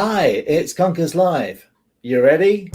Hi, it's Conkers Live. You ready?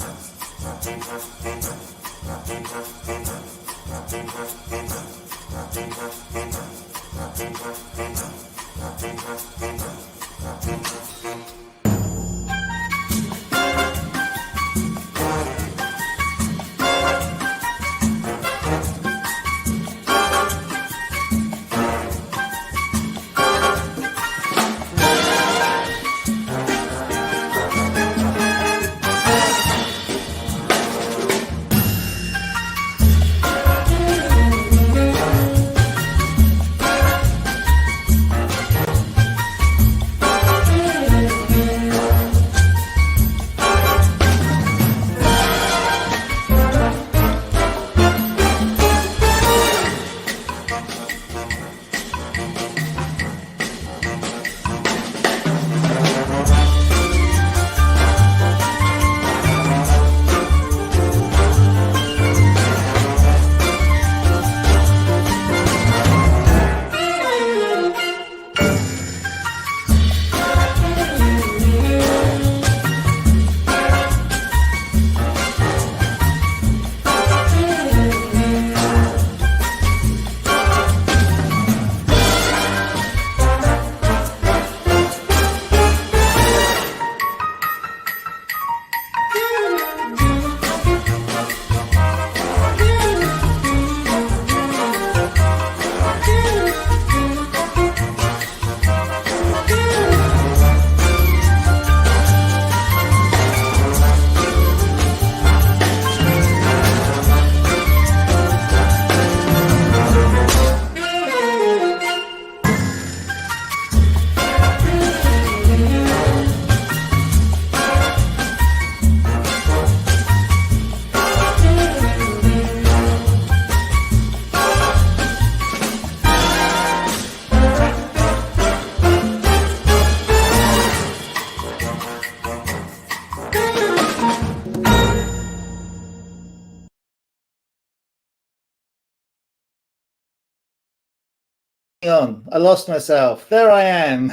I lost myself. There I am.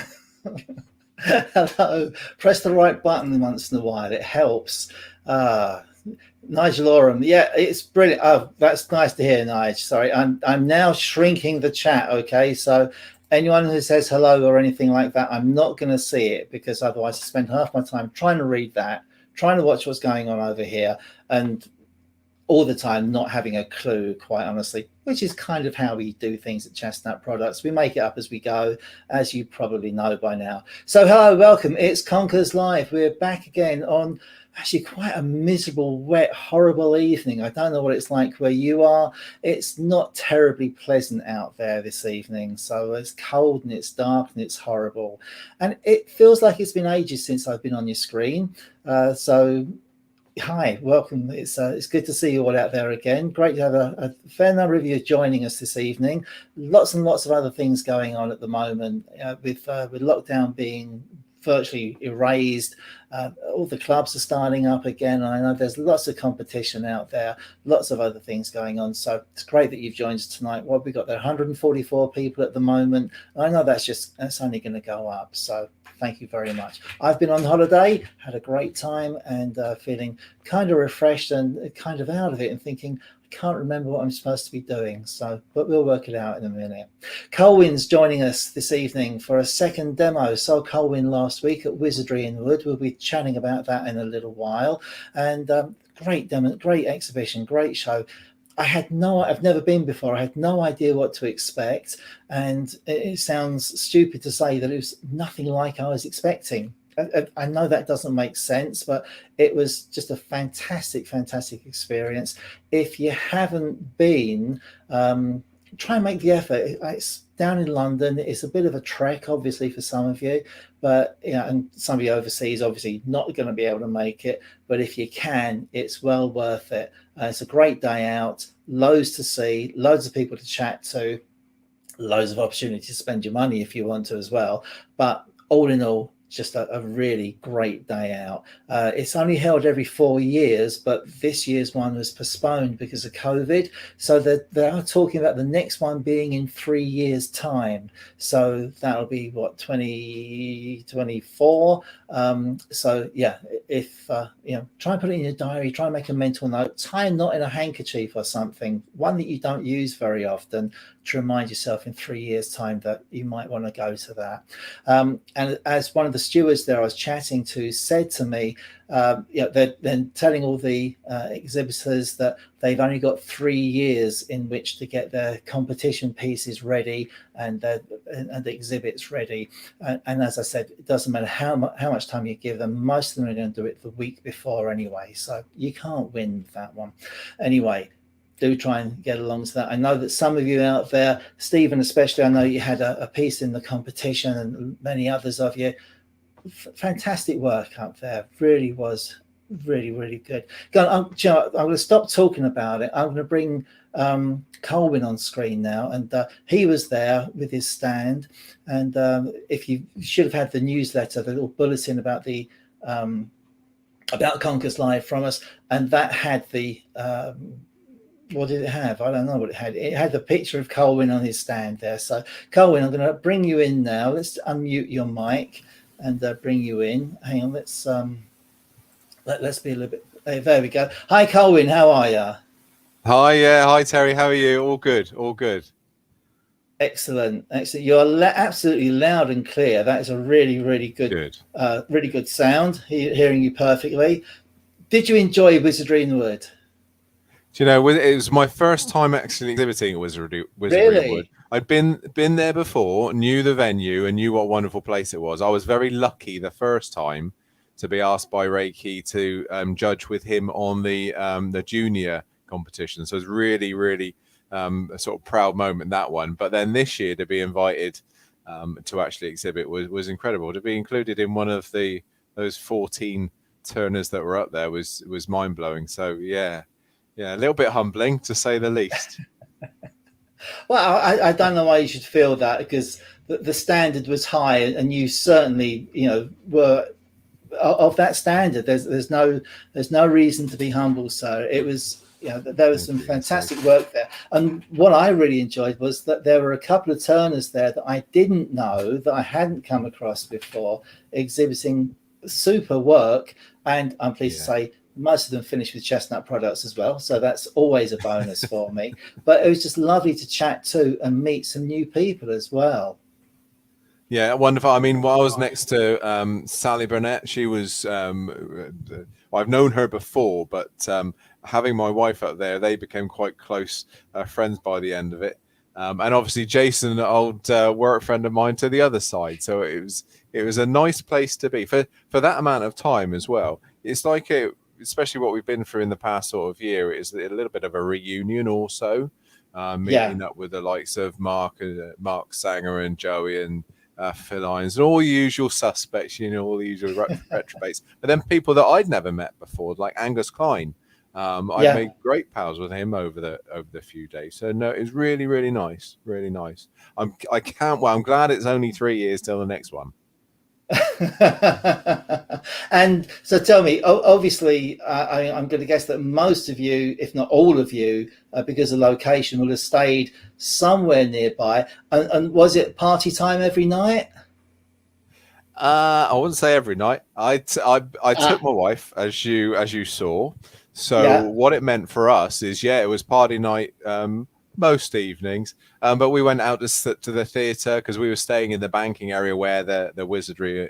Hello. Press the right button once in a while. It helps. Nigel Oram. Yeah, it's brilliant. Oh, that's nice to hear, Nigel. Sorry, I'm now shrinking the chat. Okay, so anyone who says hello or anything like that, I'm not going to see it because otherwise I spend half my time trying to read that, trying to watch what's going on over here, and all the time not having a clue, quite honestly, which is kind of how we do things at Chestnut Products. We make it up as we go, as you probably know by now. So hello, welcome. It's Conkers Live. We're back again on actually quite a miserable, wet, horrible evening. I don't know what it's like where you are. It's not terribly pleasant out there this evening. So it's cold and it's dark and it's horrible. And it feels like it's been ages since I've been on your screen. So hi, welcome. It's good to see you all out there again. Great to have a fair number of you joining us this evening. Lots and lots of other things going on at the moment, with lockdown being virtually erased. All the clubs are starting up again. I know there's lots of competition out there, lots of other things going on. So it's great that you've joined us tonight. What have we got there? 144 people at the moment. I know that's only going to go up. So thank you very much. I've been on holiday, had a great time, and feeling kind of refreshed and kind of out of it and thinking, I can't remember what I'm supposed to be doing. So, but we'll work it out in a minute. Colwin's joining us this evening for a second demo. Saw Colwin last week at Wizardry in Wood. We'll be chatting about that in a little while. And great demo, great exhibition, great show. I've never been before. I had no idea what to expect. And it sounds stupid to say that it was nothing like I was expecting. I know that doesn't make sense, but it was just a fantastic, fantastic experience. If you haven't been, try and make the effort. It's down in London. It's a bit of a trek, obviously, for some of you, but and some of you overseas, obviously, not going to be able to make it. But if you can, it's well worth it. It's a great day out, loads to see, loads of people to chat to, loads of opportunity to spend your money if you want to as well. But all in all, just a really great day out. It's only held every 4 years, but this year's one was postponed because of COVID. So they are talking about the next one being in 3 years' time. So that'll be what, 2024. So yeah, if try and put it in your diary, try and make a mental note, tie a knot in a handkerchief or something, one that you don't use very often, to remind yourself in 3 years' time that you might want to go to that. And as one of the stewards there I was chatting to said to me, they're then telling all the exhibitors that they've only got 3 years in which to get their competition pieces ready and the exhibits ready. And as I said, it doesn't matter how much time you give them. Most of them are going to do it the week before anyway, so you can't win that one. Anyway, do try and get along to that. I know that some of you out there, Stephen especially, I know you had a piece in the competition, and many others of you. Fantastic work up there. Really was really good. I'm going to stop talking about it. I'm going to bring Colwin on screen now, and he was there with his stand. And if you should have had the newsletter, the little bulletin about the about Conkers Live from us, and that had the what did it have? I don't know what it had. It had the picture of Colwin on his stand there. So Colwin, I'm going to bring you in now. Let's unmute your mic and bring you in. Hang on, let's be a little bit. There we go. Hi, Colwin. How are you? Hi, Terry. How are you? All good. Excellent. You're absolutely loud and clear. That is a really good. Really good sound. Hearing you perfectly. Did you enjoy Wizardry in the Wood? Do you know, it was my first time actually exhibiting at Wizardry Wood. I'd been there before, knew the venue, and knew what a wonderful place it was. I was very lucky the first time to be asked by Reiki to judge with him on the junior competition. So it was really a sort of proud moment, that one. But then this year to be invited to actually exhibit was incredible. To be included in one of those 14 turners that were up there was mind blowing. So yeah, a little bit humbling to say the least. Well, I don't know why you should feel that, because the standard was high, and you certainly were of that standard. There's no reason to be humble. So it was, there was some fantastic work there. And what I really enjoyed was that there were a couple of turners there that I didn't know, that I hadn't come across before, exhibiting super work. And I'm pleased to say most of them finished with chestnut products as well. So that's always a bonus for me. But it was just lovely to chat to and meet some new people as well. Yeah, wonderful. I mean, I was next to Sally Burnett. She was, I've known her before, but having my wife up there, they became quite close friends by the end of it. And obviously Jason, an old work friend of mine, to the other side. So it was a nice place to be for that amount of time as well. It's like especially what we've been through in the past sort of year, is a little bit of a reunion also, meeting up with the likes of Mark Sanger and Joey and Phil Irons and all the usual suspects, all the usual retrobates. But then people that I'd never met before, like Angus Klein. I made great pals with him over the few days. So no, it was really nice, really nice. I'm glad it's only 3 years till the next one. And so tell me, obviously I'm going to guess that most of you, if not all of you, because of location, will have stayed somewhere nearby. And was it party time every night? I wouldn't say every night. I took my wife, as you saw. So what it meant for us is, it was party night most evenings, but we went out to the theatre because we were staying in the banking area where the Wizardry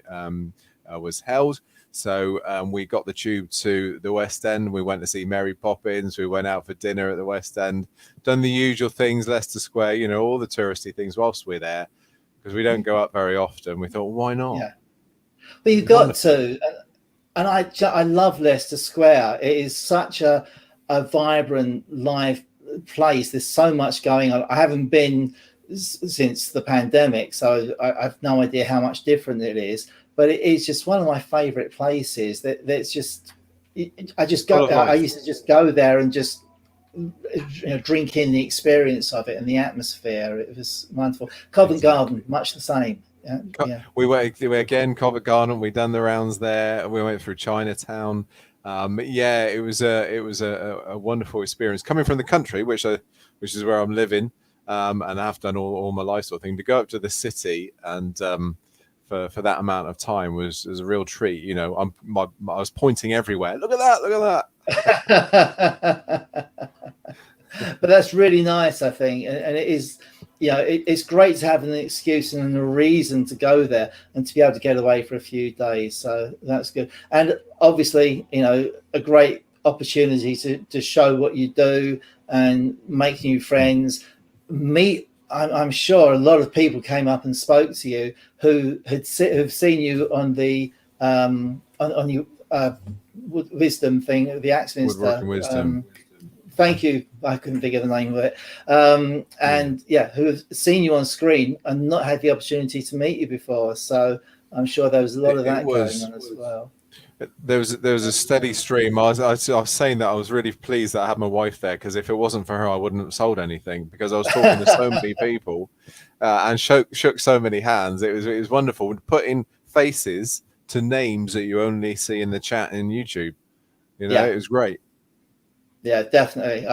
was held. So we got the tube to the West End. We went to see Mary Poppins. We went out for dinner at the West End. Done the usual things, Leicester Square, all the touristy things whilst we're there, because we don't go up very often. We thought, why not? Yeah. Well, you've got to. And I love Leicester Square. It is such a vibrant, live place. There's so much going on. I haven't been since the pandemic, so I've no idea how much different it is. But it is just one of my favourite places. That's just, I used to just go there and just drink in the experience of it and the atmosphere. It was wonderful. Covent Garden, much the same. We went again, Covent Garden. We done the rounds there. We went through Chinatown. It was a wonderful experience coming from the country, which is where I'm living, and I have done all my life sort of thing. To go up to the city and for that amount of time was a real treat. You know, I was pointing everywhere. Look at that! Look at that! But that's really nice, I think, and it is. It's great to have an excuse and a reason to go there and to be able to get away for a few days. So that's good. And obviously, a great opportunity to show what you do and make new friends. I'm sure a lot of people came up and spoke to you who have seen you on the on your wisdom thing, the Axminster. Woodworking Wisdom. Thank you. I couldn't think of the name of it. Who have seen you on screen and not had the opportunity to meet you before. So I'm sure there was a lot of that going on as well. There was a steady stream. I was saying that I was really pleased that I had my wife there, because if it wasn't for her, I wouldn't have sold anything, because I was talking to so many people and shook so many hands. It was wonderful, putting faces to names that you only see in the chat in YouTube. It was great. Yeah, definitely.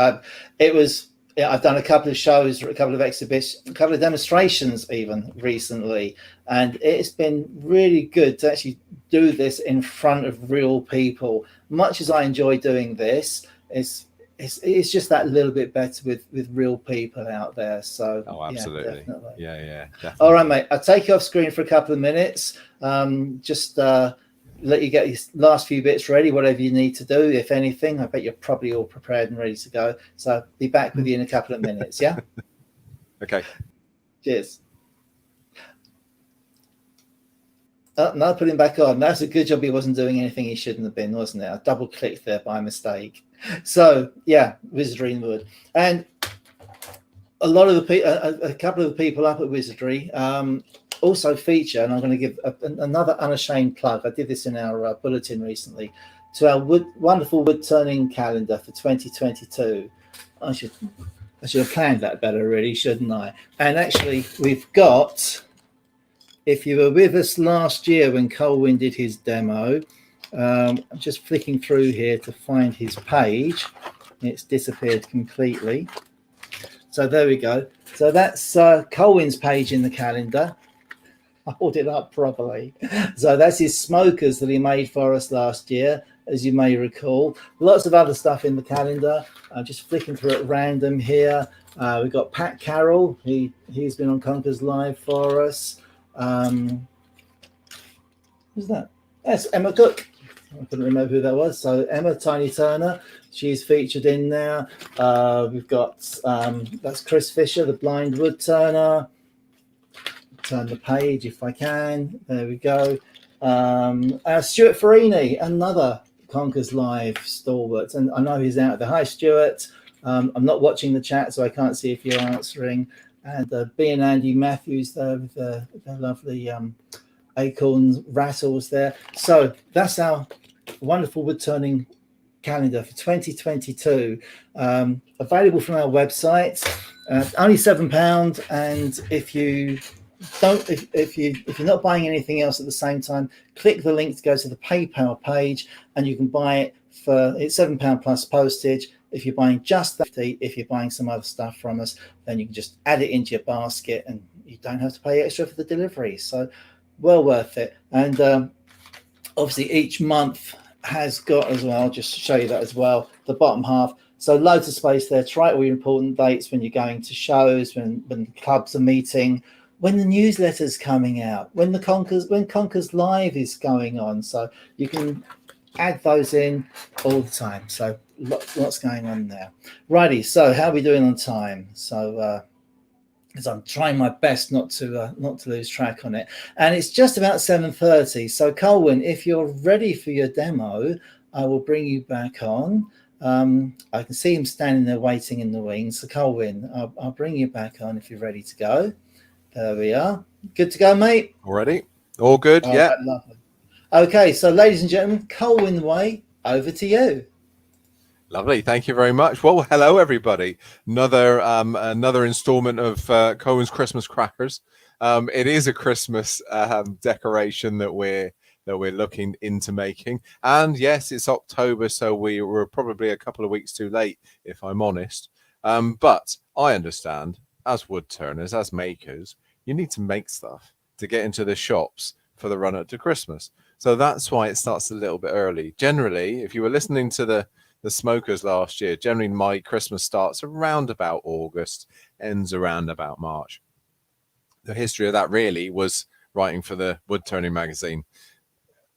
It was. I've done a couple of shows, a couple of exhibitions, a couple of demonstrations even recently, and it's been really good to actually do this in front of real people. Much as I enjoy doing this, it's just that little bit better with real people out there. So absolutely. Yeah, definitely. All right, mate. I'll take you off screen for a couple of minutes. Let you get your last few bits ready, whatever you need to do, if anything. I bet you're probably all prepared and ready to go. So be back with you in a couple of minutes, yeah? Okay. Cheers. No, put him back on. That's a good job he wasn't doing anything he shouldn't have been, wasn't it? I double-clicked there by mistake. So, Wizardry in Wood. And a couple of the people up at Wizardry also feature, and I'm going to give another unashamed plug. I did this in our bulletin recently, to our wonderful wood turning calendar for 2022. I should have planned that better, really, shouldn't I? And actually, we've got, if you were with us last year when Colwin did his demo, I'm just flicking through here to find his page. It's disappeared completely. So there we go. So that's Colwin's page in the calendar. I hold it up properly. So that's his smokers that he made for us last year, as you may recall. Lots of other stuff in the calendar. I'm just flicking through at random here. We've got Pat Carroll. He's been on Conkers Live for us. Who's that? That's Emma Cook. I couldn't remember who that was. So Emma Tiny Turner, she's featured in there. We've got that's Chris Fisher, the blind wood turner. Turn the page if I can. There we go. Stuart Farini, another Conkers Live stalwart, and I know he's out there. Hi, Stuart. I'm not watching the chat, so I can't see if you're answering. And B and Andy Matthews there with the lovely acorns rattles there. So that's our wonderful wood turning calendar for 2022, available from our website. Only £7, and if you're not buying anything else at the same time, click the link to go to the PayPal page, and you can buy it it's £7 plus postage. If you're buying just that, if you're buying some other stuff from us, then you can just add it into your basket, and you don't have to pay extra for the delivery. So well worth it. And obviously each month has got as well, just to show you that as well, the bottom half. So loads of space there to write all your important dates when you're going to shows, when clubs are meeting, when the newsletter's coming out, when Conkers Live is going on. So you can add those in all the time. So lots going on there. Righty, so how are we doing on time? So because I'm trying my best not to lose track on it. And it's just about 7:30. So Colwin, if you're ready for your demo, I will bring you back on. I can see him standing there waiting in the wings. So Colwin, I'll bring you back on if you're ready to go. There we are. Good to go, mate? Already? All good, yeah. Right, lovely. Okay, so ladies and gentlemen, Colwin Way, over to you. Lovely, thank you very much. Well, hello everybody. Another installment of Colwin's Christmas Crackers. It is a Christmas decoration that we're looking into making. And yes, it's October, so we were probably a couple of weeks too late, if I'm honest. But I understand, as wood turners, as makers, you need to make stuff to get into the shops for the run up to Christmas. So that's why it starts a little bit early. Generally, if you were listening to the smokers last year, generally my Christmas starts around about August, ends around about March. The history of that really was writing for the wood turning magazine.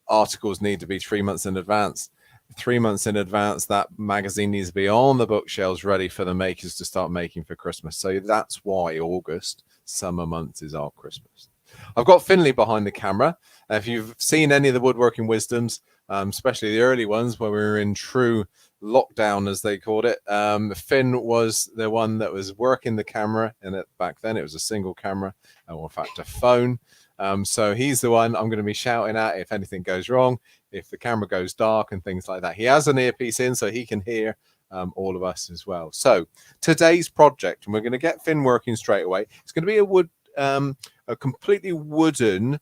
Articles need to be 3 months in advance. 3 months in advance, that magazine needs to be on the bookshelves ready for the makers to start making for Christmas. So that's why August, summer months, is our Christmas. I've got Finley behind the camera. If you've seen any of the woodworking wisdoms, especially the early ones where we were in true lockdown, as they called it, Finn was the one that was working the camera, and back then it was a single camera, or in fact a phone. So he's the one I'm going to be shouting at if anything goes wrong, if the camera goes dark and things like that. He has an earpiece in so he can hear all of us as well. So today's project, and we're going to get Finn working straight away. It's going to be a completely wooden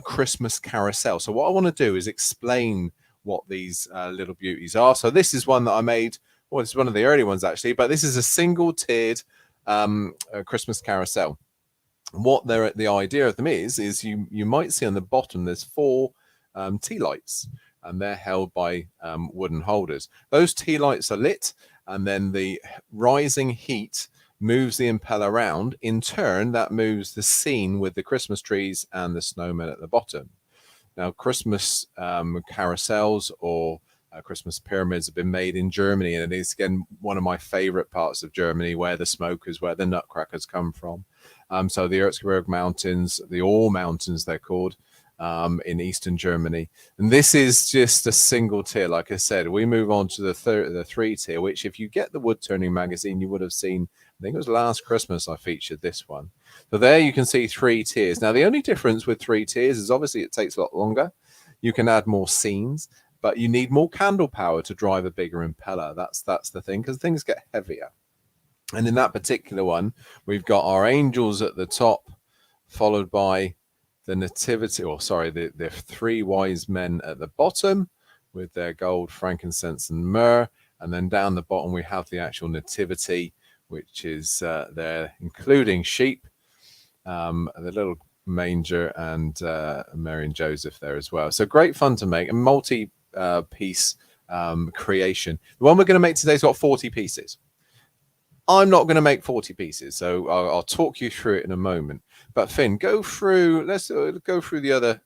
Christmas carousel. So what I want to do is explain what these little beauties are. So this is one that I made. Well, it's one of the early ones actually, but this is a single tiered Christmas carousel. What the idea of them is you might see on the bottom there's 4 tea lights, and they're held by wooden holders. Those tea lights are lit, and then the rising heat moves the impeller around. In turn, that moves the scene with the Christmas trees and the snowmen at the bottom. Now, Christmas carousels or Christmas pyramids have been made in Germany, and it is again one of my favorite parts of Germany, where the smokers, where the nutcrackers come from. So the Erzgebirge Mountains, the Ore Mountains they're called, in eastern Germany. And this is just a single tier. Like I said, we move on to the 3 tier, which if you get the wood turning magazine, you would have seen. I think it was last Christmas I featured this one. So there you can see 3 tiers. Now the only difference with 3 tiers is obviously it takes a lot longer. You can add more scenes, but you need more candle power to drive a bigger impeller. That's the thing, because things get heavier. And in that particular one, we've got our angels at the top, followed by the nativity, or sorry, the 3 wise men at the bottom with their gold, frankincense, and myrrh. And then down the bottom, we have the actual nativity, which is there, including sheep, the little manger, and Mary and Joseph there as well. So great fun to make, a multi-piece creation. The one we're going to make today's got 40 pieces. I'm not going to make 40 pieces, so I'll talk you through it in a moment. But Finn, go through. Let's go through the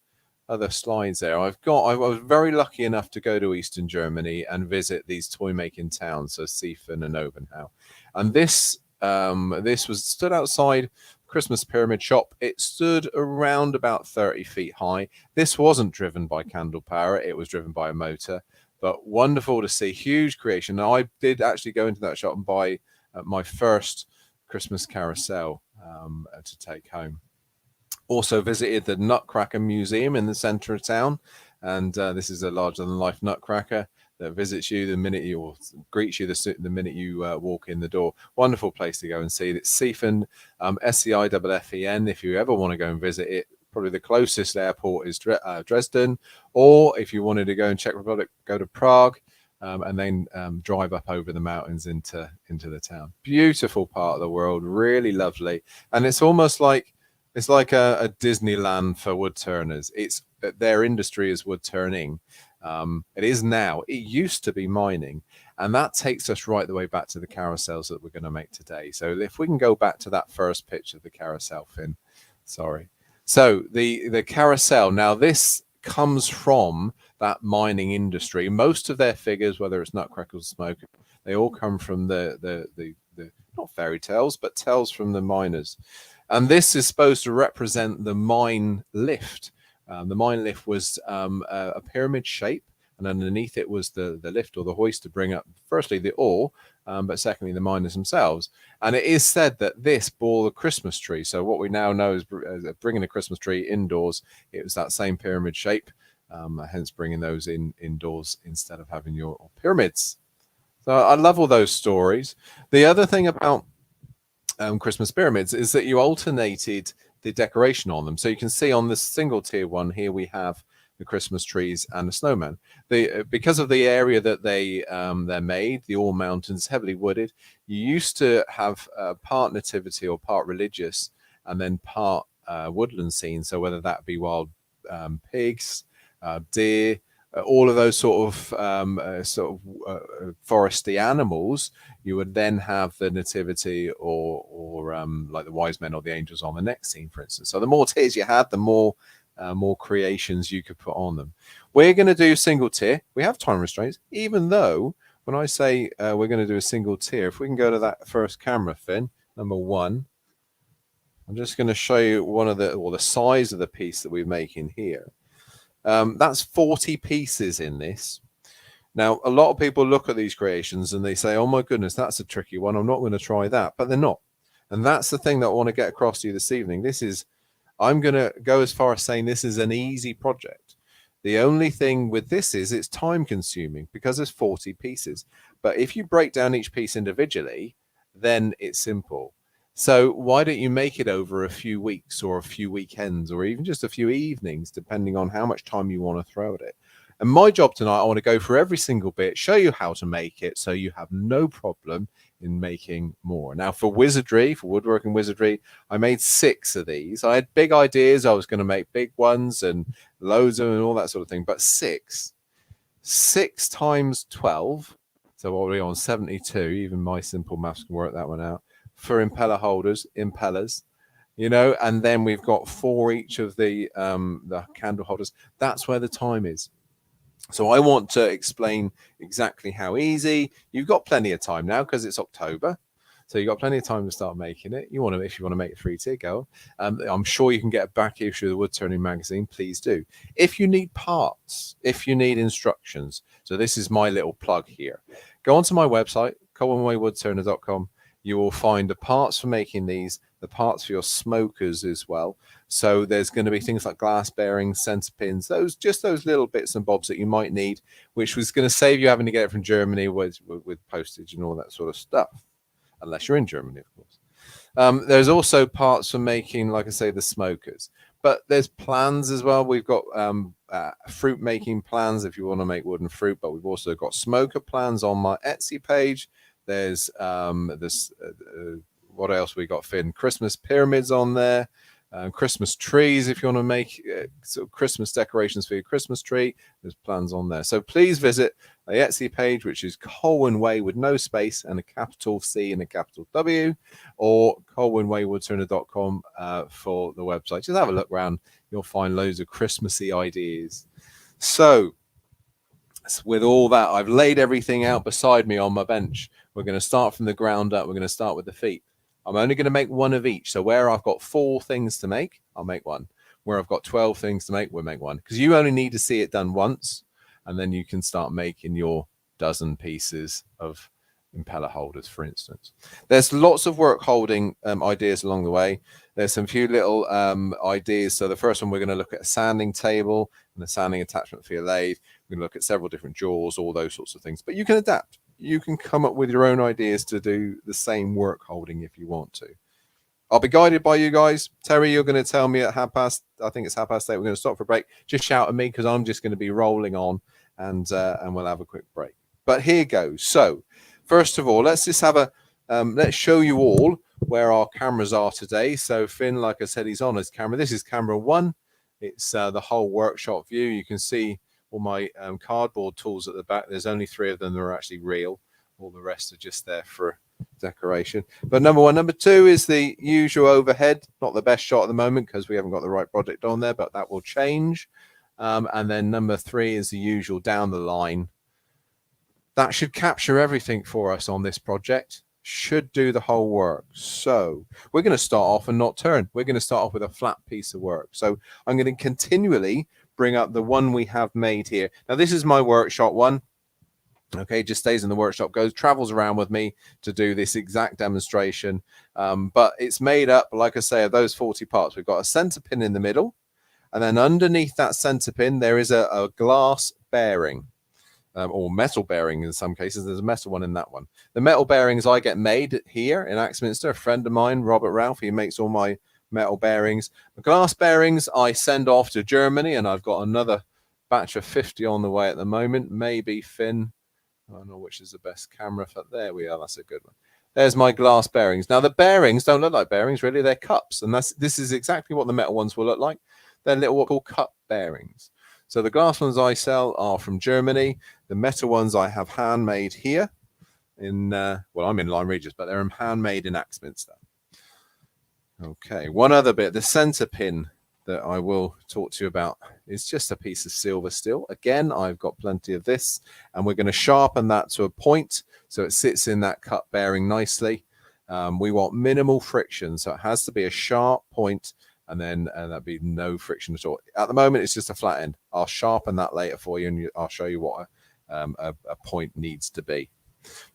other slides there. I was very lucky enough to go to Eastern Germany and visit these toy making towns, so Siefen and Obenau. And this was stood outside Christmas pyramid shop. It stood around about 30 feet high. This wasn't driven by candle power; it was driven by a motor. But wonderful to see, huge creation. Now I did actually go into that shop and buy my first Christmas carousel to take home. Also visited the Nutcracker Museum in the center of town, and this is a larger-than-life Nutcracker that visits you the minute you, or greets you the minute you walk in the door. Wonderful place to go and see. It's Siefen, Seiffen. If you ever want to go and visit it, probably the closest airport is Dresden, or if you wanted to go in Czech Republic, go to Prague. And then drive up over the mountains into the town. Beautiful part of the world, really lovely, and it's almost like a Disneyland for wood turners. It's their industry is wood turning. It is now. It used to be mining, and that takes us right the way back to the carousels that we're going to make today. So if we can go back to that first pitch of the carousel, Finn. Sorry. So the carousel. Now this comes from that mining industry. Most of their figures, whether it's Nutcracker or Smoke, they all come from the not fairy tales, but tales from the miners. And this is supposed to represent the mine lift. The mine lift was a pyramid shape, and underneath it was the lift or the hoist to bring up, firstly, the ore, but secondly, the miners themselves. And it is said that this bore the Christmas tree. So what we now know is bringing a Christmas tree indoors. It was that same pyramid shape, hence bringing those indoors instead of having your pyramids. So I love all those stories. The other thing about Christmas pyramids is that you alternated the decoration on them. So you can see on this single tier one here, we have the Christmas trees and the snowman. Because of the area that they're made, the All Mountains, heavily wooded, you used to have part nativity or part religious, and then part woodland scene. So whether that be wild pigs, deer, all of those sort of foresty animals, you would then have the nativity or like the wise men or the angels on the next scene, for instance. So the more tiers you had, the more creations you could put on them. We're going to do single tier. We have time restraints, even though when I say we're going to do a single tier, if we can go to that first camera, Finn, number 1, I'm just going to show you the size of the piece that we're making here. That's 40 pieces in this. Now, a lot of people look at these creations and they say, oh my goodness, that's a tricky one. I'm not going to try that, but they're not. And that's the thing that I want to get across to you this evening. I'm going to go as far as saying this is an easy project. The only thing with this is it's time consuming because there's 40 pieces. But if you break down each piece individually, then it's simple. So why don't you make it over a few weeks or a few weekends or even just a few evenings, depending on how much time you want to throw at it. And my job tonight, I want to go through every single bit, show you how to make it so you have no problem in making more. Now for wizardry, for woodworking wizardry, I made 6 of these. I had big ideas. I was going to make big ones and loads of them and all that sort of thing. But 6 times 12. So what are we on? 72. Even my simple maths can work that one out. For impeller holders, impellers, and then we've got 4 each of the candle holders. That's where the time is. So I want to explain exactly how easy. You've got plenty of time now because it's October. So you've got plenty of time to start making it. If you want to make it 3-tier, go. I'm sure you can get a back issue of the Wood Turning magazine. Please do. If you need parts, if you need instructions. So this is my little plug here. Go onto my website, colwinwaywoodturner.com. You will find the parts for making these, the parts for your smokers as well. So there's going to be things like glass bearings, center pins, those little bits and bobs that you might need, which was going to save you having to get it from Germany with postage and all that sort of stuff, unless you're in Germany, of course. There's also parts for making, like I say, the smokers. But there's plans as well. We've got fruit making plans if you want to make wooden fruit, but we've also got smoker plans on my Etsy page. There's what else we got, Finn? Christmas pyramids on there, Christmas trees if you want to make sort of Christmas decorations for your Christmas tree. There's plans on there. So please visit the Etsy page, which is Colwin Way with no space and a capital C and a capital W, or colwinwaywoodturner.com for the website. Just have a look around. You'll find loads of Christmassy ideas. So with all that, I've laid everything out beside me on my bench. We're going to start from the ground up. We're going to start with the feet. I'm only going to make 1 of each. So where I've got 4 things to make, I'll make 1. Where I've got 12 things to make, we'll make 1. Because you only need to see it done once, and then you can start making your dozen pieces of impeller holders, for instance. There's lots of work holding ideas along the way. There's some few little ideas. So the first one, we're going to look at a sanding table and a sanding attachment for your lathe. We're going to look at several different jaws, all those sorts of things. But you can adapt. You can come up with your own ideas to do the same work holding if you want to. I'll be guided by you guys. Terry, you're going to tell me at 8:30, I think it's 8:30, we're going to stop for a break. Just shout at me because I'm just going to be rolling on and we'll have a quick break. But here goes. So first of all, let's just have let's show you all where our cameras are today. So Finn, like I said, he's on his camera. This is camera 1. It's the whole workshop view. You can see all my cardboard tools at the back. There's only 3 of them that are actually real. All the rest are just there for decoration. But number 1. Number 2 is the usual overhead. Not the best shot at the moment because we haven't got the right project on there, but that will change. And then number 3 is the usual down the line. That should capture everything for us on this project. Should do the whole work. So we're going to start off and not turn. We're going to start off with a flat piece of work. So I'm going to continually bring up the one we have made here. Now this is my workshop one. Okay, just stays in the workshop, travels around with me to do this exact demonstration. But it's made up, like I say, of those 40 parts. We've got a center pin in the middle, and then underneath that center pin there is a glass bearing. Or metal bearing in some cases. There's a metal one in that one. The metal bearings I get made here in Axminster. A friend of mine, Robert Ralph, he makes all my metal bearings. The glass bearings I send off to Germany, and I've got another batch of 50 on the way at the moment. Maybe Finn, I don't know which is the best camera for. There we are. That's a good one. There's my glass bearings. Now the bearings don't look like bearings, really. They're cups, and this is exactly what the metal ones will look like. They're little what called cup bearings. So the glass ones I sell are from Germany. The metal ones I have handmade here in well, I'm in Lyme Regis, but they're handmade in Axminster. Okay, one other bit, the center pin that I will talk to you about is just a piece of silver still. Again, I've got plenty of this, and we're going to sharpen that to a point so it sits in that cup bearing nicely. We want minimal friction, so it has to be a sharp point, and then that'd be no friction at all. At the moment, it's just a flat end. I'll sharpen that later for you, and I'll show you what a point needs to be.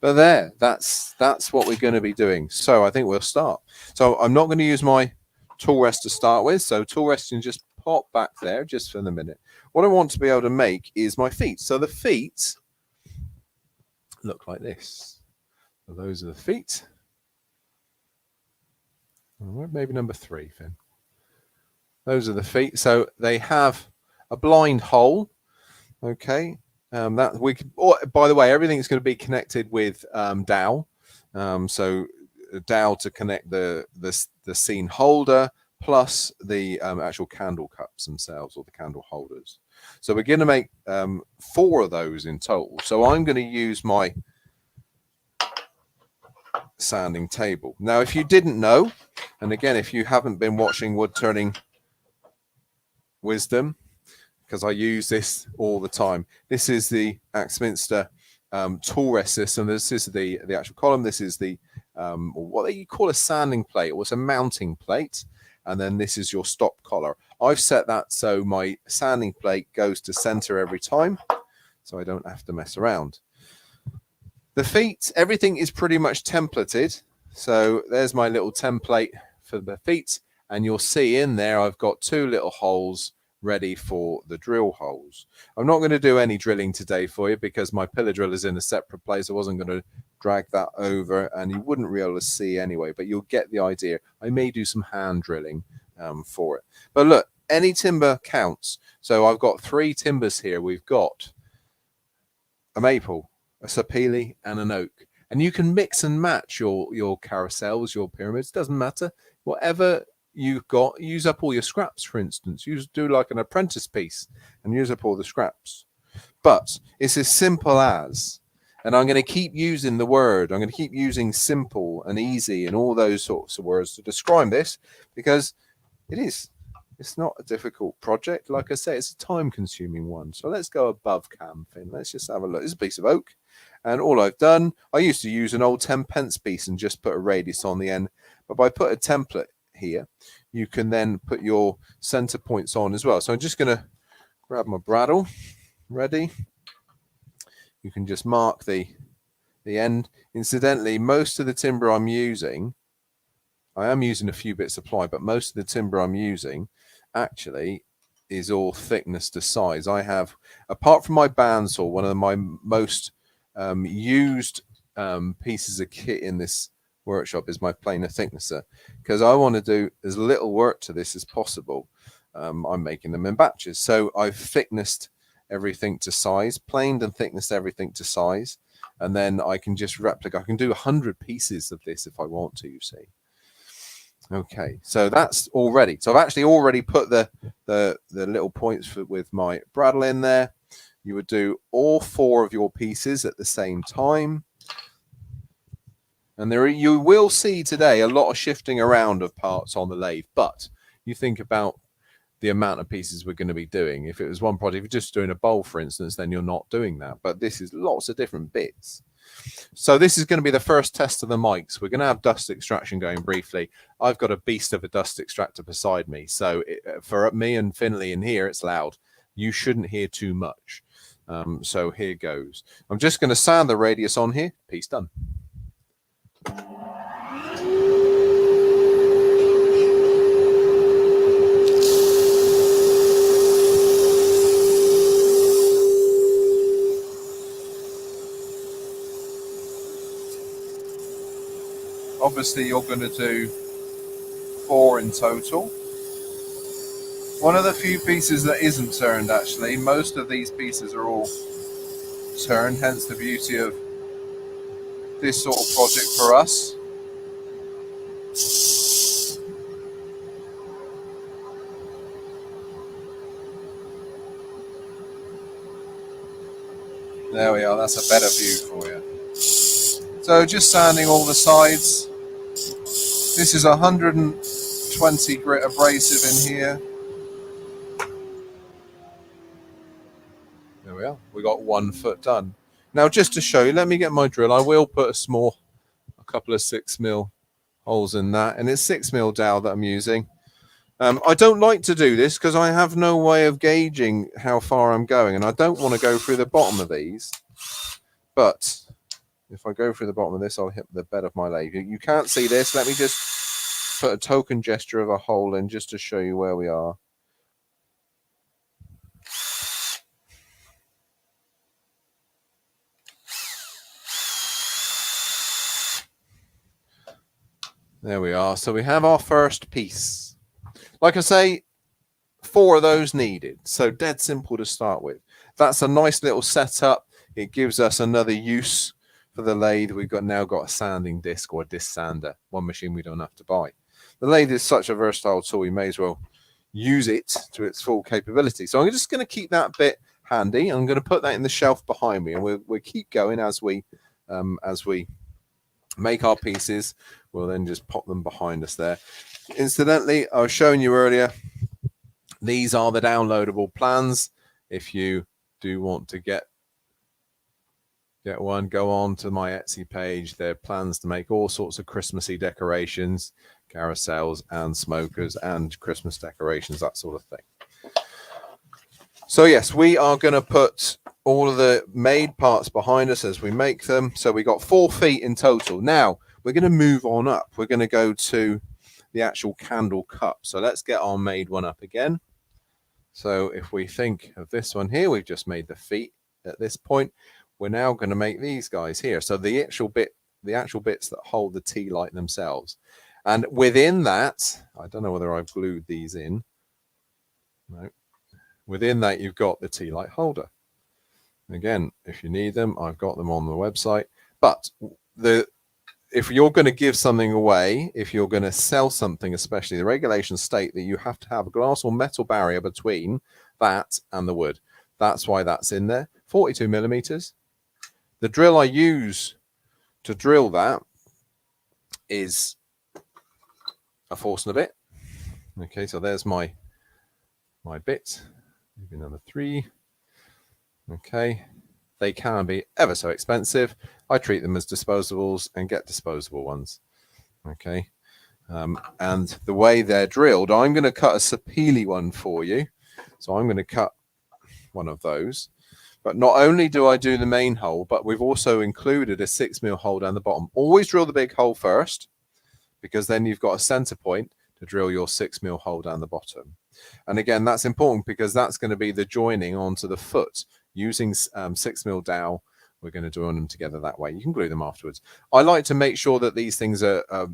But there, that's what we're going to be doing. So I think we'll start. So I'm not going to use my tool rest to start with. So tool rest can just pop back there just for the minute. What I want to be able to make is my feet. So the feet look like this. So those are the feet. Maybe number 3, Finn. Those are the feet. So they have a blind hole. Okay. That we could, by the way, everything's going to be connected with dowel. So dowel to connect the scene holder plus the actual candle cups themselves, or the candle holders. So we're going to make 4 of those in total. So I'm going to use my sanding table. Now, if you didn't know, and again, if you haven't been watching Wood Turning Wisdom, because I use this all the time. This is the Axminster tool rest system. This is the actual column. This is the what you call a sanding plate, or it's a mounting plate. And then this is your stop collar. I've set that so my sanding plate goes to center every time, so I don't have to mess around. The feet, everything is pretty much templated. So there's my little template for the feet. And you'll see in there I've got 2 little holes ready for the drill holes. I'm not going to do any drilling today for you because my pillar drill is in a separate place. I wasn't going to drag that over, and you wouldn't be able to see anyway, but you'll get the idea. I may do some hand drilling for it. But look, any timber counts. So I've got 3 timbers here. We've got a maple, a sapele, and an oak. And you can mix and match your carousels, your pyramids. Doesn't matter. Whatever you've got, use up all your scraps, for instance. Do like an apprentice piece and use up all the scraps. But it's as simple as, and I'm going to keep using the word, I'm going to keep using simple and easy and all those sorts of words to describe this, because it's not a difficult project. Like I say, it's a time-consuming one. So let's go above cam, Finn. Let's just have a look. This is a piece of oak. And all I've done, I used to use an old 10p piece and just put a radius on the end. But by put a template here, you can then put your center points on as well. So I'm just going to grab my bradawl. Ready? You can just mark the end. Incidentally, most of the timber I'm using, I am using a few bits of ply, but most of the timber I'm using actually is all thickness to size. I have, apart from my bandsaw, one of my most used pieces of kit in this workshop is my planer thicknesser, because I want to do as little work to this as possible. I'm making them in batches, so I've thicknessed everything to size, planed and thicknessed everything to size, and then I can just replicate. I can do 100 pieces of this if I want to, you see. Okay, so that's all ready. So I've actually already put the little points with my bradawl in there. You would do all 4 of your pieces at the same time. And there you will see today a lot of shifting around of parts on the lathe, but you think about the amount of pieces we're going to be doing. If it was one project, if you're just doing a bowl, for instance, then you're not doing that. But this is lots of different bits. So this is going to be the first test of the mics. We're going to have dust extraction going briefly. I've got a beast of a dust extractor beside me. So for me and Finley in here, it's loud. You shouldn't hear too much. So here goes. I'm just going to sand the radius on here. Piece done. Obviously, you're going to do 4 in total. One of the few pieces that isn't turned, actually. Most of these pieces are all turned, hence the beauty of this sort of project for us. There we are, that's a better view for you. So just sanding all the sides. This is 120 grit abrasive in here. There we are, we got 1 foot done. Now just to show you, let me get my drill. I will put a couple of 6mm holes in that, and it's 6mm dowel that I'm using. I don't like to do this because I have no way of gauging how far I'm going, and I don't want to go through the bottom of these. But if I go through the bottom of this, I'll hit the bed of my lathe. You can't see this. Let me just put a token gesture of a hole in just to show you where we are. There we are. So we have our first piece. Like I say, 4 of those needed. So dead simple to start with. That's a nice little setup. It gives us another use for the lathe. We've now got a sanding disc or a disc sander. One machine we don't have to buy. The lathe is such a versatile tool, we may as well use it to its full capability. So I'm just going to keep that bit handy. I'm going to put that in the shelf behind me, and we'll keep going as we make our pieces. We'll then just pop them behind us there. Incidentally, I was showing you earlier, these are the downloadable plans. If you do want to get one, go on to my Etsy page. There are plans to make all sorts of Christmassy decorations, carousels and smokers and Christmas decorations, that sort of thing. So yes, we are going to put all of the made parts behind us as we make them. So we got 4 feet in total. Now we're going to move on up. We're going to go to the actual candle cup. So let's get our made one up again. So if we think of this one here, we've just made the feet at this point. We're now going to make these guys here. So the actual bits that hold the tea light themselves. And within that, I don't know whether I've glued these in. No. Within that, you've got the tea light holder. Again, if you need them, I've got them on the website. But if you're going to give something away, if you're going to sell something, especially, the regulations state that you have to have a glass or metal barrier between that and the wood. That's why that's in there. 42 millimeters. The drill I use to drill that is a force and a bit. Okay, so there's my bit. Maybe number 3. Okay, they can be ever so expensive. I treat them as disposables and get disposable ones. Okay, and the way they're drilled, I'm going to cut a sapele one for you. So I'm going to cut one of those. But not only do I do the main hole, but we've also included a 6mm hole down the bottom. Always drill the big hole first, because then you've got a center point to drill your 6mm hole down the bottom. And again, that's important because that's going to be the joining onto the foot. Using 6mm dowel, we're going to join them together that way. You can glue them afterwards. I like to make sure that these things are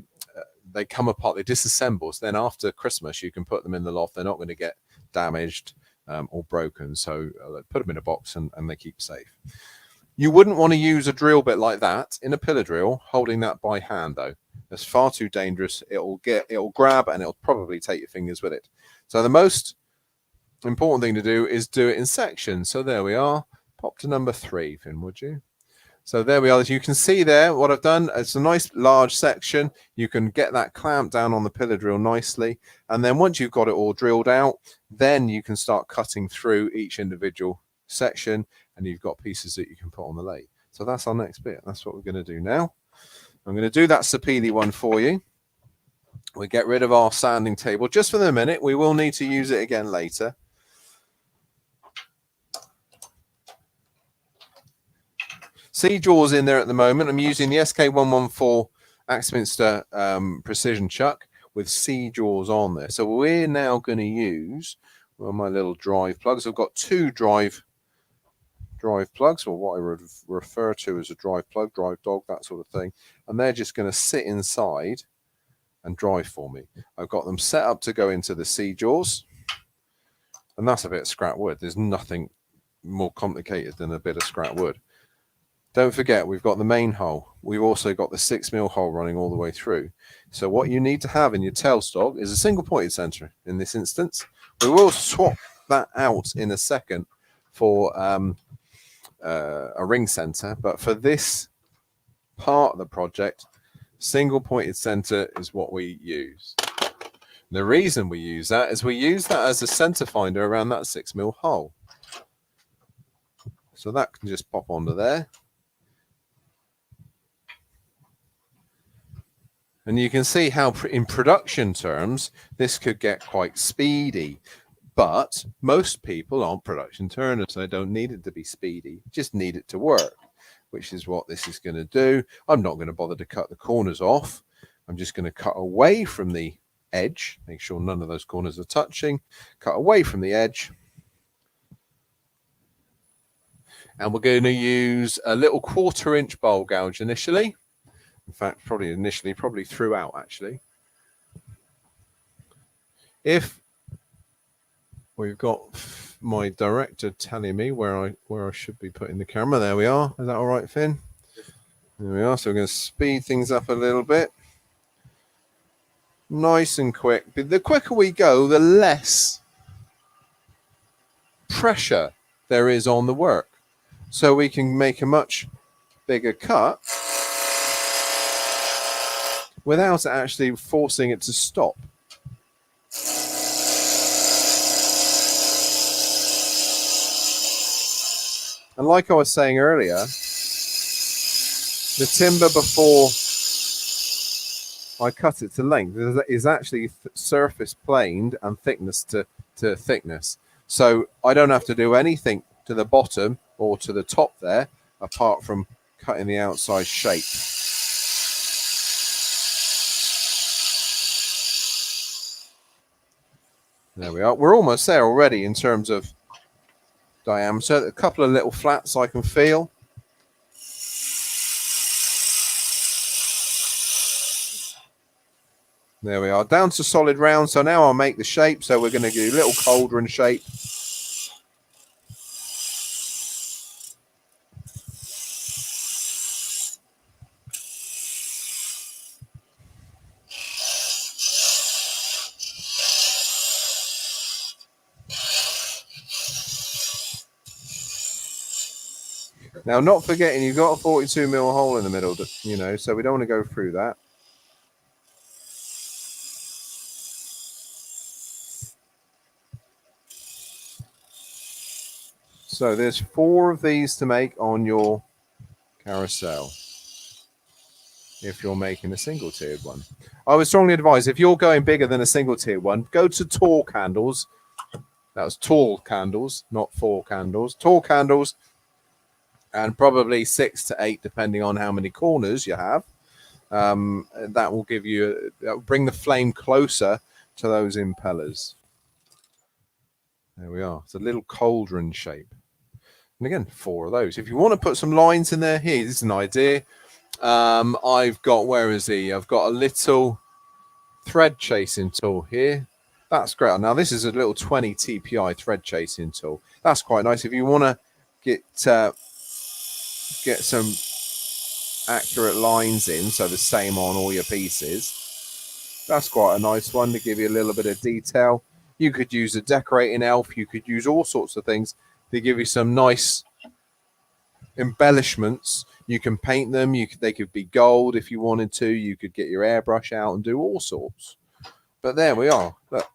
they come apart, they disassemble. So then after Christmas, you can put them in the loft. They're not going to get damaged or broken. So put them in a box and they keep safe. You wouldn't want to use a drill bit like that in a pillar drill, holding that by hand though. That's far too dangerous. It'll grab and it'll probably take your fingers with it. So the most important thing to do is do it in sections. So there we are. Pop to number 3, Finn, would you? So there we are. As you can see there, what I've done, it's a nice large section. You can get that clamped down on the pillar drill nicely. And then once you've got it all drilled out, then you can start cutting through each individual section and you've got pieces that you can put on the lathe. So that's our next bit. That's what we're going to do now. I'm going to do that sapele one for you. We get rid of our sanding table just for the minute. We will need to use it again later. C-jaws in there at the moment. I'm using the SK114 Axminster Precision Chuck with C-jaws on there. So we're now going to use my little drive plugs. I've got 2 drive plugs, or what I would refer to as a drive plug, drive dog, that sort of thing. And they're just going to sit inside and dry for me. I've got them set up to go into the C-jaws, and that's a bit of scrap wood. There's nothing more complicated than a bit of scrap wood. Don't forget, we've got the main hole. We've also got the 6mm hole running all the way through. So what you need to have in your tailstock is a single pointed center in this instance. We will swap that out in a second for a ring center, but for this part of the project, single pointed center is what we use. The reason we use that is we use that as a center finder around that 6mm hole. So that can just pop onto there. And you can see how in production terms, this could get quite speedy. But most people aren't production turners, so they don't need it to be speedy, just need it to work, which is what this is going to do. I'm not going to bother to cut the corners off. I'm just going to cut away from the edge, make sure none of those corners are touching, cut away from the edge. And we're going to use a little 1/4 inch bowl gouge initially. In fact, probably throughout actually. If we've got my director telling me where I should be putting the camera, there we are. Is that all right, Finn? There we are. So we're going to speed things up a little bit. Nice and quick. The quicker we go, the less pressure there is on the work. So we can make a much bigger cut without actually forcing it to stop. And like I was saying earlier, the timber before I cut it to length is actually surface planed and thickness to thickness. So I don't have to do anything to the bottom or to the top there, apart from cutting the outside shape. There we are. We're almost there already in terms of diameter. A couple of little flats I can feel. There we are, down to solid round. So now I'll make the shape. So we're going to do a little cauldron shape. Now, not forgetting you've got a 42mm hole in the middle, you know, so we don't want to go through that. So there's 4 of these to make on your carousel if you're making a single tiered one. I would strongly advise, if you're going bigger than a single tiered one, go to tall candles. That was tall candles, not 4 candles. Tall candles, and probably 6 to 8, depending on how many corners you have. That will give you, that will bring the flame closer to those impellers. There we are. It's a little cauldron shape. And again, 4 of those. If you want to put some lines in there, here, this is an idea. I've got, where is he? I've got a little thread chasing tool here. That's great. Now, this is a little 20 TPI thread chasing tool. That's quite nice. If you want to get some accurate lines in, so the same on all your pieces, that's quite a nice one to give you a little bit of detail. You could use a decorating elf. You could use all sorts of things to give you some nice embellishments. You can paint them. They could be gold if you wanted to. You could get your airbrush out and do all sorts. But there we are. Look,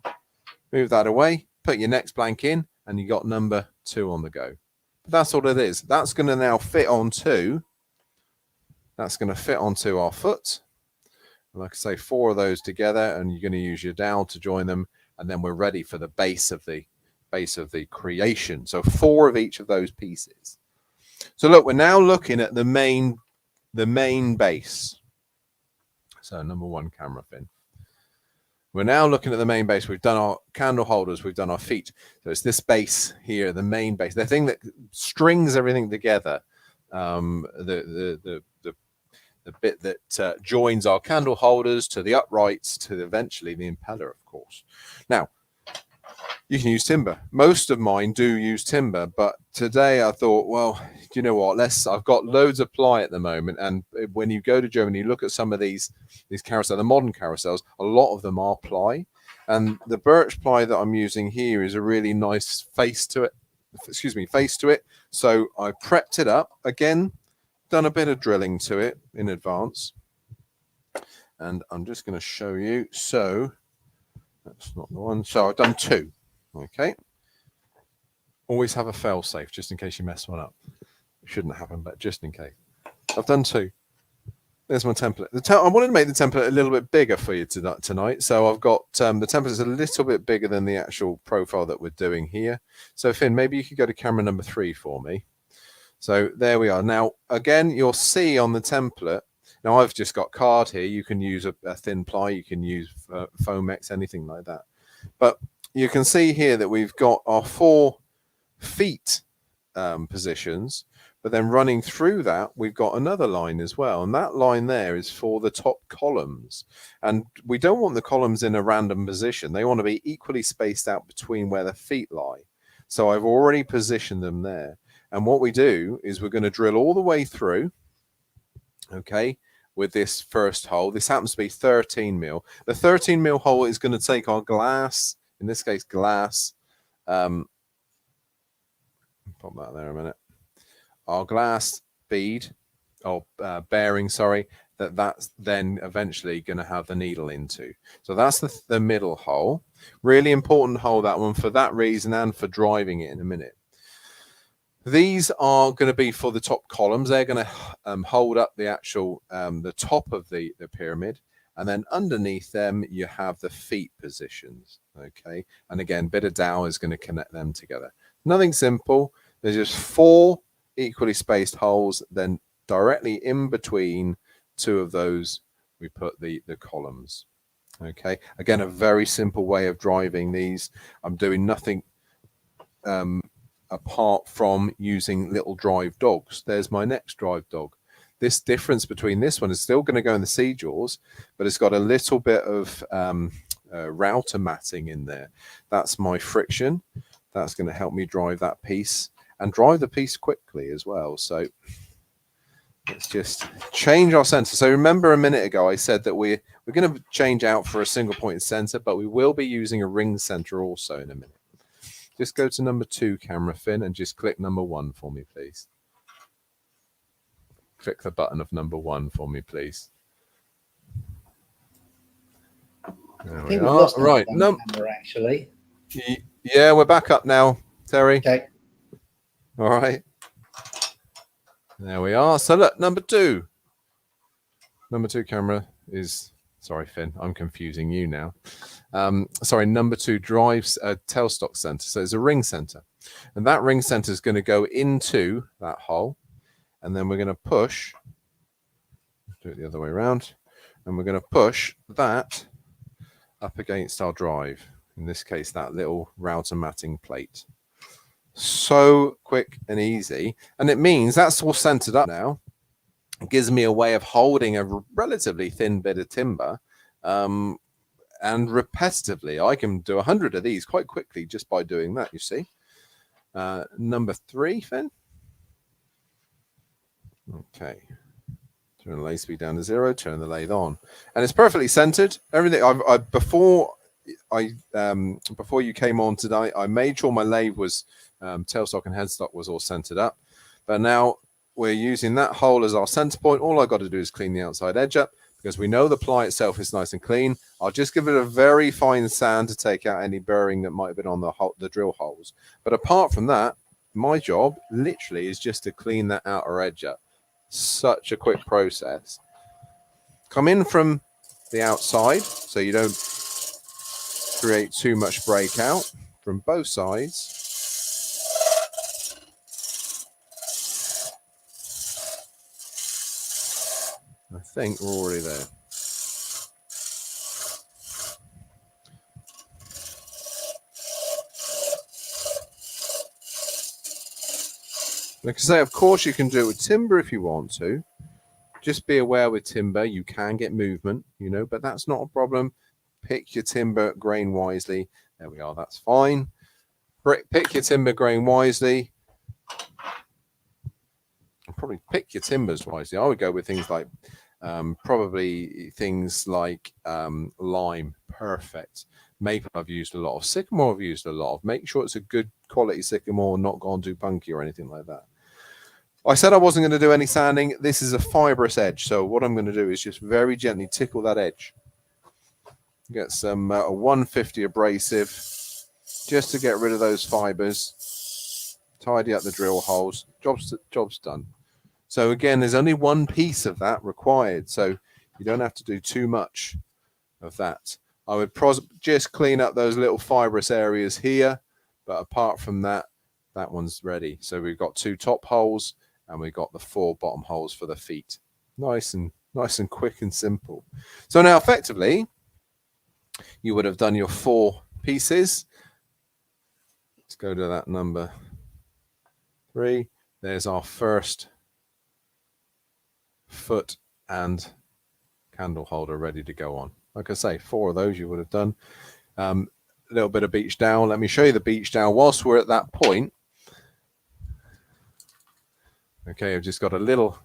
move that away, put your next blank in, and you got number 2 on the go. But that's all it is. That's going to now fit onto. That's going to fit onto our foot. And like I say, 4 of those together, and you're going to use your dowel to join them, and then we're ready for the base of the creation. So 4 of each of those pieces. So look, we're now looking at the main base. So number 1 camera fin. We're now looking at the main base. We've done our candle holders. We've done our feet. So it's this base here, the main base, the thing that strings everything together. The the bit that joins our candle holders to the uprights to eventually the impeller, of course. Now, you can use timber. Most of mine do use timber, but today I thought, well, do you know what? I've got loads of ply at the moment, and when you go to Germany, you look at some of these carousels, the modern carousels, a lot of them are ply, and the birch ply that I'm using here is a really nice face to it. So I prepped it up again, done a bit of drilling to it in advance, and I'm just going to show you. So that's not the one. So I've done 2. Okay. Always have a fail safe just in case you mess one up. It shouldn't happen, but just in case. I've done 2. There's my template. I wanted to make the template a little bit bigger for you tonight. So I've got the template is a little bit bigger than the actual profile that we're doing here. So Finn, maybe you could go to camera number 3 for me. So there we are. Now, again, you'll see on the template. Now, I've just got card here. You can use a thin ply. You can use Foamex, anything like that. But you can see here that we've got our 4 feet positions, but then running through that, we've got another line as well. And that line there is for the top columns. And we don't want the columns in a random position. They want to be equally spaced out between where the feet lie. So I've already positioned them there. And what we do is we're going to drill all the way through, okay, with this first hole. This happens to be 13 mil. The 13 mil hole is going to take our glass, in this case, glass. Pop that there a minute. Our glass bead, or bearing, sorry, that's then eventually going to have the needle into. So that's the middle hole. Really important hole, that one, for that reason and for driving it in a minute. These are going to be for the top columns. They're going to hold up the actual, the top of the pyramid. And then underneath them, you have the feet positions, okay? And again, bit of dowel is going to connect them together. Nothing simple. There's just 4 equally spaced holes. Then directly in between 2 of those, we put the columns, okay? Again, a very simple way of driving these. I'm doing nothing apart from using little drive dogs. There's my next drive dog. This difference between this one is still going to go in the sea jaws, but it's got a little bit of router matting in there. That's my friction. That's going to help me drive that piece and drive the piece quickly as well. So let's just change our center. So remember a minute ago I said that we're going to change out for a single point center, but we will be using a ring center also in a minute. Just go to number 2 camera, Finn, and just click number 1 for me, please. Click the button of number 1 for me, please. There we are. Right. Camera, actually. Yeah, we're back up now, Terry. Okay. All right. There we are. So look, number 2. Number 2 camera is, sorry, Finn, I'm confusing you now. Sorry, number 2 drives a tailstock center. So it's a ring center. And that ring center is going to go into that hole. And then we're going to push, do it the other way around. And we're going to push that up against our drive. In this case, that little router matting plate. So quick and easy. And it means that's all centered up now. It gives me a way of holding a relatively thin bit of timber. And repetitively, I can do 100 of these quite quickly just by doing that, you see. Number 3, Finn. Okay. Turn the lathe speed down to 0, turn the lathe on. And it's perfectly centered. Everything before you came on today, I made sure my lathe was tailstock and headstock was all centered up. But now we're using that hole as our center point. All I've got to do is clean the outside edge up because we know the ply itself is nice and clean. I'll just give it a very fine sand to take out any burring that might have been on the drill holes. But apart from that, my job literally is just to clean that outer edge up. Such a quick process. Come in from the outside so you don't create too much breakout from both sides. I think we're already there. Like I say, of course you can do it with timber if you want to. Just be aware with timber, you can get movement, you know, but that's not a problem. Pick your timber grain wisely. There we are, that's fine. Pick your timber grain wisely. Probably pick your timbers wisely. I would go with things like probably things like lime, perfect. Maple I've used a lot of. Sycamore I've used a lot of. Make sure it's a good quality sycamore, not gone too punky or anything like that. I said I wasn't going to do any sanding. This is a fibrous edge, so what I'm going to do is just very gently tickle that edge. Get some 150 abrasive just to get rid of those fibers. Tidy up the drill holes. Job's done. So again, there's only one piece of that required, so you don't have to do too much of that. I would just clean up those little fibrous areas here, but apart from that, that one's ready. So we've got 2 top holes and we've got the 4 bottom holes for the feet. Nice and quick and simple. So now effectively, you would have done your 4 pieces. Let's go to that number 3. There's our first foot and candle holder ready to go on. Like I say, 4 of those you would have done. A little bit of beach dowel. Let me show you the beach dowel whilst we're at that point. Okay, I've just got a little.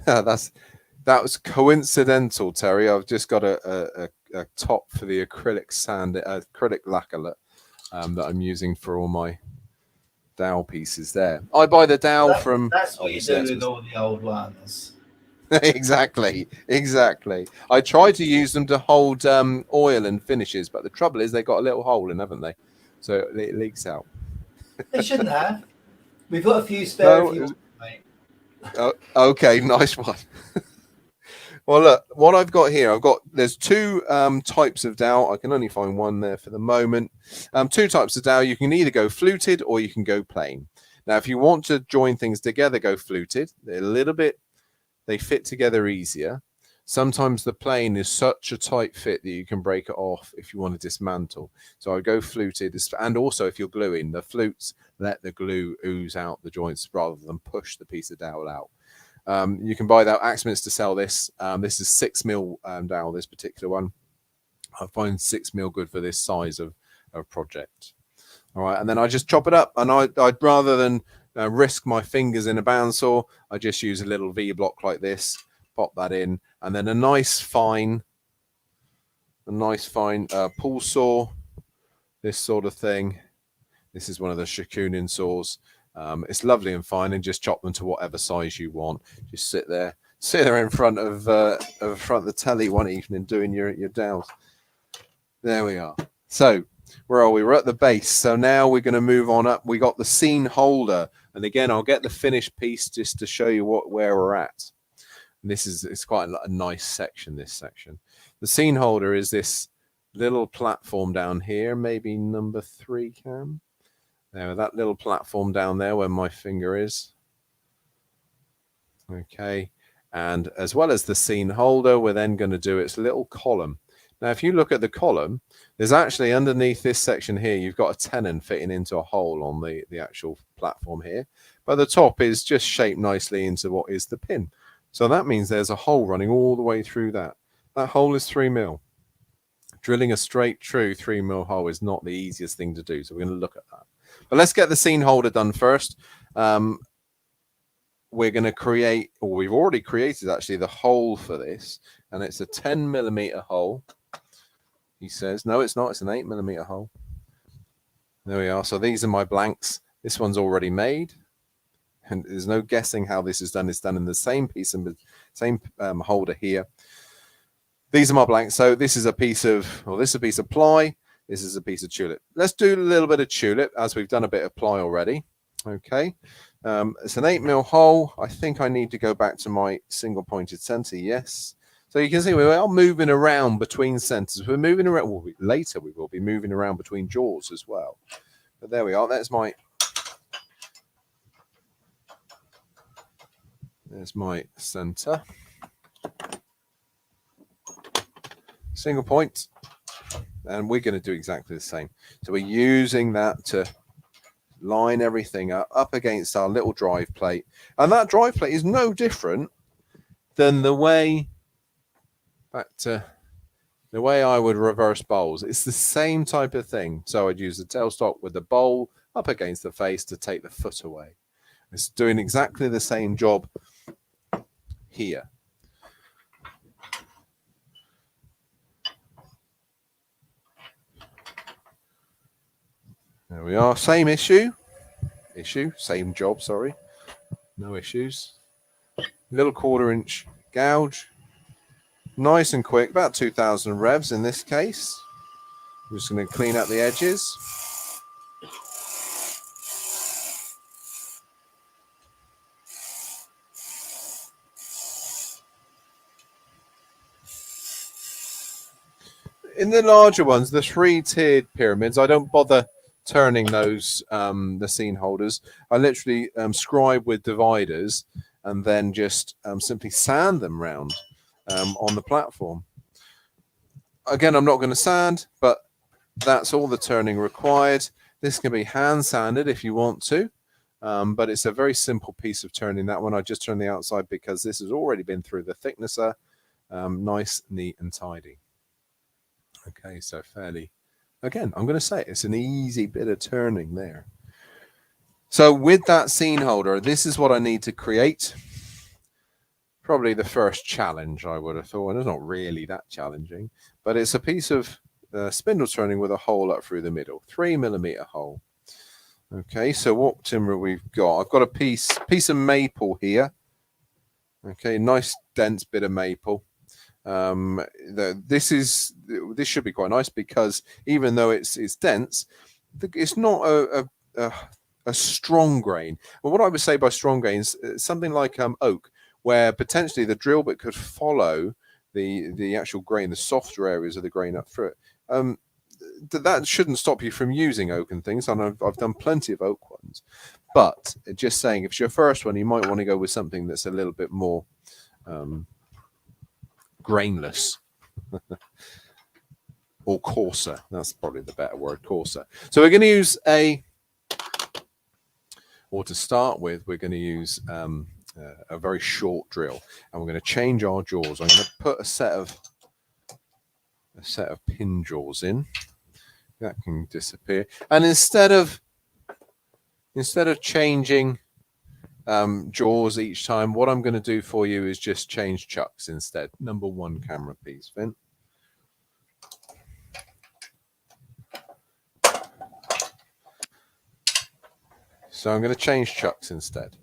That was coincidental, Terry. I've just got a top for the acrylic lacquer that I'm using for all my dowel pieces there. I buy the dowel from. That's what you do with all the old ones. Exactly. I try to use them to hold oil and finishes, but the trouble is they got a little hole in, haven't they? So it leaks out. They shouldn't have. We've got a few spare. No, mate. Oh, okay, nice one. Well, look, what I've got here, there's 2 types of dowel. I can only find one there for the moment. 2 types of dowel. You can either go fluted or you can go plain. Now, if you want to join things together, go fluted. They're a little bit. They fit together easier. Sometimes the plain is such a tight fit that you can break it off if you want to dismantle. So I go fluted. And also if you're gluing, the flutes let the glue ooze out the joints rather than push the piece of dowel out. You can buy that Axminster sell this. This is 6mm dowel, this particular one. I find 6mm good for this size of project. All right, and then I just chop it up. And I'd rather than risk my fingers in a bandsaw, I just use a little V block like this, pop that in, and then a nice fine pull saw, this sort of thing. This is one of the Shikunin saws. It's lovely and fine, and just chop them to whatever size you want. Just sit there in front of the telly one evening doing your dowels. There we are. So where are we? We're at the base. So now we're going to move on up. We got the scene holder, and again, I'll get the finished piece just to show you where we're at. And it's quite a nice section. This section, the scene holder is this little platform down here, maybe number 3, Cam. There, that little platform down there where my finger is. Okay, and as well as the scene holder, we're then going to do its little column. Now, if you look at the column, there's actually underneath this section here, you've got a tenon fitting into a hole on the actual platform here. But the top is just shaped nicely into what is the pin. So that means there's a hole running all the way through that. That hole is 3mm. Drilling a straight true 3mm hole is not the easiest thing to do. So we're going to look at that. But let's get the scene holder done first. We're going to create, or we've already created actually, the hole for this. And it's a 10mm hole. He says, no, it's not. It's an 8mm hole. There we are. So these are my blanks. This one's already made. And there's no guessing how this is done. It's done in the same piece and same holder here. These are my blanks. So this is a piece of ply. This is a piece of tulip. Let's do a little bit of tulip as we've done a bit of ply already. Okay. It's an 8mm hole. I think I need to go back to my single pointed center. Yes. So you can see we are moving around between centers. We're moving around. Well, later we will be moving around between jaws as well. But there we are. There's my center. Single point. And we're going to do exactly the same. So we're using that to line everything up against our little drive plate. And that drive plate is no different than the way the way I would reverse bowls. It's the same type of thing. So I'd use the tailstock with the bowl up against the face to take the foot away. It's doing exactly the same job here. There we are. Same issue. Same job, sorry. No issues. Little 1/4 inch gouge. Nice and quick, about 2,000 revs in this case. I'm just going to clean up the edges. In the larger ones, the 3-tiered pyramids, I don't bother turning those, the scene holders. I literally scribe with dividers and then just simply sand them round on the platform. Again, I'm not going to sand, but that's all the turning required. This can be hand sanded if you want to, but it's a very simple piece of turning. That one I just turned the outside because this has already been through the thicknesser. Nice, neat and tidy. Okay, so fairly, again, I'm going to say it's an easy bit of turning there. So with that scene holder, this is what I need to create. Probably the first challenge, I would have thought. And it's not really that challenging, but it's a piece of spindle turning with a hole up through the middle, 3mm hole. Okay, so what timber we've got? I've got a piece of maple here. Okay, nice dense bit of maple. This should be quite nice because even though it's dense, it's not a strong grain. Well, what I would say by strong grains, something like oak, where potentially the drill bit could follow the actual grain, the softer areas of the grain up through it. That shouldn't stop you from using oak and things. And I've done plenty of oak ones, but just saying, if it's your first one, you might want to go with something that's a little bit more grainless or coarser. That's probably the better word, coarser. So we're going to use to start with, we're going to use a very short drill, and we're going to change our jaws. I'm going to put a set of pin jaws in. That can disappear. And instead of changing jaws each time, what I'm going to do for you is just change chucks instead. Number 1 camera, please, Finn. So I'm going to change chucks instead.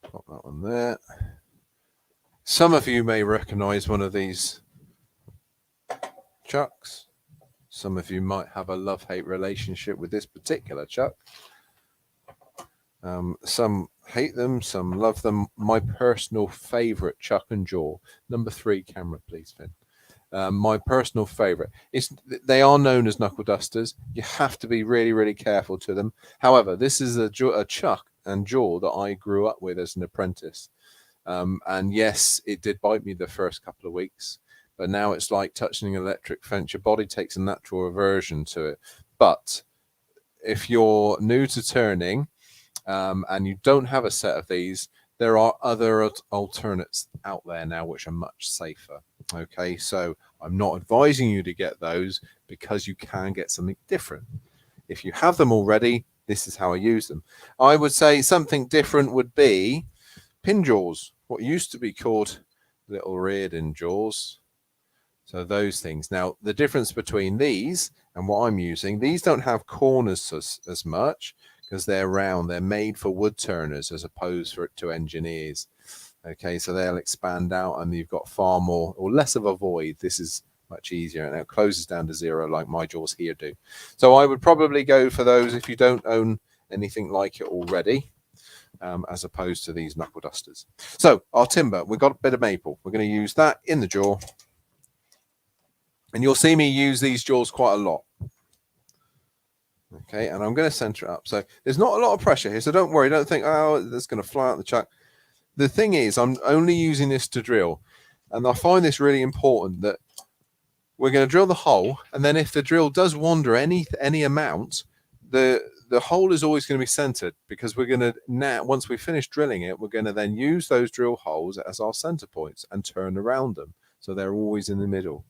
Pop that one there. Some of you may recognize one of these chucks. Some of you might have a love-hate relationship with this particular chuck. Some hate them, some love them. My personal favorite chuck and jaw. Number 3 camera, please, Finn. My personal favorite. They are known as knuckle dusters. You have to be really, really careful to them. However, this is a chuck and jaw that I grew up with as an apprentice. And yes, it did bite me the first couple of weeks, but now it's like touching an electric fence. Your body takes a natural aversion to it. But if you're new to turning and you don't have a set of these, there are other alternates out there now which are much safer. Okay, so I'm not advising you to get those because you can get something different. If you have them already, this is how I use them. I would say something different would be pin jaws, what used to be called little reared-in jaws. So those things. Now, the difference between these and what I'm using, these don't have corners as much because they're round. They're made for wood turners as opposed to engineers. Okay, so they'll expand out and you've got far more or less of a void. This is much easier and it closes down to 0 like my jaws here do. So I would probably go for those if you don't own anything like it already, as opposed to these knuckle dusters. So our timber, we've got a bit of maple. We're going to use that in the jaw. And you'll see me use these jaws quite a lot. Okay, and I'm going to center it up. So there's not a lot of pressure here, so don't worry. Don't think, oh, that's going to fly out the chuck. The thing is, I'm only using this to drill. And I find this really important that we're going to drill the hole. And then if the drill does wander any amount, the the hole is always going to be centered, because we're going to, now once we finish drilling it, we're going to then use those drill holes as our center points and turn around them, so they're always in the middle.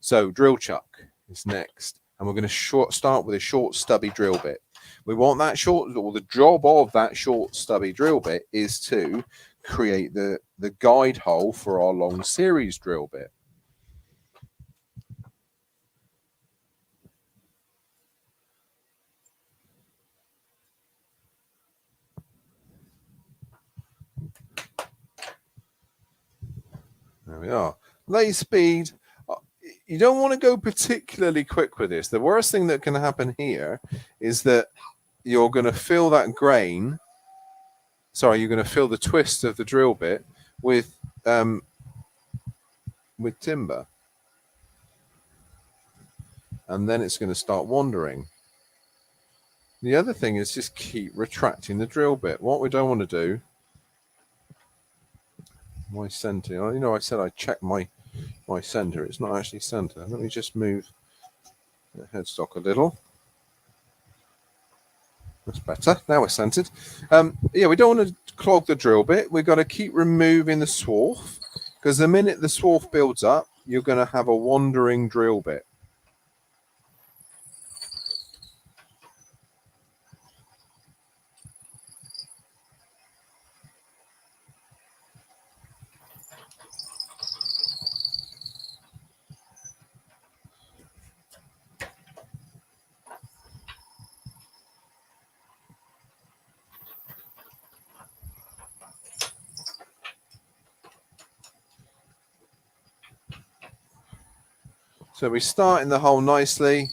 So drill chuck is next, and we're going to start with a short stubby drill bit. We want that short, or the job of that short stubby drill bit is to create the guide hole for our long series drill bit. There we are. Lay speed. You don't want to go particularly quick with this. The worst thing that can happen here is that you're going to fill that grain. Sorry, you're going to fill the twist of the drill bit with timber, and then it's going to start wandering. The other thing is just keep retracting the drill bit. What we don't want to do. My center, you know, I said I checked my center. It's not actually center. Let me just move the headstock a little. That's better. Now we're centered. Yeah, we don't want to clog the drill bit. We've got to keep removing the swarf, because the minute the swarf builds up, you're going to have a wandering drill bit. So we start in the hole nicely,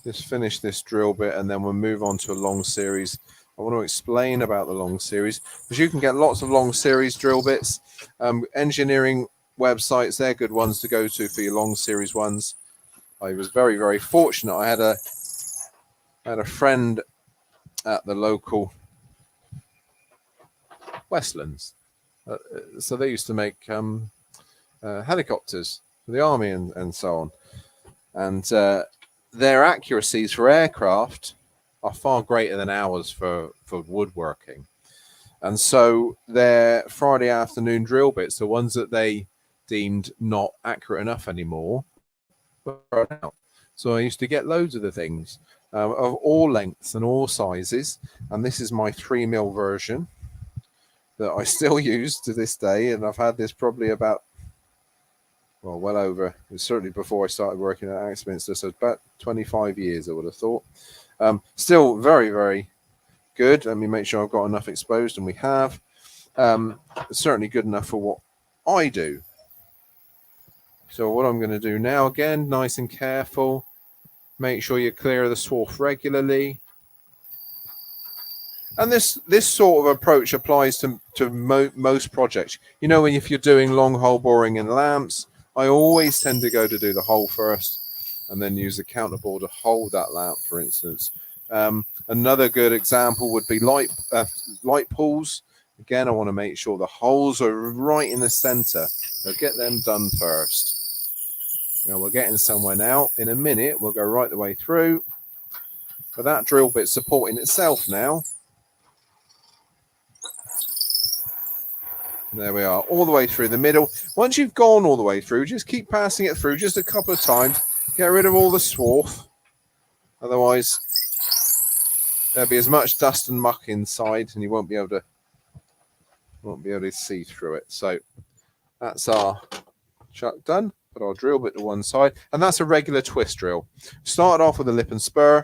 just finish this drill bit, and then we'll move on to a long series. I want to explain about the long series, because you can get lots of long series drill bits. Engineering websites, they're good ones to go to for your long series ones. I was very, very fortunate. I had a friend at the local Westlands. So they used to make helicopters for the army and so on. And their accuracies for aircraft are far greater than ours for woodworking. And so their Friday afternoon drill bits, the ones that they deemed not accurate enough anymore, were thrown out. So I used to get loads of the things of all lengths and all sizes. And this is my 3mm version that I still use to this day. And I've had this probably about, well over, it was certainly before I started working at Axminster, so about 25 years, I would have thought. Still very, very good. Let me make sure I've got enough exposed, and we have. Certainly good enough for what I do. So what I'm going to do now, again, nice and careful. Make sure you clear the swarf regularly. And this sort of approach applies to most projects. You know, if you're doing long hole boring in lamps, I always tend to go to do the hole first and then use the counterbore to hold that lamp, for instance. Another good example would be light pools. Again, I want to make sure the holes are right in the center. So get them done first. Now we're getting somewhere now. In a minute, we'll go right the way through. But that drill bit's supporting itself now. There we are, all the way through the middle. Once you've gone all the way through, just keep passing it through just a couple of times. Get rid of all the swarf. Otherwise, there'll be as much dust and muck inside, and you won't be able to see through it. So that's our chuck done. Put our drill bit to one side, and that's a regular twist drill. Started off with a lip and spur,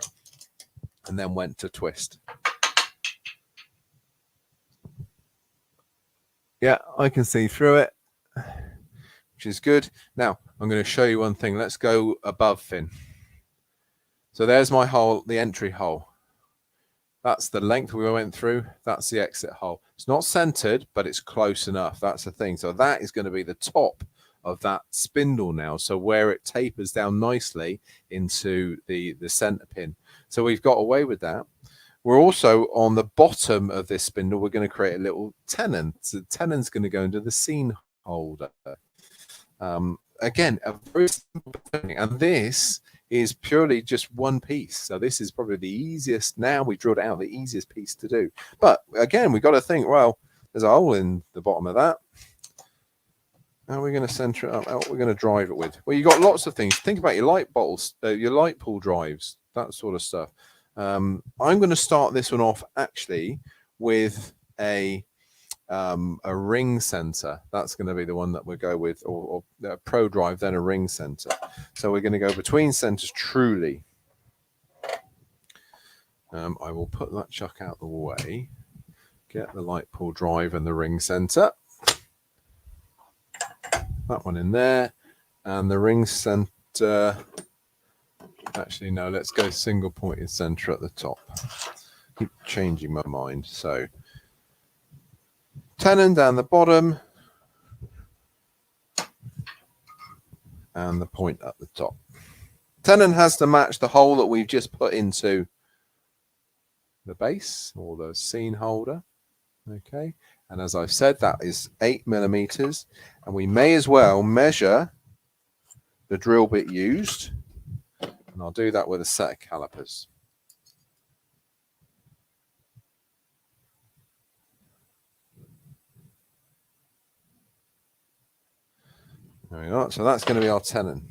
and then went to twist. Yeah, I can see through it, which is good. Now, I'm going to show you one thing. Let's go above fin. So there's my hole, the entry hole. That's the length we went through. That's the exit hole. It's not centered, but it's close enough. That's the thing. So that is going to be the top of that spindle now. So where it tapers down nicely into the center pin. So we've got away with that. We're also on the bottom of this spindle, we're going to create a little tenon. So the tenon's going to go into the seam holder. Again, a very simple thing. And this is purely just one piece. So this is probably the easiest. Now we drilled out the easiest piece to do. But again, we've got to think, well, there's a hole in the bottom of that. How are we going to center it up? How are we going to drive it with? Well, you've got lots of things. Think about your light bottles, your light pool drives, that sort of stuff. I'm going to start this one off actually with a ring center. That's going to be the one that we'll go with, or a pro drive, then a ring center. So we're going to go between centers truly. I will put that chuck out the way, get the light pool drive and the ring center. That one in there, and the ring center. Actually, no, let's go single pointed center at the top. Keep changing my mind. So tenon down the bottom and the point at the top. Tenon has to match the hole that we've just put into the base or the scene holder. Okay, and as I've said, that is 8 millimeters, and we may as well measure the drill bit used, and I'll do that with a set of calipers. There we are. So that's going to be our tenon.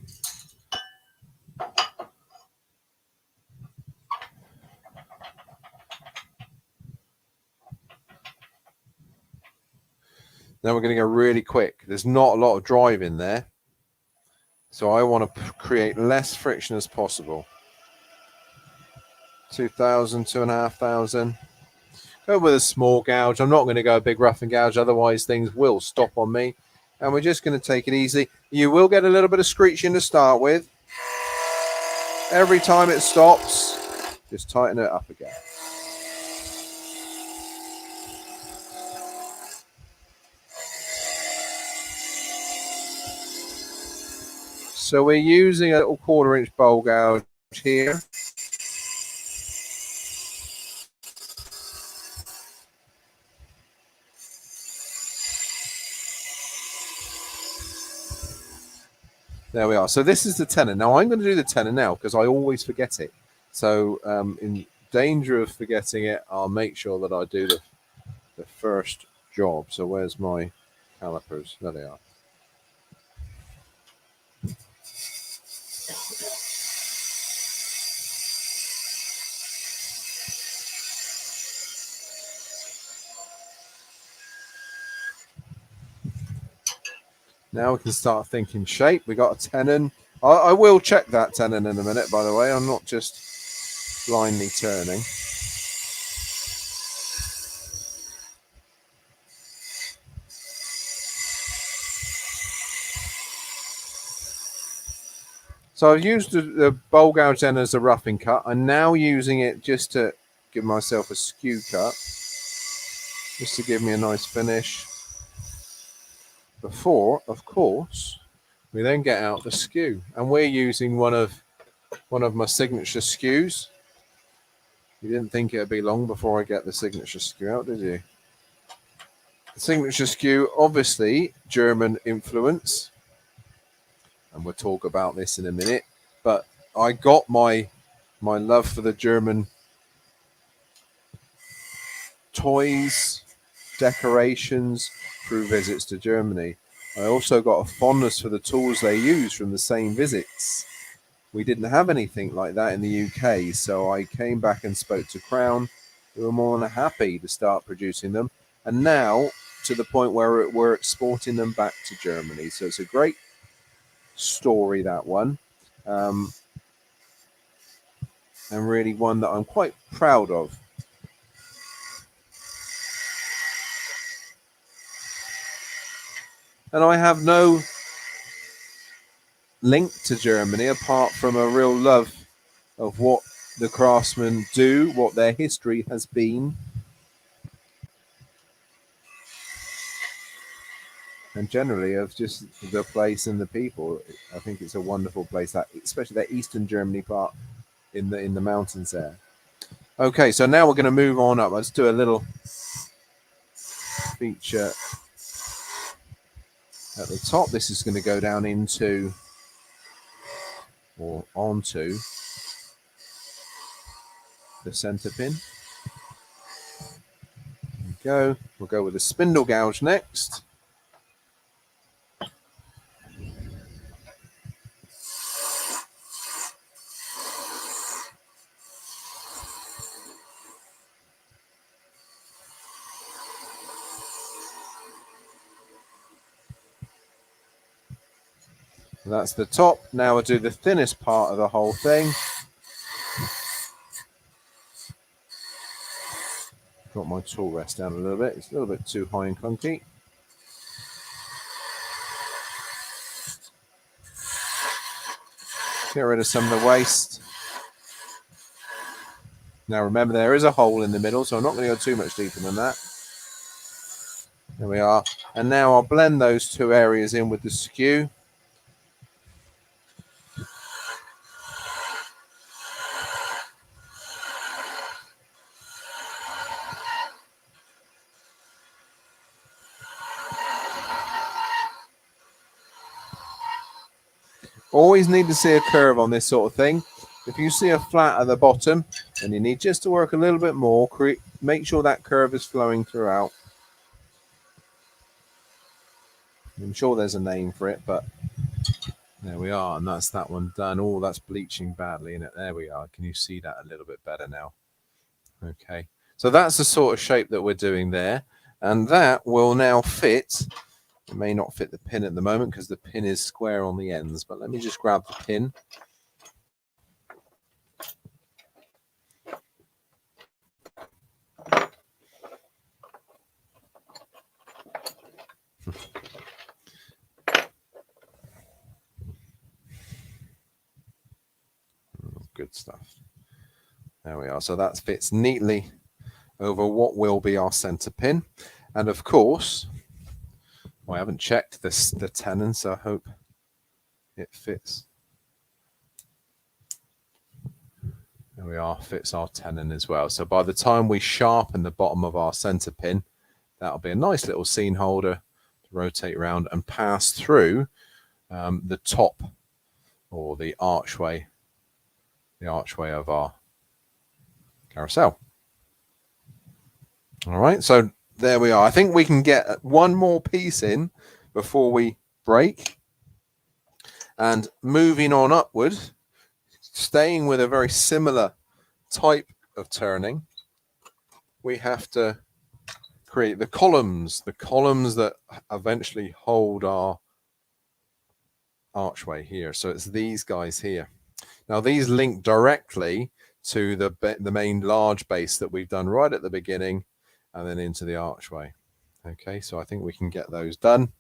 Now we're going to go really quick. There's not a lot of drive in there, so I want to create less friction as possible. 2,000, 2,500. Go with a small gouge. I'm not going to go a big roughing gouge, otherwise things will stop on me. And we're just going to take it easy. You will get a little bit of screeching to start with. Every time it stops, just tighten it up again. So we're using a little 1/4 inch bowl gouge here. There we are. So this is the tenon. Now I'm going to do the tenon now because I always forget it. So in danger of forgetting it, I'll make sure that I do the first job. So where's my calipers? There they are. Now we can start thinking shape. We got a tenon. I will check that tenon in a minute, by the way. I'm not just blindly turning. So I've used the bowl gouge then as a roughing cut. I'm now using it just to give myself a skew cut, just to give me a nice finish. Before, of course, we then get out the skew, and we're using one of my signature skews. You didn't think it'd be long before I get the signature skew out, did you? The signature skew, obviously German influence, and we'll talk about this in a minute. But I got my love for the German toys, decorations through visits to Germany. I also got a fondness for the tools they use from the same visits. We didn't have anything like that in the UK, so I came back and spoke to Crown, who were more than happy to start producing them, and now to the point where we're exporting them back to Germany. So it's a great story, that one, and really one that I'm quite proud of. And I have no link to Germany apart from a real love of what the craftsmen do, what their history has been, and generally of just the place and the people. I think it's a wonderful place, that especially that Eastern Germany part in the mountains there. Okay, so now we're going to move on up. Let's do a little feature at the top. This is going to go down into or onto the center pin. There we go. We'll go with the spindle gouge next. That's the top. Now we'll do the thinnest part of the whole thing. Got my tool rest down a little bit. It's a little bit too high and clunky. Get rid of some of the waste. Now remember, there is a hole in the middle, so I'm not going to go too much deeper than that. There we are. And now I'll blend those two areas in with the skew. Always need to see a curve on this sort of thing. If you see a flat at the bottom, then you need just to work a little bit more. Make sure that curve is flowing throughout. I'm sure there's a name for it, but there we are. And that's that one done. Oh, that's bleaching badly in it. There we are. Can you see that a little bit better now? Okay. So that's the sort of shape that we're doing there. And that will now fit. It may not fit the pin at the moment because the pin is square on the ends, but let me just grab the pin. Good stuff. There we are. So that fits neatly over what will be our center pin. And of course, I haven't checked the tenon, so I hope it fits. There we are, fits our tenon as well. So by the time we sharpen the bottom of our center pin, that'll be a nice little scene holder to rotate around and pass through the top or the archway of our carousel. All right, so there we are. I think we can get one more piece in before we break. And moving on upward, staying with a very similar type of turning, we have to create the columns that eventually hold our archway here. So it's these guys here. Now these link directly to the main large base that we've done right at the beginning and then into the archway. Okay, so I think we can get those done,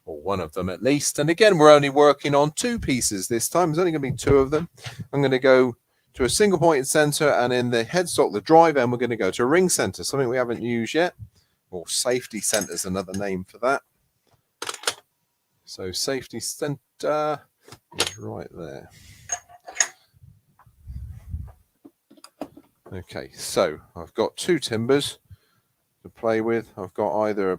or one of them at least. And again, we're only working on two pieces this time. There's only going to be two of them. I'm going to go to a single pointed center, and in the headstock, the drive end, we're going to go to a ring center, something we haven't used yet, or safety center is another name for that. So safety center is right there. Okay, so I've got two timbers to play with. I've got either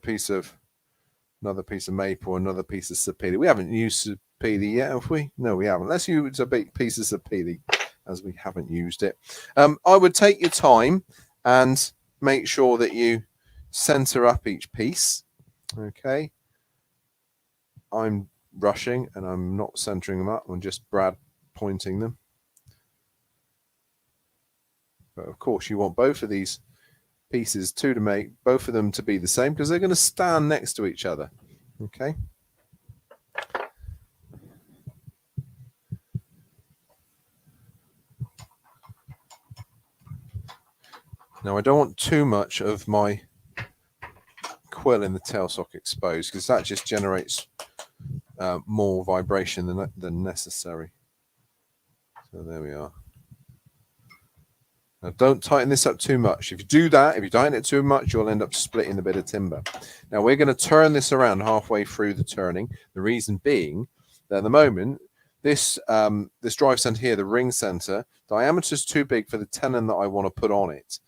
another piece of maple, another piece of sapele. We haven't used sapele yet, have we? No, we haven't. Let's use a big piece of sapele, as we haven't used it. I would take your time and make sure that you center up each piece. Okay. I'm rushing and I'm not centering them up. I'm just Brad pointing them. But of course, you want both of these pieces to make both of them to be the same because they're going to stand next to each other. Okay. Now I don't want too much of my quill in the tailstock exposed because that just generates more vibration than necessary. So there we are. Now don't tighten this up too much. If you do that, if you tighten it too much, you'll end up splitting the bit of timber. Now we're going to turn this around halfway through the turning. The reason being that at the moment, this drive center here, the ring center, diameter is too big for the tenon that I want to put on it.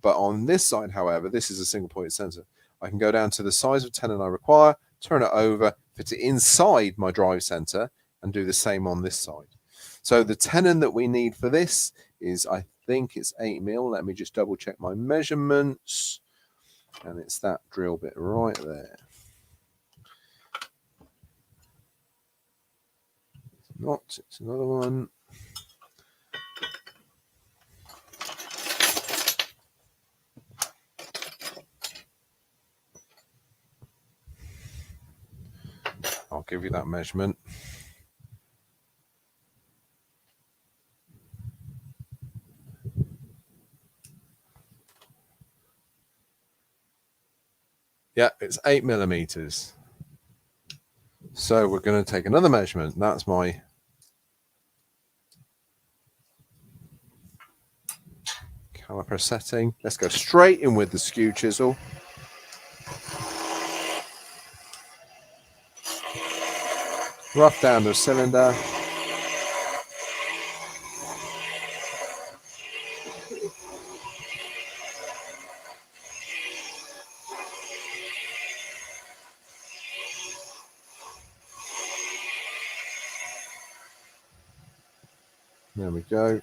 But on this side, however, this is a single point center. I can go down to the size of tenon I require, turn it over, fit it inside my drive center, and do the same on this side. So the tenon that we need for this is, I think it's 8mm. Let me just double check my measurements. And it's that drill bit right there. Not, it's another one. I'll give you that measurement. Yeah, it's 8mm. So we're going to take another measurement. That's my caliper setting. Let's go straight in with the skew chisel. Rough down the cylinder. There we go.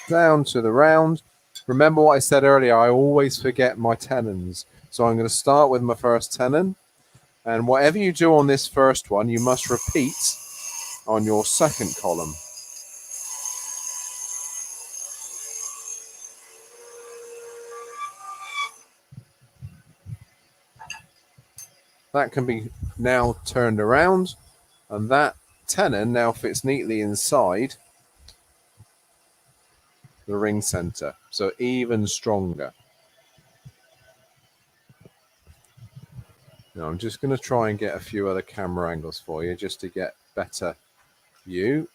Down to the round. Remember what I said earlier, I always forget my tenons. So I'm going to start with my first tenon. And whatever you do on this first one, you must repeat on your second column. That can be now turned around, and that tenon now fits neatly inside the ring center, so even stronger. Now I'm just going to try and get a few other camera angles for you just to get better view.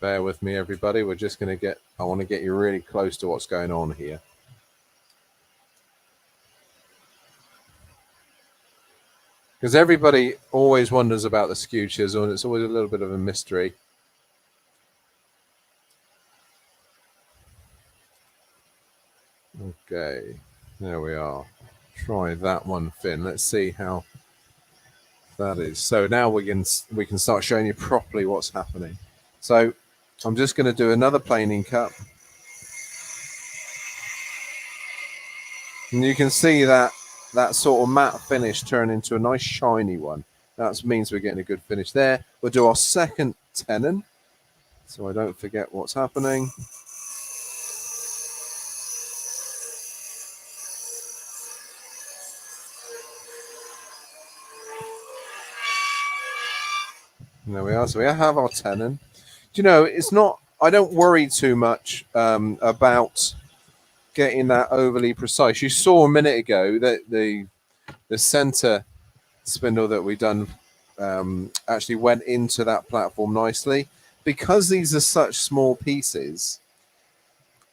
Bear with me, everybody. We're just going to get, I want to get you really close to what's going on here. Because everybody always wonders about the skew chisel, and it's always a little bit of a mystery. Okay, there we are. Try that one fin. Let's see how that is. So now we can start showing you properly what's happening. So I'm just going to do another planing cut. And you can see that sort of matte finish turn into a nice shiny one. That means we're getting a good finish there. We'll do our second tenon, so I don't forget what's happening. And there we are. So we have our tenon. Do you know, it's not, I don't worry too much about getting that overly precise. You saw a minute ago that the center spindle that we done actually went into that platform nicely. Because these are such small pieces,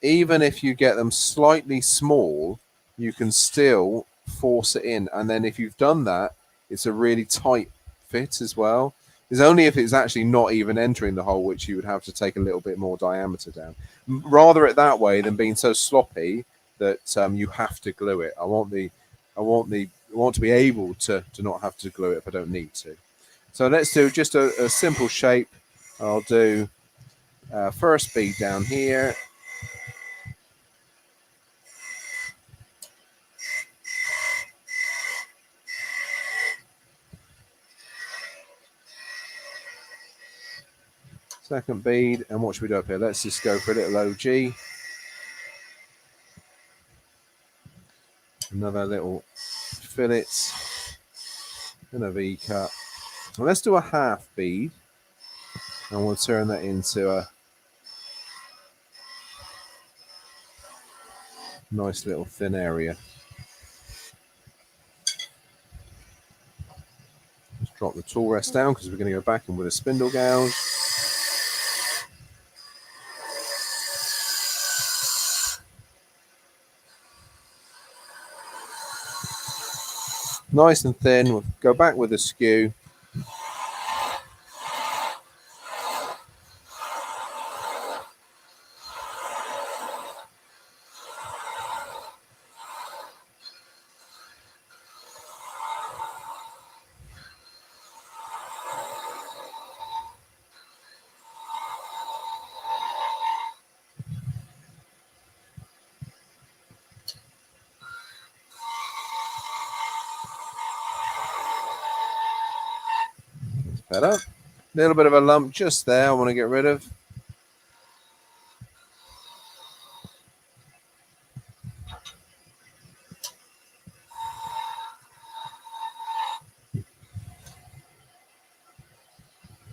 even if you get them slightly small, you can still force it in. And then if you've done that, it's a really tight fit as well. It's only if it's actually not even entering the hole, which you would have to take a little bit more diameter down. Rather it that way than being so sloppy that you have to glue it. I want to be able to not have to glue it if I don't need to. So let's do just a simple shape. I'll do first bead down here. Second bead, and what should we do up here? Let's just go for a little OG. Another little fillet and a V cut. Well, let's do a half bead, and we'll turn that into a nice little thin area. Let's drop the tool rest down because we're going to go back in with a spindle gouge. nice and thin. We'll go back with the skew. Better. A little bit of a lump just there I want to get rid of.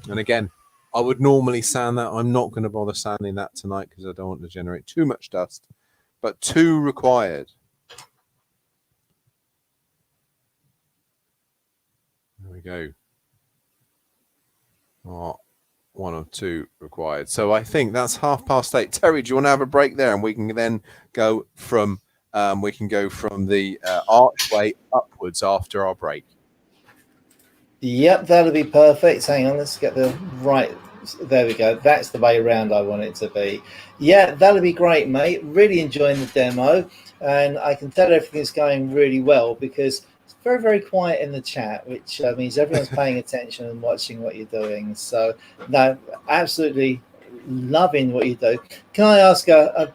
And again, I would normally sand that. I'm not going to bother sanding that tonight because I don't want to generate too much dust. But 2 required. There we go. Oh, 1 or 2 required. So I think that's 8:30. Terry, do you want to have a break there, and we can then go from the archway upwards after our break? Yep, that'll be perfect. Hang on, let's get the right. There we go. That's the way around I want it to be. Yeah, that'll be great, mate. Really enjoying the demo, and I can tell everything's going really well because it's very, very quiet in the chat, which means everyone's paying attention and watching what you're doing. So, no, absolutely loving what you do. Can I ask a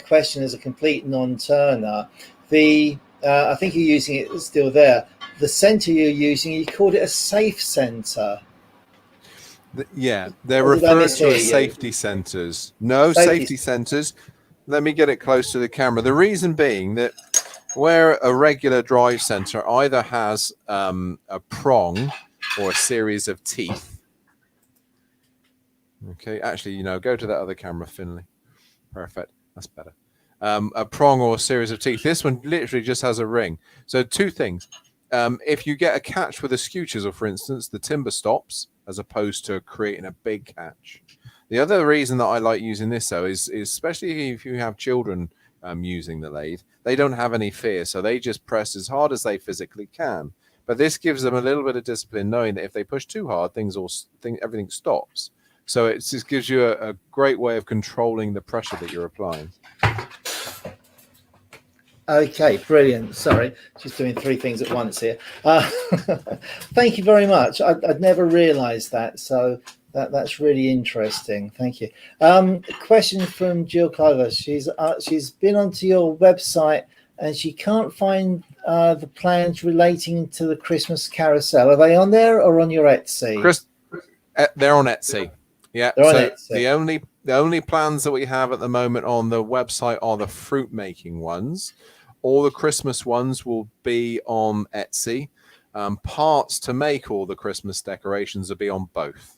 question as a complete non-turner? I think you're using it still there. The center you're using, you called it a safe center. Yeah, they're referred to as safety centers. No, safety centers. Let me get it close to the camera. The reason being that where a regular drive center either has a prong or a series of teeth. Okay, actually, go to that other camera, Finley. Perfect. That's better. A prong or a series of teeth. This one literally just has a ring. So 2 things. If you get a catch with a skew chisel, for instance, the timber stops as opposed to creating a big catch. The other reason that I like using this, though, is especially if you have children using the lathe, they don't have any fear, so they just press as hard as they physically can. But this gives them a little bit of discipline, knowing that if they push too hard, everything stops. So it just gives you a great way of controlling the pressure that you're applying. Okay, brilliant. Sorry, just doing 3 things at once here. Thank you very much. I'd never realised that, so that's really interesting. Thank you. A question from Jill Clover. She's been onto your website and she can't find the plans relating to the Christmas carousel. Are they on there or on your Etsy? They're on Etsy. Yeah, they're on Etsy. The only plans that we have at the moment on the website are the fruit making ones. All the Christmas ones will be on Etsy. Parts to make all the Christmas decorations will be on both.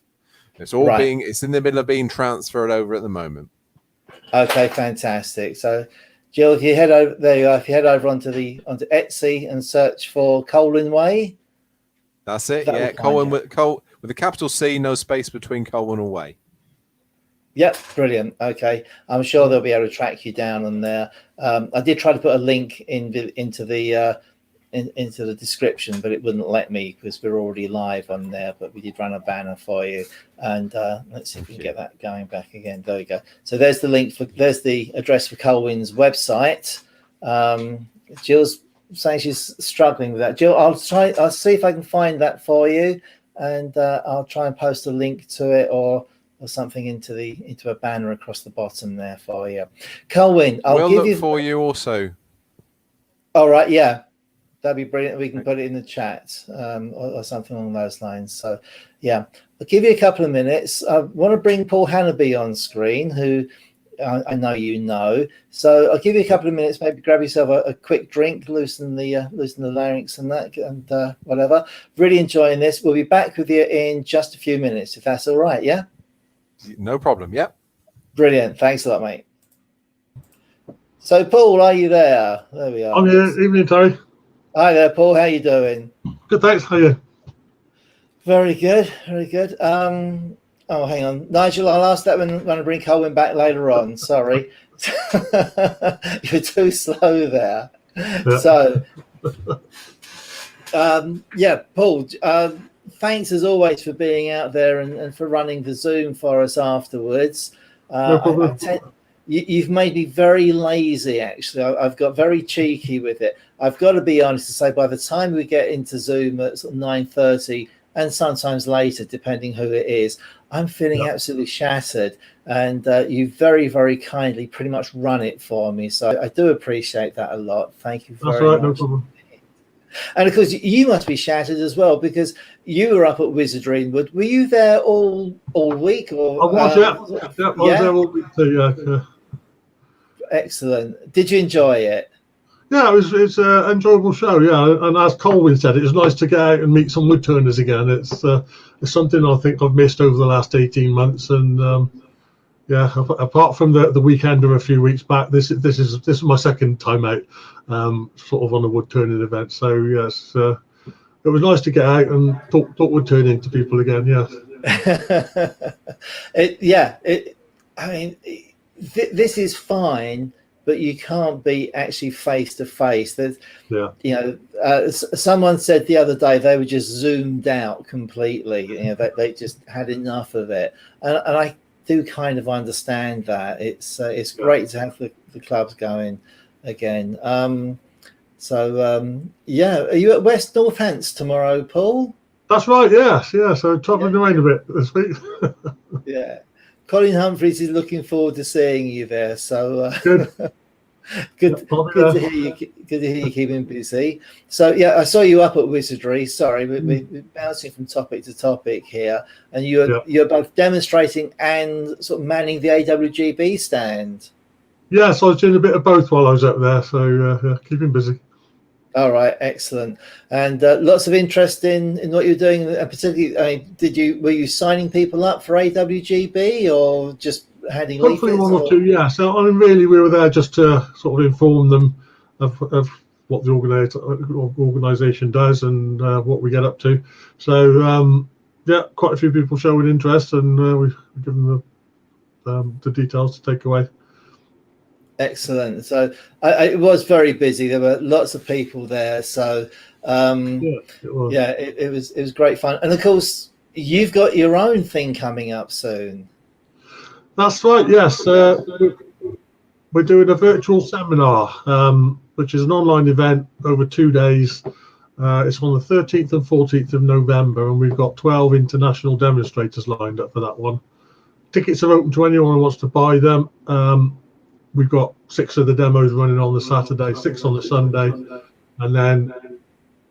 It's in the middle of being transferred over at the moment. Okay, fantastic. So, Jill, if you head over there, you go. If you head over onto Etsy and search for Colwin Way, that's it. Yeah, Colwin with a capital C, no space between Colwin and Way. Yep, brilliant. Okay, I'm sure they'll be able to track you down on there. I did try to put a link into the description, but it wouldn't let me because we're already live on there. But we did run a banner for you, and let's see if we can get that going back again. There we go. So there's the link there's the address for Colwin's website. Jill's saying she's struggling with that. Jill, I'll see if I can find that for you, and I'll try and post a link to it or something into a banner across the bottom there for you. Colwin, we'll look for you also. All right, yeah, that'd be brilliant. We can put it in the chat or something along those lines. So, yeah, I'll give you a couple of minutes. I want to bring Paul Hannaby on screen, who I know you know. So I'll give you a couple of minutes. Maybe grab yourself a quick drink, loosen the larynx and that, and whatever. Really enjoying this. We'll be back with you in just a few minutes, if that's all right. Yeah. No problem. Yep. Brilliant. Thanks a lot, mate. So, Paul, are you there? There we are. I'm here. Evening, Terry. Hi there, Paul. How you doing? Good, thanks. How are you? Very good. Very good. Oh, hang on. Nigel, I'll ask that when I bring Colwin back later on. Sorry. You're too slow there. Yeah. So, Yeah, Paul, thanks as always for being out there and for running the Zoom for us afterwards. No problem. You've made me very lazy, actually. I've got very cheeky with it. I've got to be honest to say, by the time we get into Zoom at sort of 9:30 and sometimes later, depending who it is, I'm feeling absolutely shattered. And you very, very kindly pretty much run it for me. So I do appreciate that a lot. Thank you very much. That's all right, no problem. And of course, you must be shattered as well, because you were up at Wizardry. Were you there all week? Or I was, I was there all week too, yeah. Excellent. Did you enjoy it? Yeah, it's an enjoyable show, yeah. And as Colwin said, it was nice to get out and meet some woodturners again. It's something I think I've missed over the last 18 months. And yeah, apart from the weekend or a few weeks back, this is my second time out, sort of on a wood turning event. So yes, it was nice to get out and talk wood turning to people again. Yeah. I mean, this is fine, but you can't be actually face to face. Someone said the other day they were just zoomed out completely. They just had enough of it, and I do kind of understand that. It's great to have the clubs going again. Yeah, are you at West Northants tomorrow, Paul? That's right. Yes. So travelling around a bit this week. Yeah, Colin Humphreys is looking forward to seeing you there. So good. Good to hear you. Good to hear you keeping busy. So yeah, I saw you up at Wizardry. Sorry, we're bouncing from topic to topic here, and you're both demonstrating and sort of manning the AWGB stand. Yeah, so I was doing a bit of both while I was up there. So keeping busy. All right, excellent, and lots of interest in what you're doing. Particularly, were you signing people up for AWGB or just handing leaflets? Hopefully one or two, yeah. So I mean, really, we were there just to sort of inform them of what the organisation does and what we get up to. So yeah, quite a few people showing interest, and we've given them the details to take away. Excellent. So it was very busy. There were lots of people there. So it was great fun. And of course, you've got your own thing coming up soon. That's right. Yes, we're doing a virtual seminar, which is an online event over 2 days. It's on the 13th and 14th of November, and we've got 12 international demonstrators lined up for that one. Tickets are open to anyone who wants to buy them. We've got 6 of the demos running on the Saturday, 6 on the Sunday, and then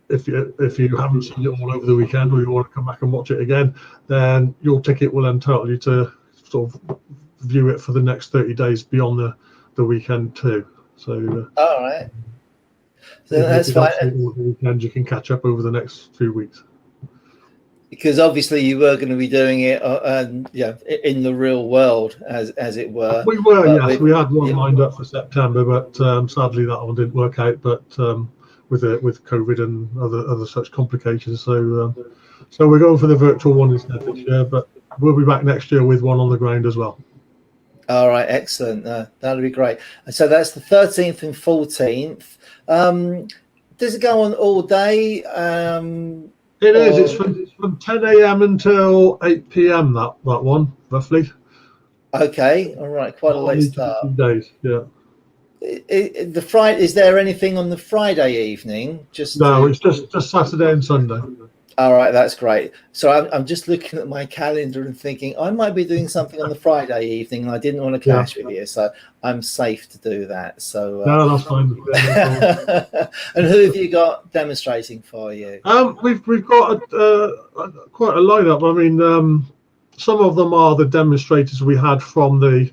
if you haven't seen it all over the weekend or you want to come back and watch it again, then your ticket will entitle you to sort of view it for the next 30 days beyond the weekend too. So all right, so that's fine. All the weekend you can catch up over the next few weeks. Because obviously you were going to be doing it, in the real world, as it were. We were, yes. We had one lined up for September, but sadly that one didn't work out. But with COVID and other such complications, so we're going for the virtual one instead this year. But we'll be back next year with one on the ground as well. All right, excellent. That'll be great. So that's the 13th and 14th. Does it go on all day? It is. It's from 10 a.m. until 8 p.m. That one, roughly. Okay. All right. Quite a late start. 2 days. Yeah. The Friday. Is there anything on the Friday evening? It's just Saturday and Sunday. All right, that's great. So I'm just looking at my calendar and thinking I might be doing something on the Friday evening, and I didn't want to clash with you, so I'm safe to do that. So no, that's fine. And who have you got demonstrating for you? We've got quite a lineup. I mean, some of them are the demonstrators we had from the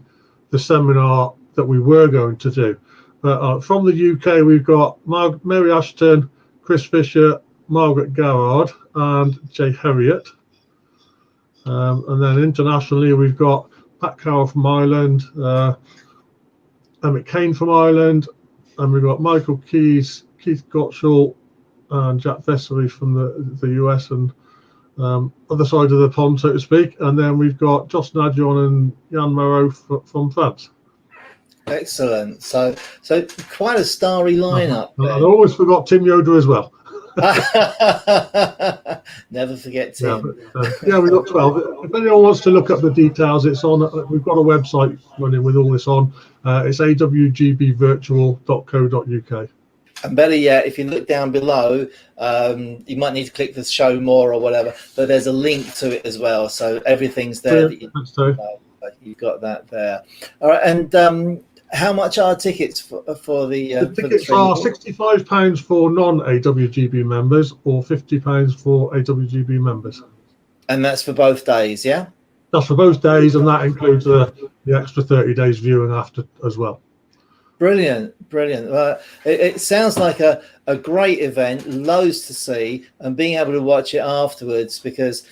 seminar that we were going to do. From the UK, we've got Mary Ashton, Chris Fisher, Margaret Garrard, and Jay Herriot. And then internationally, we've got Pat Carroll from Ireland, Emmett Kane from Ireland, and we've got Michael Keys, Keith Gottschall, and Jack Vessery from the US and other side of the pond, so to speak. And then we've got Joss Nadjon and Jan Moreau from France. Excellent. So quite a starry lineup. I almost forgot Tim Yoder as well. Never forget Yeah, Tim. yeah, we've got 12. If anyone wants to look up the details, it's on. We've got a website running with all this on. It's awgbvirtual.co.uk. And better yet, if you look down below, you might need to click the show more or whatever, but there's a link to it as well. So everything's there. You've got that there. All right. And how much are tickets for the tickets are £65 for non-AWGB members or £50 for AWGB members. And that's for both days, yeah? That's for both days, and that includes the extra 30 days viewing after as well. Brilliant. It sounds like a great event, loads to see, and being able to watch it afterwards, because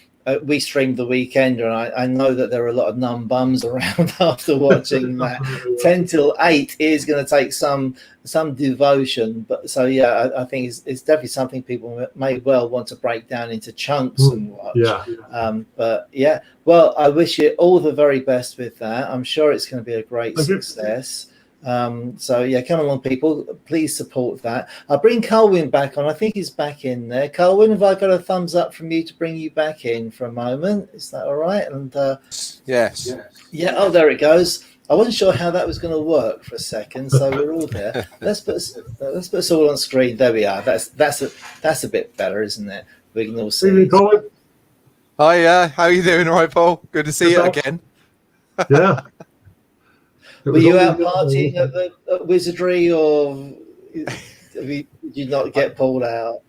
we streamed the weekend, and I know that there are a lot of numb bums around after watching that. 10 till 8 is going to take some devotion, but so yeah, I think it's definitely something people may well want to break down into chunks and watch. But yeah, well, I wish you all the very best with that. I'm sure it's going to be a great success. So yeah, come along, people, please support that. I'll bring Colwin back on. I think he's back in there. Colwin, have I got a thumbs up from you to bring you back in for a moment? Is that all right? And yes. Yeah, oh, there it goes. I wasn't sure how that was going to work for a second, so we're all there. Let's put us all on screen. There we are. That's a bit better, isn't it? We can all see. Hi, how are you doing? All right, Paul? Good to see you again. Yeah. Were you out partying at Wizardry, or did you not get pulled out?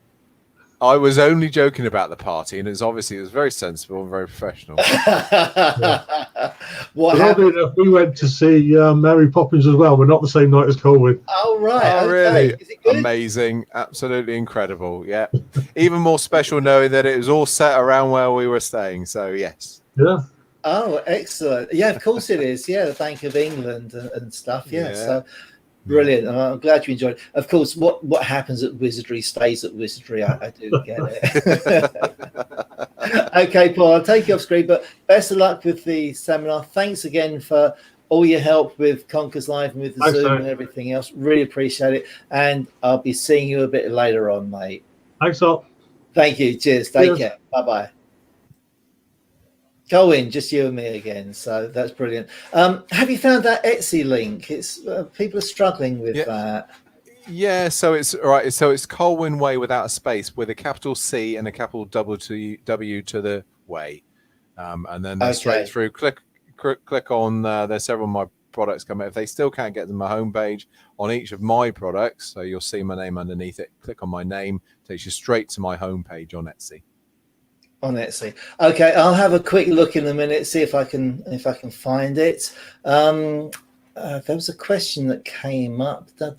I was only joking about the party, and it was very sensible and very professional. What happened? We went to see Mary Poppins as well, but not the same night as Colwin. Oh, right. Oh, really? Is it good? Amazing. Absolutely incredible. Yeah. Even more special knowing that it was all set around where we were staying. So, yes. Yeah. Oh, excellent. Yeah, of course it is. Yeah, the Bank of England and stuff. Yeah. So brilliant. I'm glad you enjoyed it. Of course, what happens at Wizardry stays at Wizardry. I do get it. Okay, Paul, I'll take you off screen, but best of luck with the seminar. Thanks again for all your help with Conkers Live and with the Zoom and everything else. Really appreciate it. And I'll be seeing you a bit later on, mate. Thanks, all. Thank you. Cheers. Take care. Bye-bye. Colwin, just you and me again, so that's brilliant. Have you found that Etsy link? It's people are struggling with that. Yeah, so it's right. So it's Colwin Way without a space, with a capital C and a capital W to the way, and then straight through. Click on. There's several of my products coming. If they still can't get to my homepage on each of my products, so you'll see my name underneath it. Click on my name, takes you straight to my homepage on Etsy. On Etsy. Okay, I'll have a quick look in a minute, see if I can find it. There was a question that came up. Did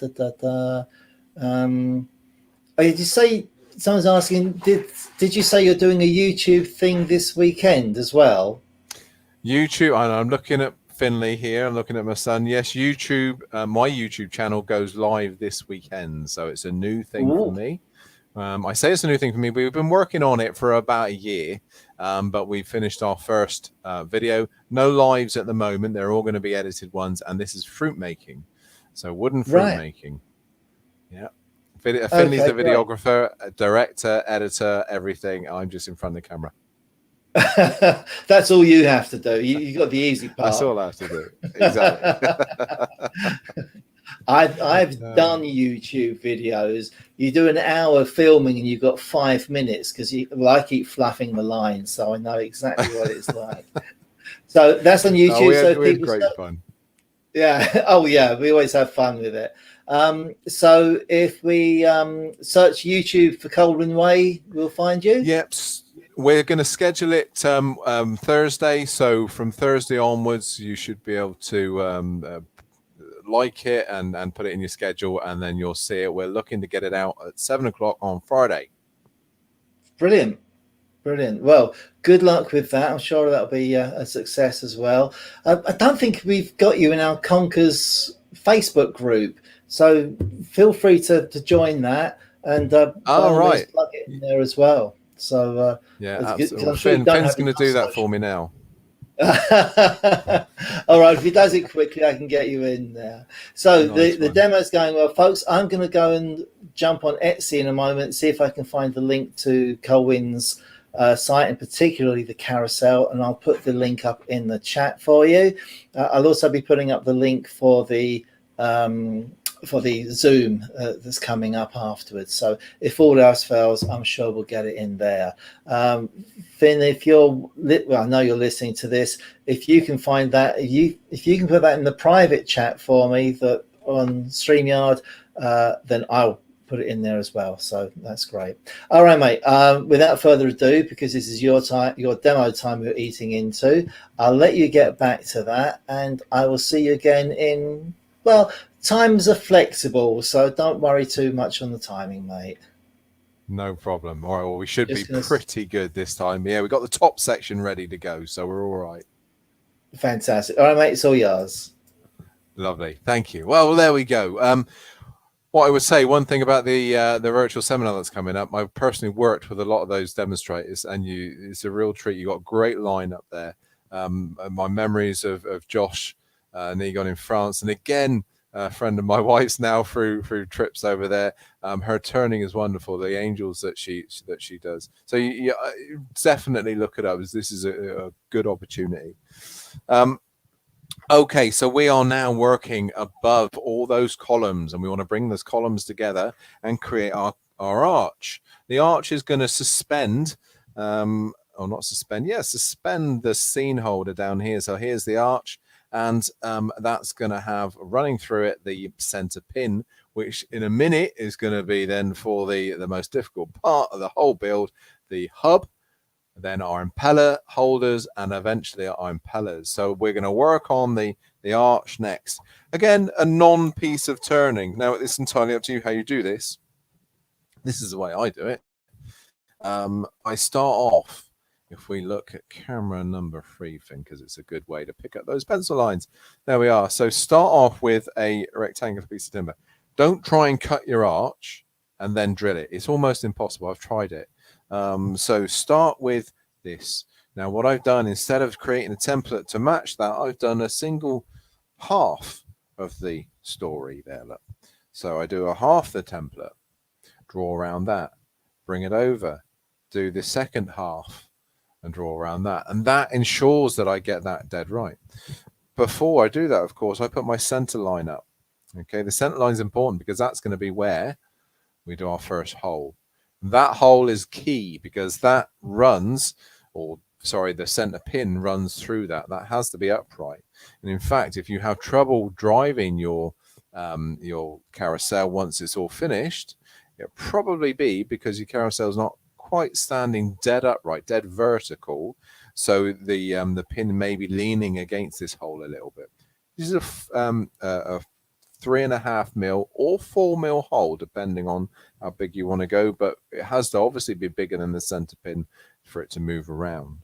you say someone's asking? Did you say you're doing a YouTube thing this weekend as well? YouTube. I'm looking at Finley here. I'm looking at my son. Yes, YouTube. My YouTube channel goes live this weekend, so it's a new thing for me. I say it's a new thing for me. We've been working on it for about a year, but we finished our first video. No lives at the moment. They're all going to be edited ones, and this is fruit making. So wooden fruit making. Yeah. Finley's the videographer, director, editor, everything. I'm just in front of the camera. That's all you have to do. You got the easy part. That's all I have to do. Exactly. I've done YouTube videos. You do an hour filming and you've got 5 minutes because I keep fluffing the lines, so I know exactly what it's like. So that's on YouTube. We had great fun. Yeah. Oh yeah, we always have fun with it. So if we search YouTube for Colwin Way, we'll find you. Yep. We're going to schedule it Thursday. So from Thursday onwards, you should be able to like it and put it in your schedule, and then you'll see it. We're looking to get it out at 7:00 on Friday. Brilliant. Well, good luck with that. I'm sure that'll be a success as well. I don't think we've got you in our Conkers Facebook group, so feel free to join that and plug it in there as well. So absolutely. Finn's going to do that for me now. All right, if he does it quickly, I can get you in there. So Nice the one. demo's going well, folks. I'm going to go and jump on Etsy in a moment, see if I can find the link to Colwin's site, and particularly the carousel, and I'll put the link up in the chat for you. I'll also be putting up the link for the Zoom that's coming up afterwards. So if all else fails, I'm sure we'll get it in there. Finn, if I know you're listening to this. If you can find that, if you can put that in the private chat for me, that on StreamYard, then I'll put it in there as well. So that's great. All right, mate. Without further ado, because this is your time, your demo time you're eating into, I'll let you get back to that, and I will see you again in, well, times are flexible, so don't worry too much on the timing, mate. No problem. All right, well, we should be Just gonna- pretty good this time. Yeah, we got the top section ready to go, so we're all right. Fantastic. All right, mate, it's all yours. Lovely. Thank you. Well, there we go. What I would say, one thing about the virtual seminar that's coming up, I personally worked with a lot of those demonstrators, and it's a real treat. You got a great lineup there. My memories of Josh Negon in France, and again, a friend of my wife's now through trips over there. Her turning is wonderful. The angels that she does. So you definitely look it up, as this is a good opportunity. Okay, so we are now working above all those columns, and we want to bring those columns together and create our arch. The arch is going to suspend, or not suspend, suspend the scene holder down here. So here's the arch, and that's going to have running through it the center pin, which in a minute is going to be then for the most difficult part of the whole build, the hub, then our impeller holders, and eventually our impellers. So we're going to work on the arch next. Again, a non-piece of turning. Now, it's entirely up to you how you do this. This is the way I do it. I start off, if we look at camera number 3, Finn, because it's a good way to pick up those pencil lines. There we are. So start off with a rectangular piece of timber. Don't try and cut your arch and then drill it. It's almost impossible. I've tried it. So start with this. Now, what I've done, instead of creating a template to match that, I've done a single half of the story there. Look. So I do a half the template, draw around that, bring it over, do the second half, and draw around that. And that ensures that I get that dead right. Before I do that, of course, I put my center line up. Okay, the center line is important because that's going to be where we do our first hole. That hole is key because that runs, the center pin runs through that. That has to be upright. And in fact, if you have trouble driving your carousel once it's all finished, it'll probably be because your carousel is not quite standing dead upright, dead vertical. So the pin may be leaning against this hole a little bit. This is a 3.5 mil or 4 mil hole, depending on how big you want to go, but it has to obviously be bigger than the center pin for it to move around.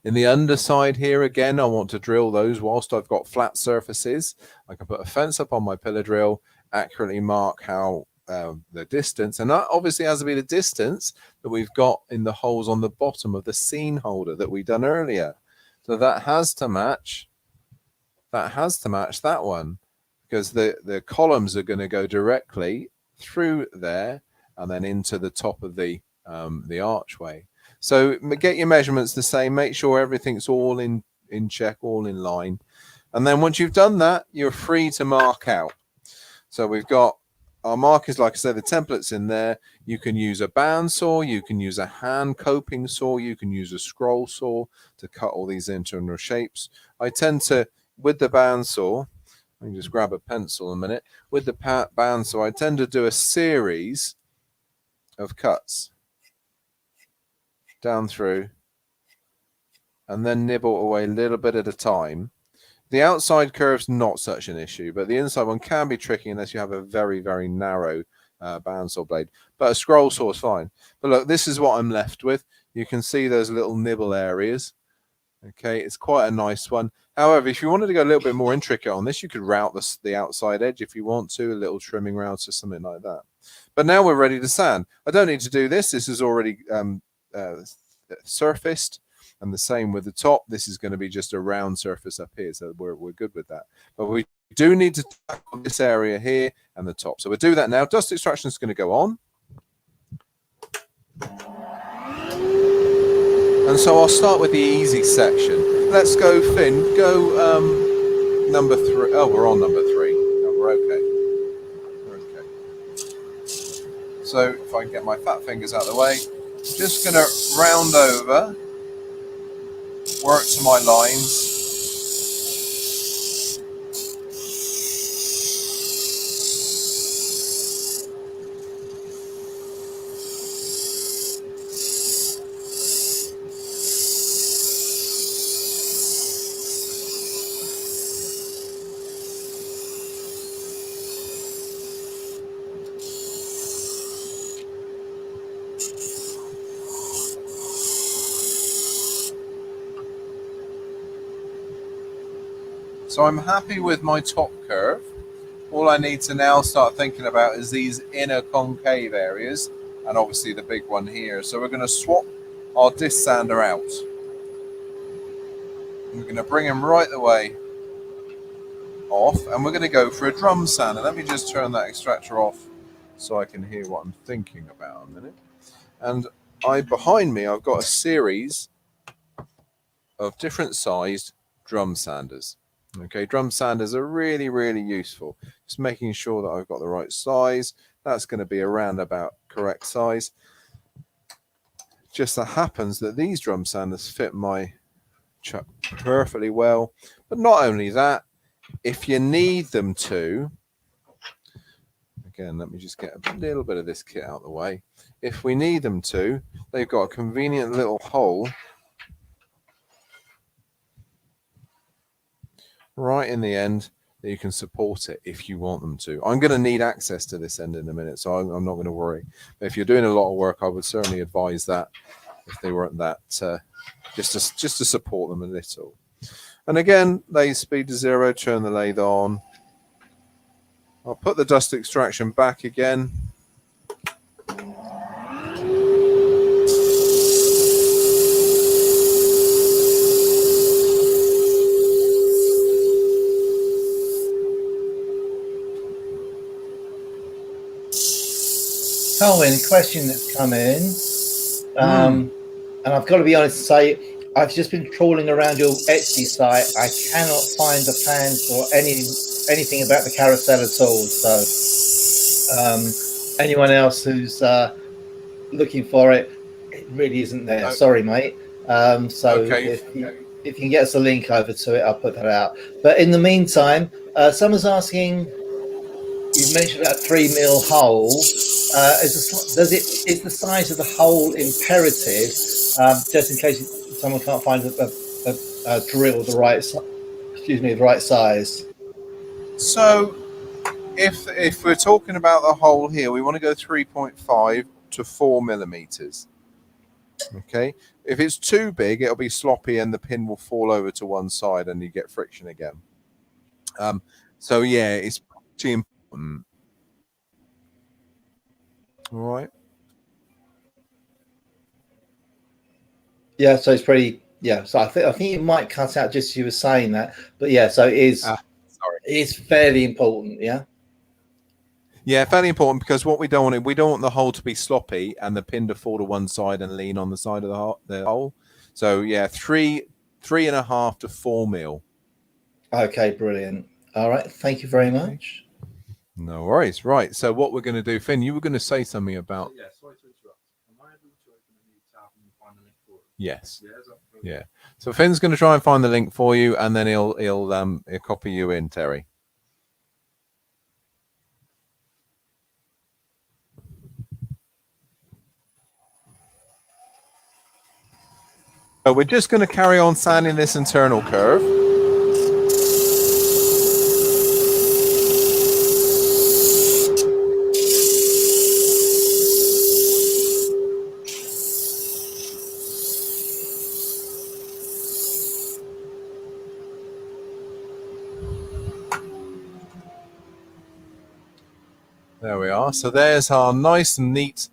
In the underside here, again, I want to drill those whilst I've got flat surfaces. I can put a fence up on my pillar drill, accurately mark how the distance, and that obviously has to be the distance that we've got in the holes on the bottom of the scene holder that we done earlier. So that has to match that one, because the columns are going to go directly through there and then into the top of the archway. So get your measurements the same. Make sure everything's all in check, all in line. And then once you've done that, you're free to mark out. So we've got our markers, like I said, the templates in there. You can use a bandsaw, you can use a hand coping saw, you can use a scroll saw to cut all these internal shapes. I tend to, with the bandsaw, I can just grab a pencil a minute. With the bandsaw, I tend to do a series of cuts down through and then nibble away a little bit at a time. The outside curve's not such an issue, but the inside one can be tricky unless you have a very, very narrow bandsaw blade. But a scroll saw is fine. But look, this is what I'm left with. You can see those little nibble areas. Okay, it's quite a nice one. However, if you wanted to go a little bit more intricate on this, you could route the outside edge if you want to, a little trimming route or something like that. But now we're ready to sand. I don't need to do this. This is already surfaced. And the same with the top. This is going to be just a round surface up here, so we're good with that. But we do need to tackle this area here and the top. So we'll do that now. Dust extraction is going to go on. And so I'll start with the easy section. Let's go, Finn. Go number 3. Oh, we're on number 3. No, we're okay. We're okay. So if I can get my fat fingers out of the way, just going to round over, work to my lines. So I'm happy with my top curve. All I need to now start thinking about is these inner concave areas, and obviously the big one here. So we're going to swap our disc sander out. We're going to bring him right the way off, and we're going to go for a drum sander. Let me just turn that extractor off so I can hear what I'm thinking about a minute. And behind me, I've got a series of different sized drum sanders. Okay, drum sanders are really, really useful. Just making sure that I've got the right size. That's going to be around about correct size. Just so happens that these drum sanders fit my chuck perfectly well. But not only that, if you need them to, again, let me just get a little bit of this kit out of the way. If we need them to, they've got a convenient little hole right in the end that you can support it if you want them to. I'm going to need access to this end in a minute, so I'm not going to worry. But if you're doing a lot of work, I would certainly advise that if they weren't that, just to support them a little. And again, lathe speed to 0, turn the lathe on. I'll put the dust extraction back again. Colwin, a question that's come in, and I've got to be honest and say, I've just been trawling around your Etsy site. I cannot find the plans or anything about the carousel at all. So anyone else who's looking for it, it really isn't there. Sorry, mate. So okay. if you can get us a link over to it, I'll put that out. But in the meantime, someone's asking, you mentioned that 3mm hole. Is the size of the hole imperative, just in case someone can't find a drill the right size? So if we're talking about the hole here, we want to go 3.5 to 4 millimeters. Okay. If it's too big, it'll be sloppy and the pin will fall over to one side and you get friction again. So yeah, it's pretty important. All right. Yeah, so it's pretty. Yeah, so I think it might cut out just as you were saying that, but yeah, so it is. Sorry, it's fairly important. Yeah. Yeah, fairly important because what we don't want the hole to be sloppy and the pin to fall to one side and lean on the side of the hole. So yeah, 3.5 to 4 mil. Okay, brilliant. All right, thank you very much. No worries. Right. So what we're going to do, Finn, you were going to say something about. Yeah, sorry to interrupt. Am I able to open a new tab and find the link for it? Yes. Yeah. Yeah. So Finn's going to try and find the link for you, and then he'll copy you in, Terry. So we're just going to carry on sanding this internal curve. There we are. So there's our nice and neat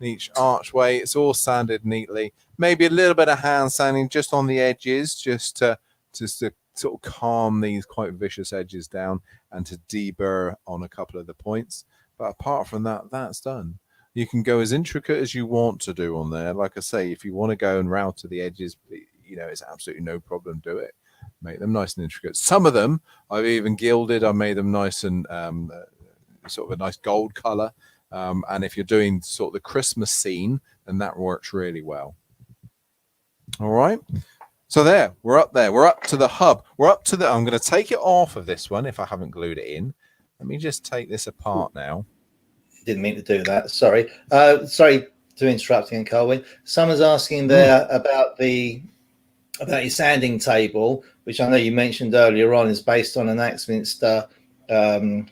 each archway. It's all sanded neatly. Maybe a little bit of hand sanding just on the edges, just to sort of calm these quite vicious edges down and to deburr on a couple of the points. But apart from that, that's done. You can go as intricate as you want to do on there. Like I say, if you want to go and route to the edges, you know, it's absolutely no problem. Do it. Make them nice and intricate. Some of them I've even gilded. I made them nice and sort of a nice gold color. And if you're doing sort of the Christmas scene, then that works really well. All right. So there, we're up there. We're up to the hub. We're up to the, I'm going to take it off of this one if I haven't glued it in. Let me just take this apart now. Didn't mean to do that. Sorry. Sorry to interrupt again, Colwin. Someone's asking there about your sanding table, which I know you mentioned earlier on is based on an Axminster a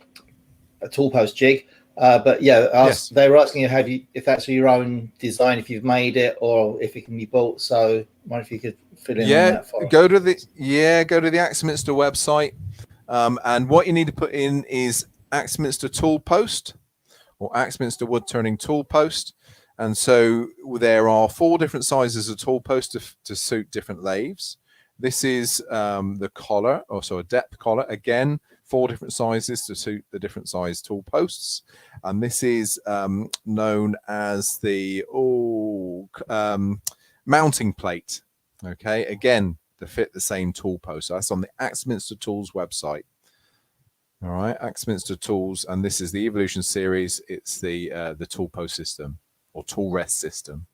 tool post jig. But yeah, Yes. they were asking you if that's your own design, if you've made it, or if it can be bought. So I wonder if you could fill in on that for us. Go to the Axminster website, and what you need to put in is Axminster tool post or Axminster wood turning tool post. And so there are 4 different sizes of tool post to suit different lathes. This is the collar, also a depth collar. Again, 4 different sizes to suit the different size tool posts. And this is known as the mounting plate. Okay, again, to fit the same tool post. So that's on the Axminster Tools website. All right, Axminster Tools, and this is the Evolution series. It's the tool post system or tool rest system.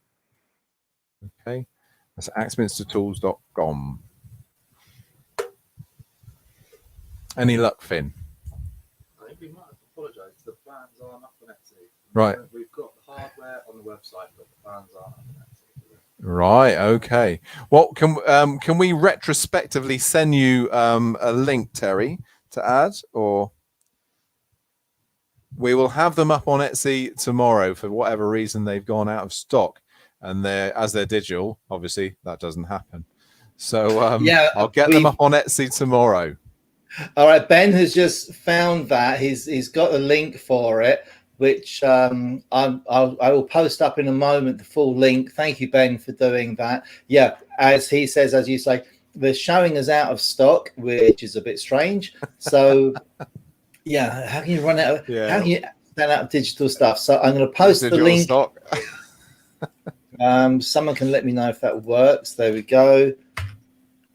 Okay, that's axminstertools.com. Any luck, Finn? I think we might have to apologise. The plans aren't up on Etsy. Right. We've got the hardware on the website, but the plans aren't up on Etsy. Right. Okay. Well, can we retrospectively send you a link, Terry, to add, or we will have them up on Etsy tomorrow for whatever reason they've gone out of stock, and they're digital. Obviously, that doesn't happen. So I'll get them up on Etsy tomorrow. All right, Ben has just found that he's got a link for it, which I will post up in a moment, the full link. Thank you, Ben, for doing that. Yeah, as he says, as you say, they're showing us out of stock, which is a bit strange. So yeah, how can you run out of how can you run out of digital stuff? So I'm going to post the link. Stock. Someone can let me know if that works. There we go.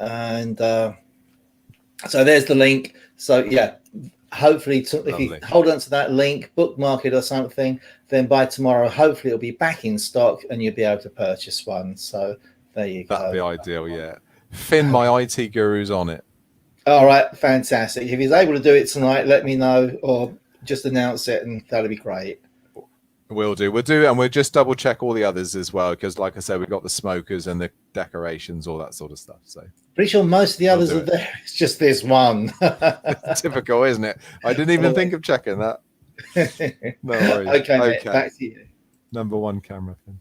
And so there's the link. So yeah, hopefully if you hold on to that link, bookmark it or something, then by tomorrow, hopefully it'll be back in stock and you'll be able to purchase one. So there you go. That'd be ideal, yeah. Finn, my IT guru's on it. All right, fantastic. If he's able to do it tonight, let me know or just announce it and that'll be great. We'll do, and we'll just double check all the others as well, because like I said, we've got the smokers and the decorations, all that sort of stuff. So pretty sure most of the others are there. It's just this one. Typical, isn't it? I didn't even think of checking that. No worries. Okay. Back to you. Number 1 camera, Finn.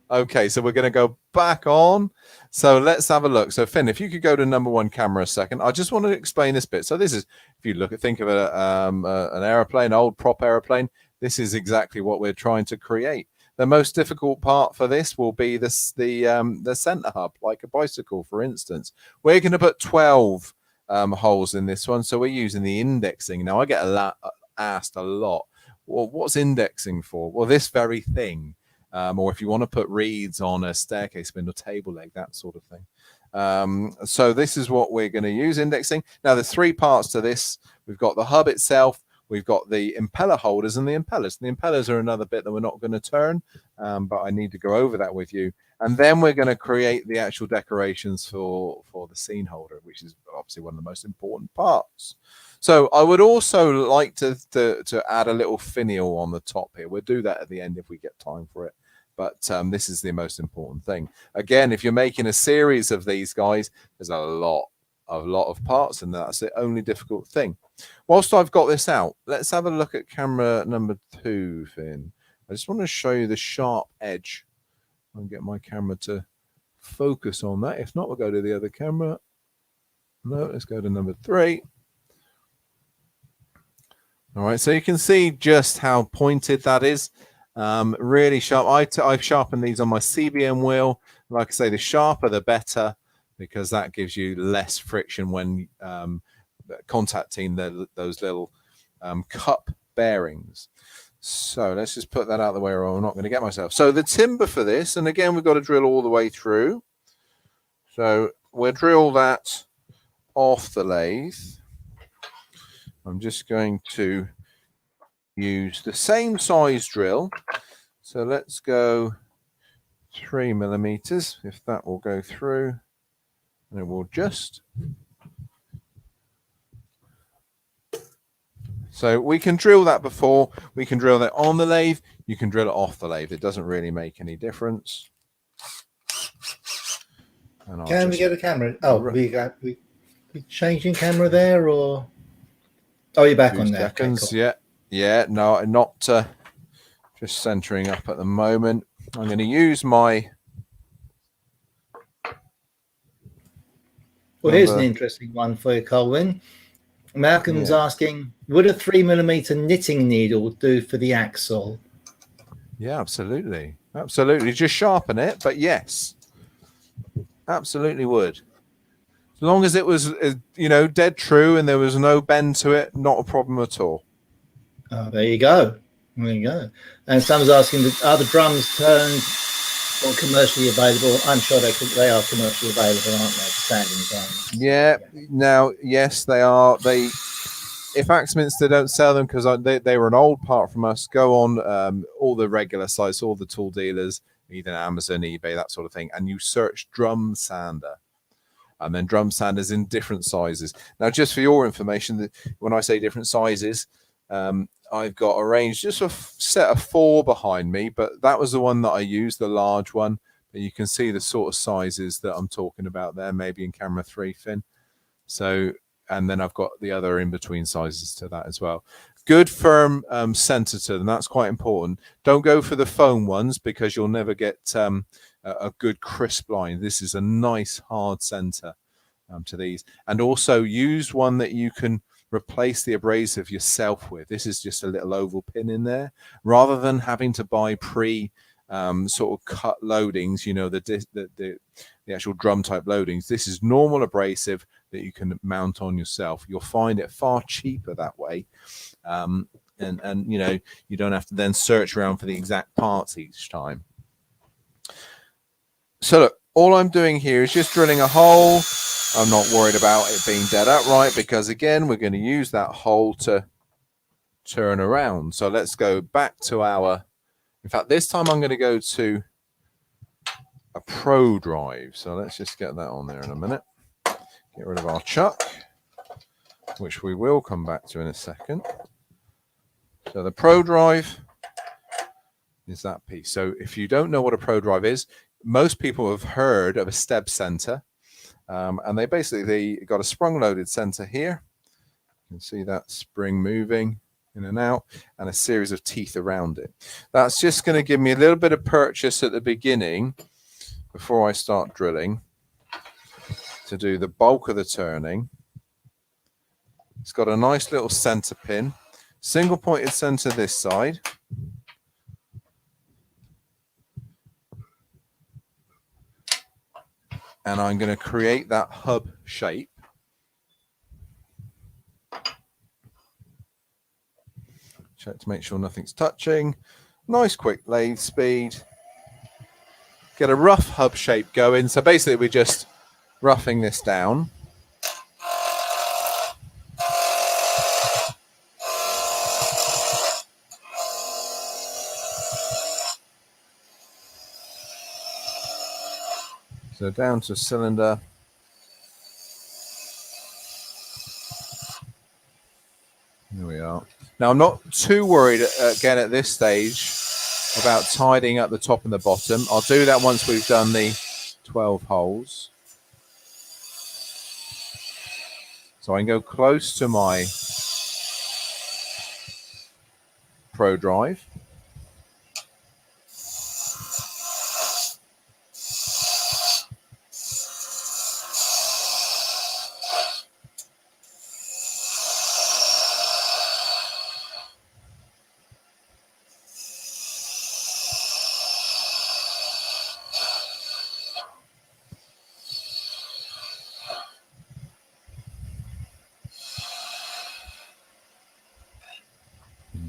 Okay, so we're going to go back on. So let's have a look. So Finn, if you could go to number 1 camera a second. I just want to explain this bit. So this is, if you think of an airplane, old prop airplane, this is exactly what we're trying to create. The most difficult part for this will be the center hub, like a bicycle, for instance. We're going to put 12 holes in this one. So we're using the indexing. Now, I get asked a lot, well, what's indexing for? Well, this very thing. Or if you want to put reeds on a staircase spindle, table leg, that sort of thing. So this is what we're going to use, indexing. Now, there's 3 parts to this. We've got the hub itself. We've got the impeller holders and the impellers. The impellers are another bit that we're not going to turn, but I need to go over that with you. And then we're going to create the actual decorations for the scene holder, which is obviously one of the most important parts. So I would also like to add a little finial on the top here. We'll do that at the end if we get time for it. But this is the most important thing. Again, if you're making a series of these guys, there's a lot of parts, and that's the only difficult thing. Whilst I've got this out, let's have a look at camera number 2, Finn. I just want to show you the sharp edge. I'll get my camera to focus on that. If not, we'll go to the other camera. No, let's go to number 3. All right, so you can see just how pointed that is. Really sharp. I've sharpened these on my CBM wheel. Like I say, the sharper the better, because that gives you less friction when contacting those little cup bearings. So let's just put that out of the way, or I'm not going to get myself. So the timber for this, and again, we've got to drill all the way through. So we'll drill that off the lathe. I'm just going to use the same size drill. So let's go 3 millimeters, if that will go through. And it will just. So we can drill that before, we can drill that on the lathe, you can drill it off the lathe. It doesn't really make any difference. Can we get a camera? Oh, we changing camera there, or you're back on there. Seconds, okay, cool. Yeah, no, not just centering up at the moment. I'm going to use my. Well, here's an interesting one for you, Colwin. Malcolm's asking, would a 3 millimeter knitting needle do for the axle? Yeah, absolutely. Absolutely. Just sharpen it, but yes, absolutely would. As long as it was, dead true and there was no bend to it, not a problem at all. Oh, there you go. There you go. And someone's asking, are the drums turned or commercially available? I'm sure they are commercially available, aren't they? Standing drums. Yeah. Now, yes, they are. If Axminster don't sell them, because they were an old part from us, go on all the regular sites, all the tool dealers, either Amazon, eBay, that sort of thing, and you search drum sander. And then drum sanders in different sizes. Now, just for your information, when I say different sizes, I've got arranged just a set of 4 behind me, but that was the one that I used, the large one. But you can see the sort of sizes that I'm talking about there, maybe in camera 3, Finn. So, and then I've got the other in-between sizes to that as well. Good firm center to them. That's quite important. Don't go for the foam ones, because you'll never get a good crisp line. This is a nice hard center to these. And also use one that you can replace the abrasive yourself with. This is just a little oval pin in there, rather than having to buy sort of cut loadings, the actual drum type loadings. This is normal abrasive that you can mount on yourself. You'll find it far cheaper that way. And you don't have to then search around for the exact parts each time. So look, all I'm doing here is just drilling a hole. I'm not worried about it being dead upright, because again, we're going to use that hole to turn around. So let's go back to in fact, this time I'm going to go to a Pro drive. So let's just get that on there in a minute. Get rid of our chuck, which we will come back to in a second. So the Pro drive is that piece. So if you don't know what a Pro drive is, most people have heard of a steb center, and they basically got a sprung loaded center here. You can see that spring moving in and out, and a series of teeth around it. That's just going to give me a little bit of purchase at the beginning before I start drilling to do the bulk of the turning. It's got a nice little center pin, single pointed center this side. And I'm going to create that hub shape. Check to make sure nothing's touching. Nice quick lathe speed. Get a rough hub shape going. So basically we're just roughing this down. So down to cylinder. Here we are. Now, I'm not too worried, again, at this stage about tidying up the top and the bottom. I'll do that once we've done the 12 holes. So I can go close to my Pro drive.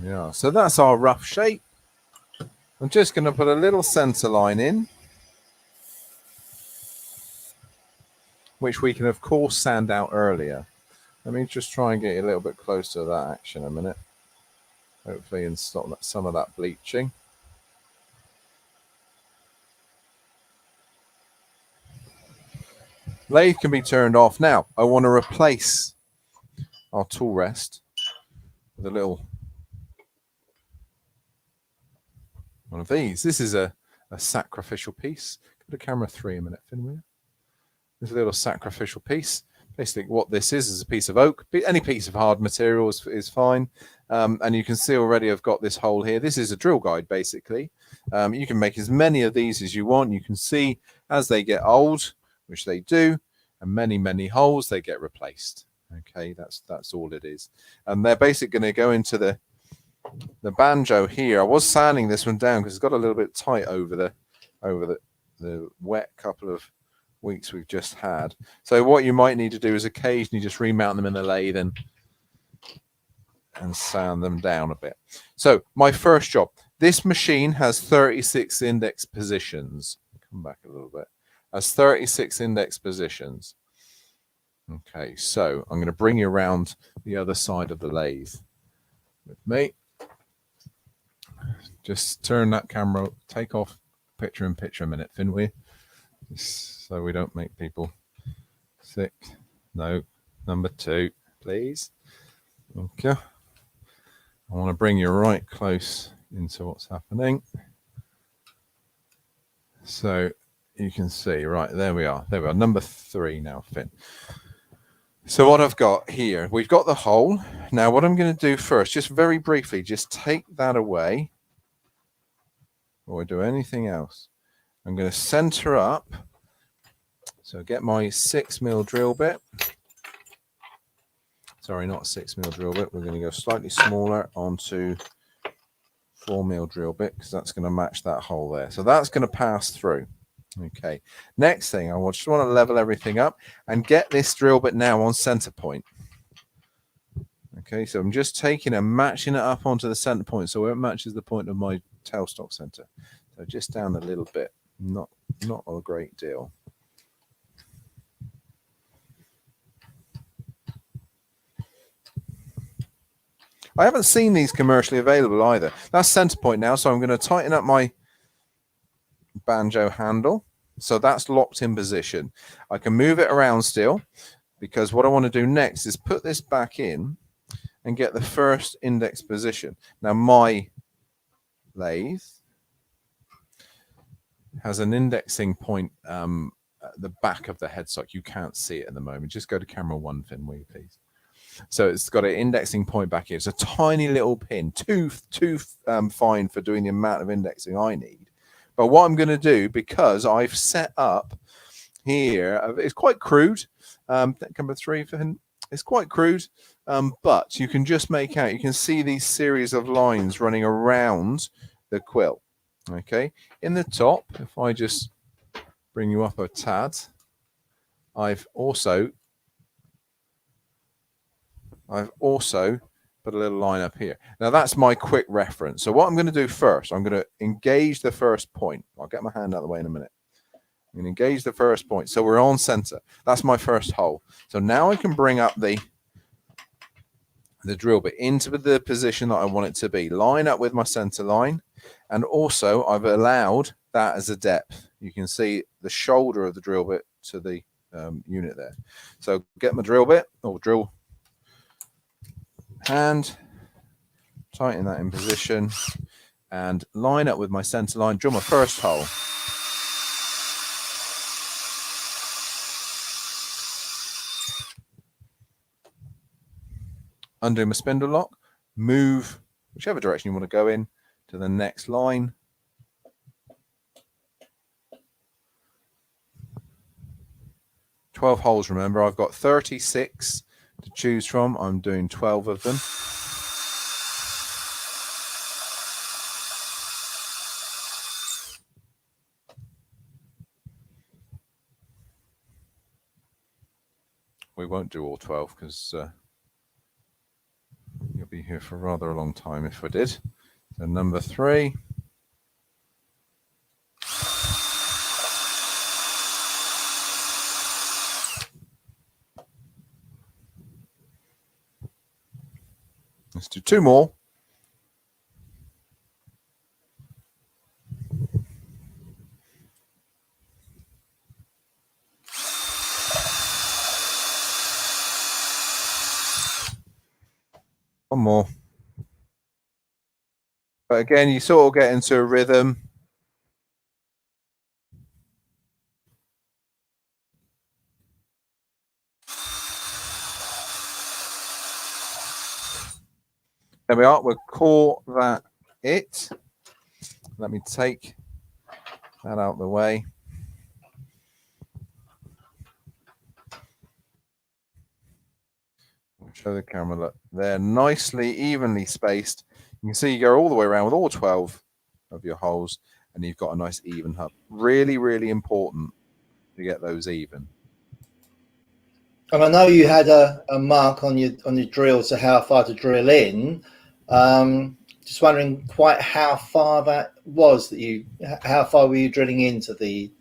Yeah, so that's our rough shape. I'm just going to put a little center line in, which we can, of course, sand out earlier. Let me just try and get you a little bit closer to that action a minute. Hopefully, and stop some of that bleaching. Lathe can be turned off. Now, I want to replace our tool rest with a little one of these. This is a sacrificial piece. Go to camera 3 a minute, Finn, will you? This little sacrificial piece. Basically, what this is a piece of oak. Any piece of hard material is fine. And you can see already I've got this hole here. This is a drill guide, basically. You can make as many of these as you want. You can see as they get old, which they do, and many, many holes, they get replaced. Okay, that's all it is. And they're basically going to go into the banjo here. I was sanding this one down because it's got a little bit tight over the wet couple of weeks we've just had. So what you might need to do is occasionally just remount them in the lathe and sand them down a bit. So my first job, this machine has 36 index positions. Come back a little bit. Has 36 index positions. Okay, so I'm going to bring you around the other side of the lathe with me. Just turn that camera, take off picture in picture a minute, Finn, will you? So we don't make people sick. No, number 2, please. Okay. I want to bring you right close into what's happening. So you can see, right, there we are. There we are, number 3 now, Finn. So what I've got here, we've got the hole. Now what I'm going to do first, just very briefly, just take that away before I do anything else. I'm going to center up. So get my 6mm drill bit. Sorry, not 6mm drill bit. We're going to go slightly smaller onto 4mm drill bit because that's going to match that hole there. So that's going to pass through. Okay. Next thing, I just want to level everything up and get this drill bit now on center point. Okay, so I'm just taking and matching it up onto the center point so it matches the point of my tailstock center. So just down a little bit, not a great deal. I haven't seen these commercially available either. That's center point now, so I'm going to tighten up my banjo handle. So that's locked in position. I can move it around still because what I want to do next is put this back in and get the first index position. Now my lathe has an indexing point at the back of the headstock. You can't see it at the moment. Just go to camera 1, Finn, will you please? So it's got an indexing point back here. It's a tiny little pin, too fine for doing the amount of indexing I need. But what I'm going to do, because I've set up here, it's quite crude. Number 3, Finn, it's quite crude, but you can just make out, you can see these series of lines running around the quilt. Okay, in the top, if I just bring you up a tad, I've also put a little line up here. Now that's my quick reference. So what I'm going to do first, I'm going to engage the first point. I'll get my hand out of the way in a minute. I'm going to engage the first point. So we're on center. That's my first hole. So now I can bring up the drill bit into the position that I want it to be. Line up with my center line. And also I've allowed that as a depth. You can see the shoulder of the drill bit to the unit there. So get my drill bit or drill hand, tighten that in position and line up with my center line, drill my first hole. Undo my spindle lock, move whichever direction you want to go in to the next line. $12 holes, remember, I've got 36 to choose from. I'm doing 12 of them. We won't do all 12 because you'll be here for rather a long time if I did. So number 3. Let's do 2 more. One more. But again, you sort of get into a rhythm. There we are. We'll call that it. Let me take that out of the way. I'll show the camera. Look, they're nicely, evenly spaced. You can see you go all the way around with all 12 of your holes, and you've got a nice even hub. Really, really important to get those even. And I know you had a mark on your drill to how far to drill in. Just wondering quite how far that was how far were you drilling into the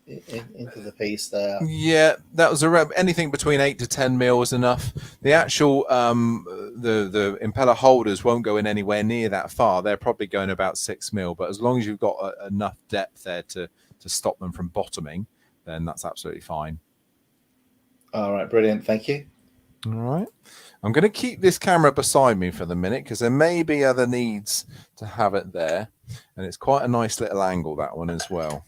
piece there? Yeah, that was around anything between 8 to 10 mil is enough. The actual the impeller holders won't go in anywhere near that far. They're probably going about 6 mil, but as long as you've got enough depth there to stop them from bottoming, then that's absolutely fine. All right, brilliant. Thank you. All right. I'm going to keep this camera beside me for the minute because there may be other needs to have it there. And it's quite a nice little angle, that one as well.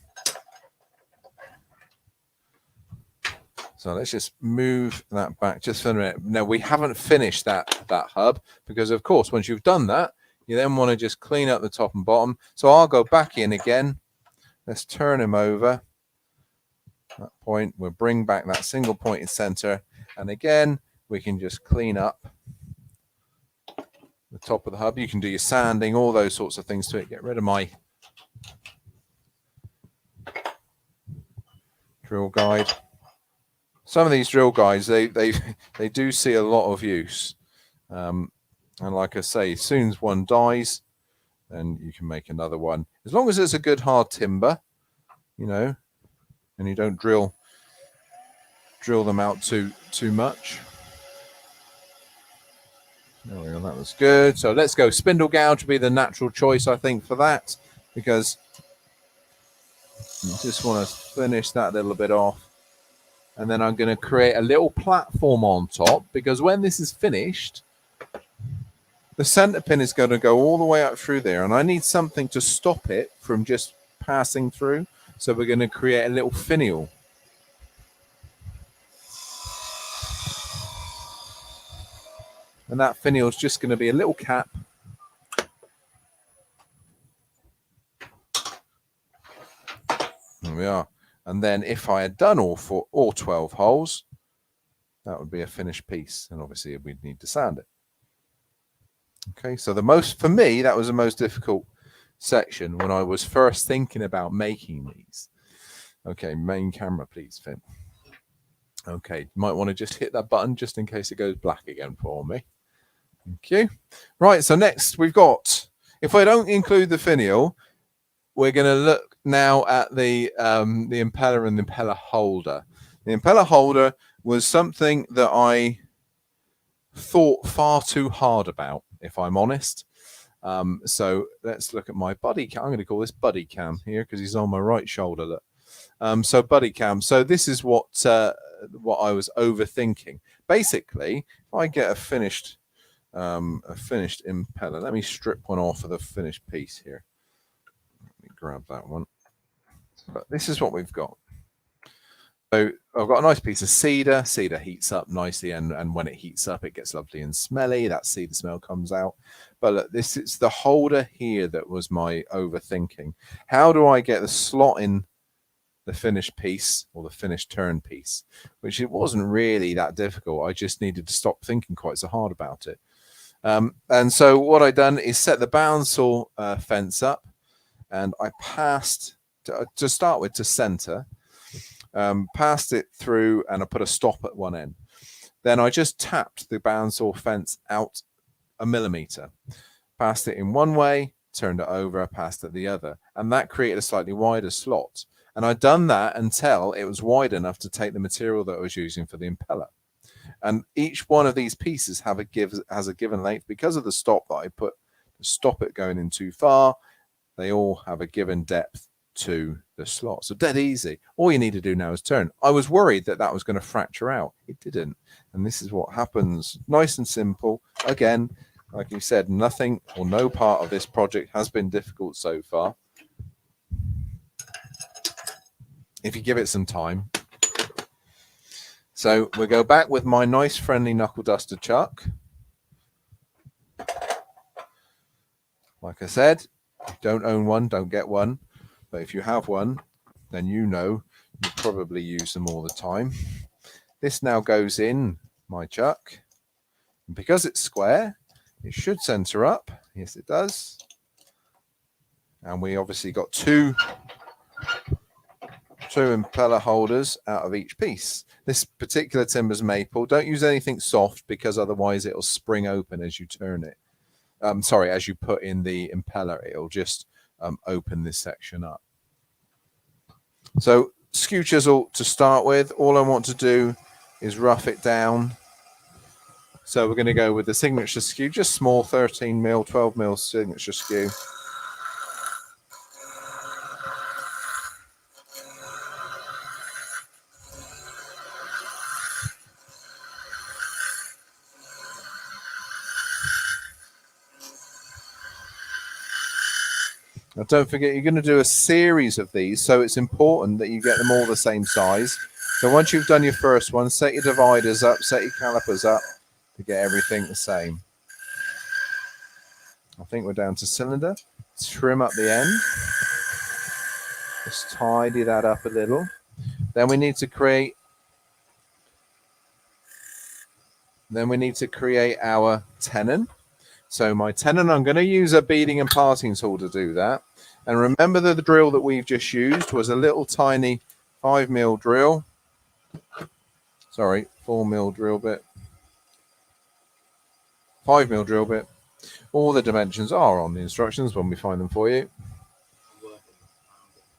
So let's just move that back just for a minute. Now, we haven't finished that hub because, of course, once you've done that, you then want to just clean up the top and bottom. So I'll go back in again. Let's turn him over. That point, we'll bring back that single pointed center. And again, we can just clean up the top of the hub. You can do your sanding, all those sorts of things to it. Get rid of my drill guide. Some of these drill guides, they do see a lot of use. And like I say, as soon as one dies, then you can make another one. As long as it's a good hard timber, you know, and you don't drill them out too much. There we go, that was good. So let's go. Spindle gouge would be the natural choice, I think, for that, because you just want to finish that little bit off. And then I'm going to create a little platform on top, because when this is finished, the center pin is going to go all the way up through there, and I need something to stop it from just passing through. So we're going to create a little finial. And that finial is just going to be a little cap. There we are. And then if I had done all 12 holes, that would be a finished piece. And obviously we'd need to sand it. Okay, so for me, that was the most difficult section when I was first thinking about making these. Okay, main camera, please, Finn. Okay, you might want to just hit that button just in case it goes black again for me. Thank you. Right, so next we've got, if I don't include the finial, we're going to look now at the impeller and the impeller holder. The impeller holder was something that I thought far too hard about, if I'm honest. So let's look at my buddy cam. I'm going to call this buddy cam here because he's on my right shoulder. Look. So buddy cam. So this is what I was overthinking. Basically, if I get a finished impeller, let me strip one off of the finished piece here. Let me grab that one. But this is what we've got. So I've got a nice piece of cedar. Cedar heats up nicely, and when it heats up, it gets lovely and smelly. That cedar smell comes out. But look, this is the holder here that was my overthinking. How do I get the slot in the finished piece or the finished turn piece? Which it wasn't really that difficult. I just needed to stop thinking quite so hard about it. And so what I done is set the bandsaw fence up, and I passed to start with to center. Passed it through, and I put a stop at one end. Then I just tapped the bandsaw fence out a millimeter. Passed it in one way, turned it over, passed it the other, and that created a slightly wider slot. And I'd done that until it was wide enough to take the material that I was using for the impeller. And each one of these pieces has a given length because of the stop that I put to stop it going in too far. They all have a given depth to the slot. So dead easy. All you need to do now is turn. I was worried that that was going to fracture out. It didn't. And this is what happens. Nice and simple. Again, like you said, nothing or no part of this project has been difficult so far. If you give it some time. So we'll go back with my nice friendly knuckle duster chuck. Like I said, if you don't own one, don't get one. But if you have one, then you know you probably use them all the time. This now goes in my chuck. And because it's square, it should center up. Yes, it does. And we obviously got two impeller holders out of each piece. This particular timber's maple. Don't use anything soft because otherwise it'll spring open as you turn it. As you put in the impeller, it'll just open this section up. So skew chisel to start with. All I want to do is rough it down. So we're going to go with the signature skew, just small 13 mil, 12 mil signature skew. Now, don't forget, you're going to do a series of these, so it's important that you get them all the same size. So once you've done your first one, set your dividers up, set your calipers up to get everything the same. I think we're down to cylinder. Trim up the end. Just tidy that up a little. Then we need to create our tenon. So my tenon, I'm going to use a beading and parting tool to do that. And remember that the drill that we've just used was a little tiny 5 mil drill. Sorry, 4 mil drill bit. 5 mil drill bit. All the dimensions are on the instructions when we find them for you.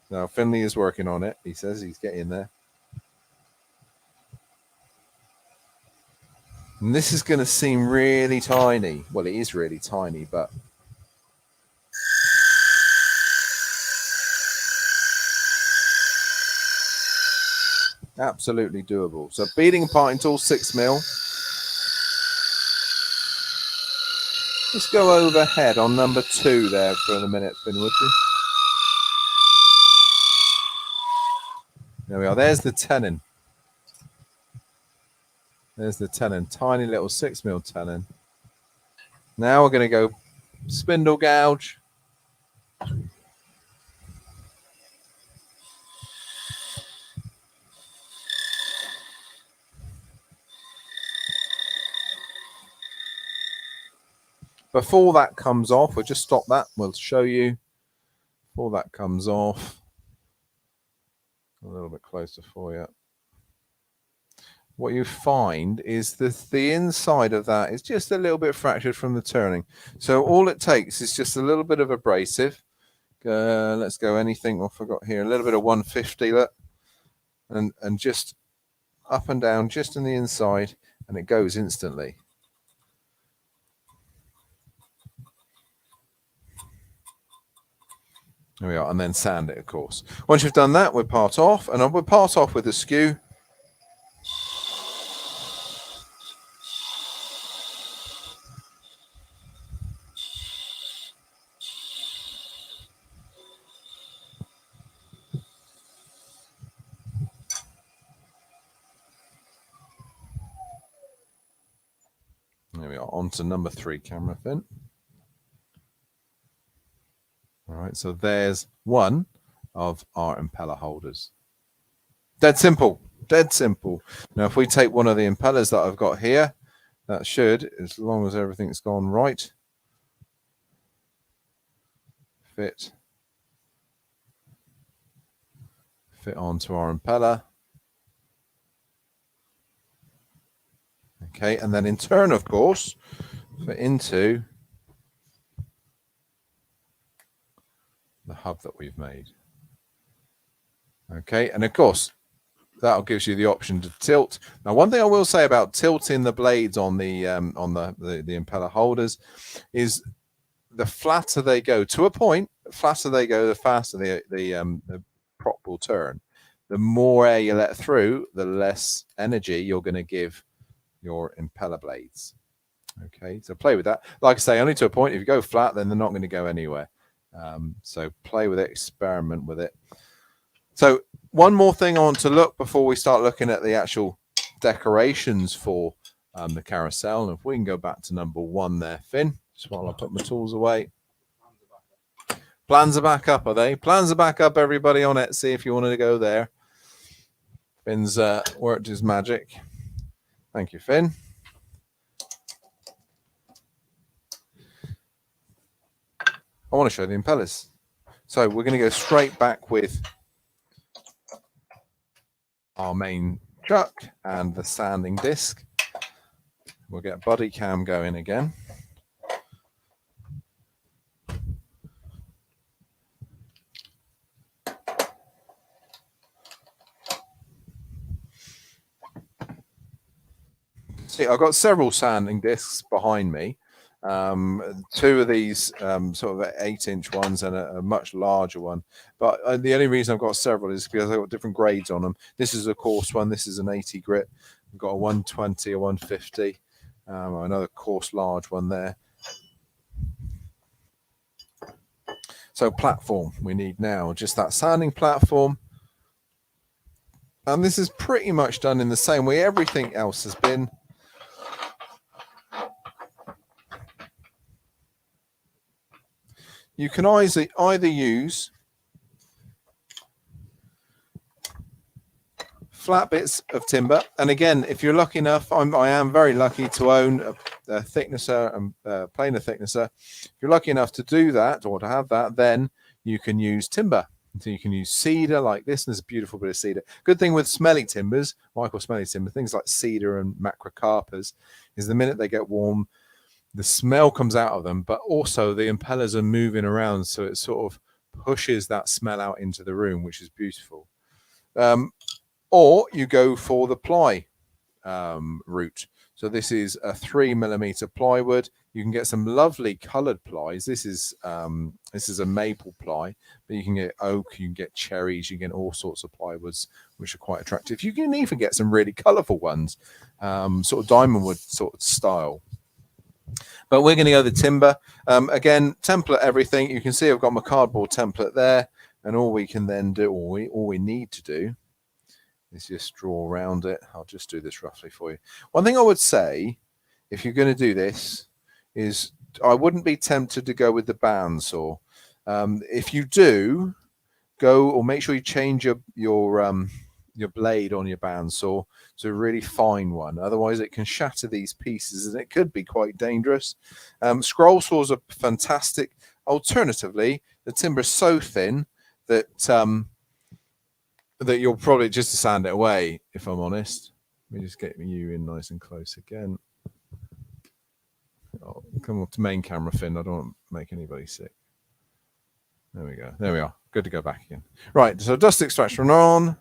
Now, Finley is working on it. He says he's getting there. And this is going to seem really tiny. Well, it is really tiny, but absolutely doable. So beading and parting tool, 6 mil. Let's go overhead on number 2 there for a minute, Finn, would you? There we are. There's the tenon. There's the tenon. Tiny little 6 mil tenon. Now we're going to go spindle gouge. Before that comes off, we'll just stop that. We'll show you. Before that comes off, a little bit closer for you. What you find is that the inside of that is just a little bit fractured from the turning. So all it takes is just a little bit of abrasive. Let's go anything. I forgot here. A little bit of 150, look, and just up and down, just in the inside, and it goes instantly. There we are, and then sand it, of course. Once you've done that, we'll part off, and we'll part off with the skew. There we are, on to number 3 camera, Finn. All right, so there's one of our impeller holders. Dead simple, dead simple. Now, if we take one of the impellers that I've got here, that should, as long as everything's gone right, fit onto our impeller. Okay, and then in turn, of course, into the hub that we've made. Okay, and of course that gives you the option to tilt. Now, one thing I will say about tilting the blades on the impeller holders is the flatter they go, to a point, the flatter they go, the faster the prop will turn. The more air you let through, the less energy you're going to give your impeller blades. Okay, so play with that. Like I say, only to a point. If you go flat, then they're not going to go anywhere. So play with it, experiment with it. So one more thing I want to look before we start looking at the actual decorations for the carousel. And if we can go back to number 1 there, Finn, just while I put my tools away. Plans are back up, are they? Plans are back up, everybody on Etsy, if you wanted to go there. Finn's worked his magic. Thank you, Finn. I want to show the impellers. So we're going to go straight back with our main chuck and the sanding disc. We'll get body cam going again. See, I've got several sanding discs behind me. 2 of these sort of 8-inch ones and a much larger one, but the only reason I've got several is because I've got different grades on them. This is a coarse one, this is an 80 grit. We've got a 120, a 150, another coarse large one there. So platform we need now, just that sanding platform, and this is pretty much done in the same way everything else has been. You can either use flat bits of timber, and again, if you're lucky enough, I am very lucky to own a thicknesser and planer thicknesser. If you're lucky enough to do that or to have that, then you can use timber. So you can use cedar like this, and there's a beautiful bit of cedar. Good thing with smelly timbers, what I call smelly timber, things like cedar and macrocarpus, is the minute they get warm, the smell comes out of them, but also the impellers are moving around, so it sort of pushes that smell out into the room, which is beautiful. Or you go for the ply route. So this is a 3mm plywood. You can get some lovely coloured plies. This is a maple ply, but you can get oak, you can get cherries, you can get all sorts of plywoods, which are quite attractive. You can even get some really colourful ones, sort of diamond wood sort of style. But we're going to go the timber. Again, template everything. You can see I've got my cardboard template there, and all we can then do, all we need to do, is just draw around it. I'll just do this roughly for you. One thing I would say, if you're going to do this, is I wouldn't be tempted to go with the bandsaw. If you do, go or make sure you change your blade on your bandsaw to a really fine one. Otherwise, it can shatter these pieces, and it could be quite dangerous. Scroll saws are fantastic. Alternatively, the timber is so thin that that you'll probably just sand it away, if I'm honest. Let me just get you in nice and close again. Oh, come on to main camera, Finn. I don't want to make anybody sick. There we go. There we are. Good to go back again. Right, so dust extraction on.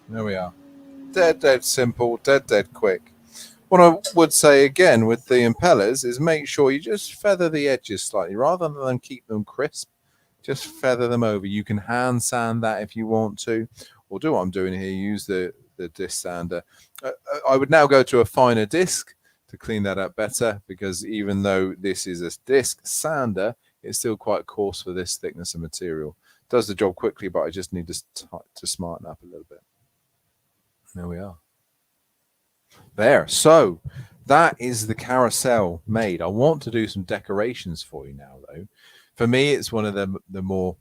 There we are. Dead simple, dead quick. What I would say again with the impellers is make sure you just feather the edges slightly rather than keep them crisp. Just feather them over. You can hand sand that if you want to, or do what I'm doing here. Use the disc sander. I would now go to a finer disc to clean that up better, because even though this is a disc sander, it's still quite coarse for this thickness of material. Does the job quickly, but I just need to smarten up a little bit. There we are. There. So that is the carousel made. I want to do some decorations for you now, though. For me, it's one of the more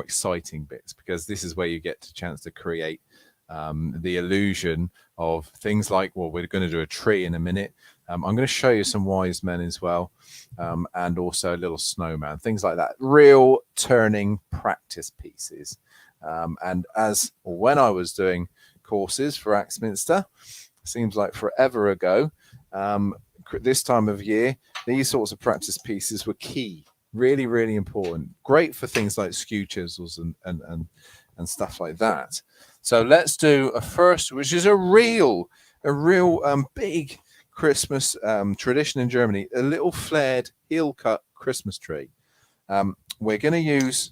exciting bits, because this is where you get a chance to create the illusion of things like, well, we're going to do a tree in a minute. I'm going to show you some wise men as well, and also a little snowman, things like that. Real turning practice pieces. And when I was doing courses for Axminster, seems like forever ago, this time of year, these sorts of practice pieces were key. Really, really important. Great for things like skew chisels and stuff like that. So let's do a first, which is a real big Christmas tradition in Germany, a little flared heel cut Christmas tree. We're going to use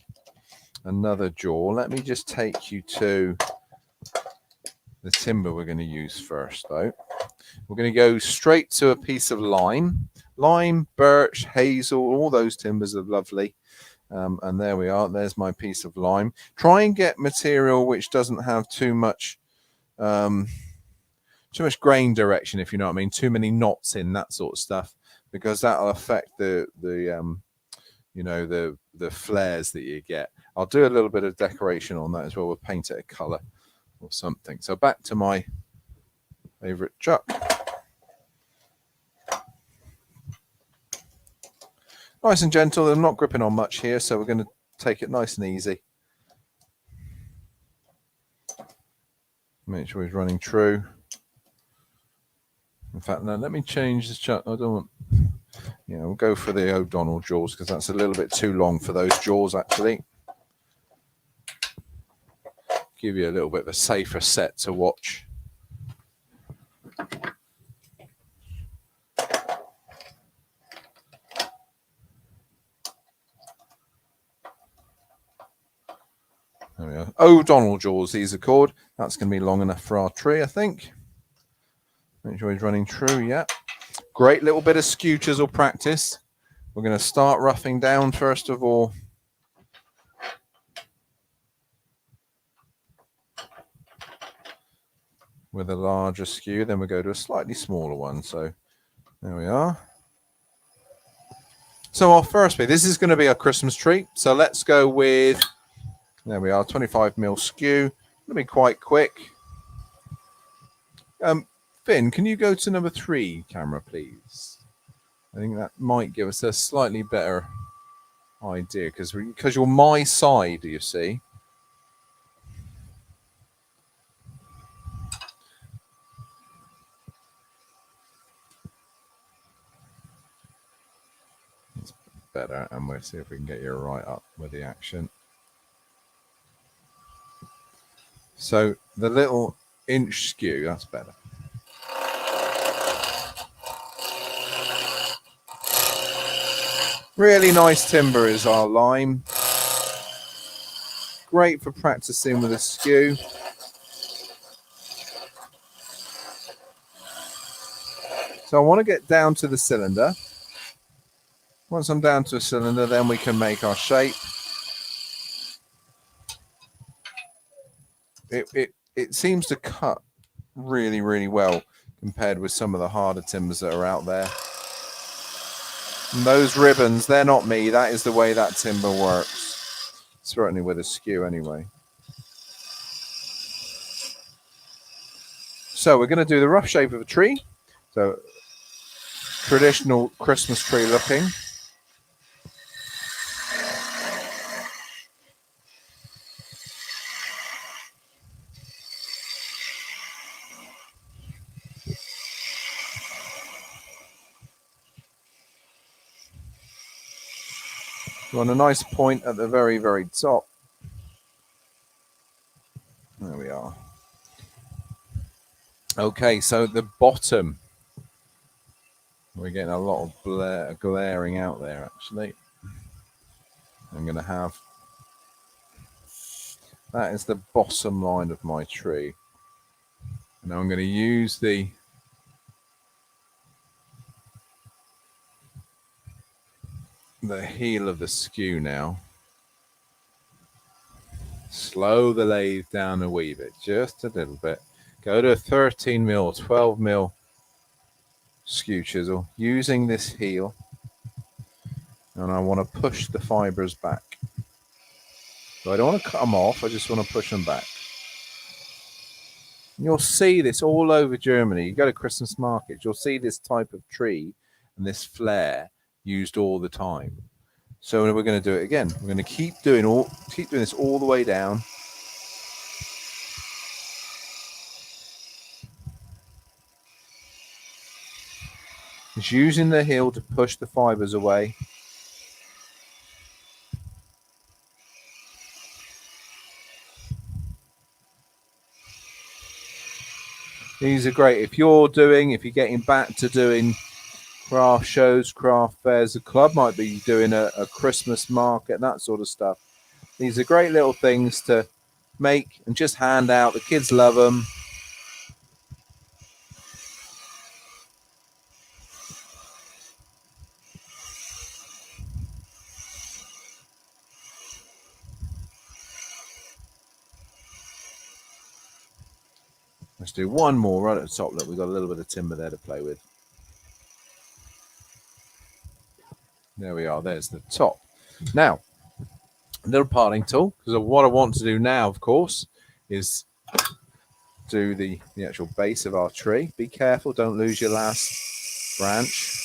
another jaw. Let me just take you to the timber we're going to use first, though. We're going to go straight to a piece of lime, birch, hazel, all those timbers are lovely. And there we are. There's my piece of lime. Try and get material which doesn't have too much grain direction, if you know what I mean. Too many knots in, that sort of stuff, because that'll affect the flares that you get. I'll do a little bit of decoration on that as well. We'll paint it a color or something. So back to my favorite chuck. Nice and gentle. I'm not gripping on much here, so we're going to take it nice and easy. Make sure he's running true. In fact, now let me change this chuck. I don't want... we'll go for the O'Donnell jaws, because that's a little bit too long for those jaws, actually. Give you a little bit of a safer set to watch. There we go. O'Donnell jaws, these are called. That's going to be long enough for our tree, I think. Make sure he's running true, yeah. Great little bit of skew chisel practice. We're going to start roughing down first of all. With a larger skew, then we go to a slightly smaller one. So there we are. So our first bit, this is going to be a Christmas tree. So let's go with, there we are, 25mm skew. It'll be quite quick. Finn, can you go to number 3 camera, please? I think that might give us a slightly better idea, because you're my side, you see. It's better, and we'll see if we can get you right up with the action. So the little inch skew, that's better. Really nice timber is our lime. Great for practicing with a skew. So I want to get down to the cylinder. Once I'm down to a cylinder, then we can make our shape. It seems to cut really, really well compared with some of the harder timbers that are out there. And those ribbons, they're not me. That is the way that timber works. Certainly with a skew anyway. So we're going to do the rough shape of a tree. So traditional Christmas tree looking. We want a nice point at the very, very top. There we are. Okay, so the bottom, we're getting a lot of glaring out there, actually. I'm going to have, that is the bottom line of my tree. And I'm going to use the heel of the skew now. Slow the lathe down a wee bit, just a little bit. Go to a 13 mil, 12 mil skew chisel using this heel, and I want to push the fibers back. So I don't want to cut them off, I just want to push them back. And you'll see this all over Germany. You go to Christmas markets, you'll see this type of tree and this flare used all the time. So we're going to do it again. We're going to keep doing this all the way down. Just using the heel to push the fibers away. These are great if you're getting back to doing craft shows, craft fairs. The club might be doing a Christmas market, that sort of stuff. These are great little things to make and just hand out. The kids love them. Let's do one more right at the top. Look, we've got a little bit of timber there to play with. There we are. There's the top. Now, a little parting tool, because what I want to do now, of course, is do the actual base of our tree. Be careful, don't lose your last branch.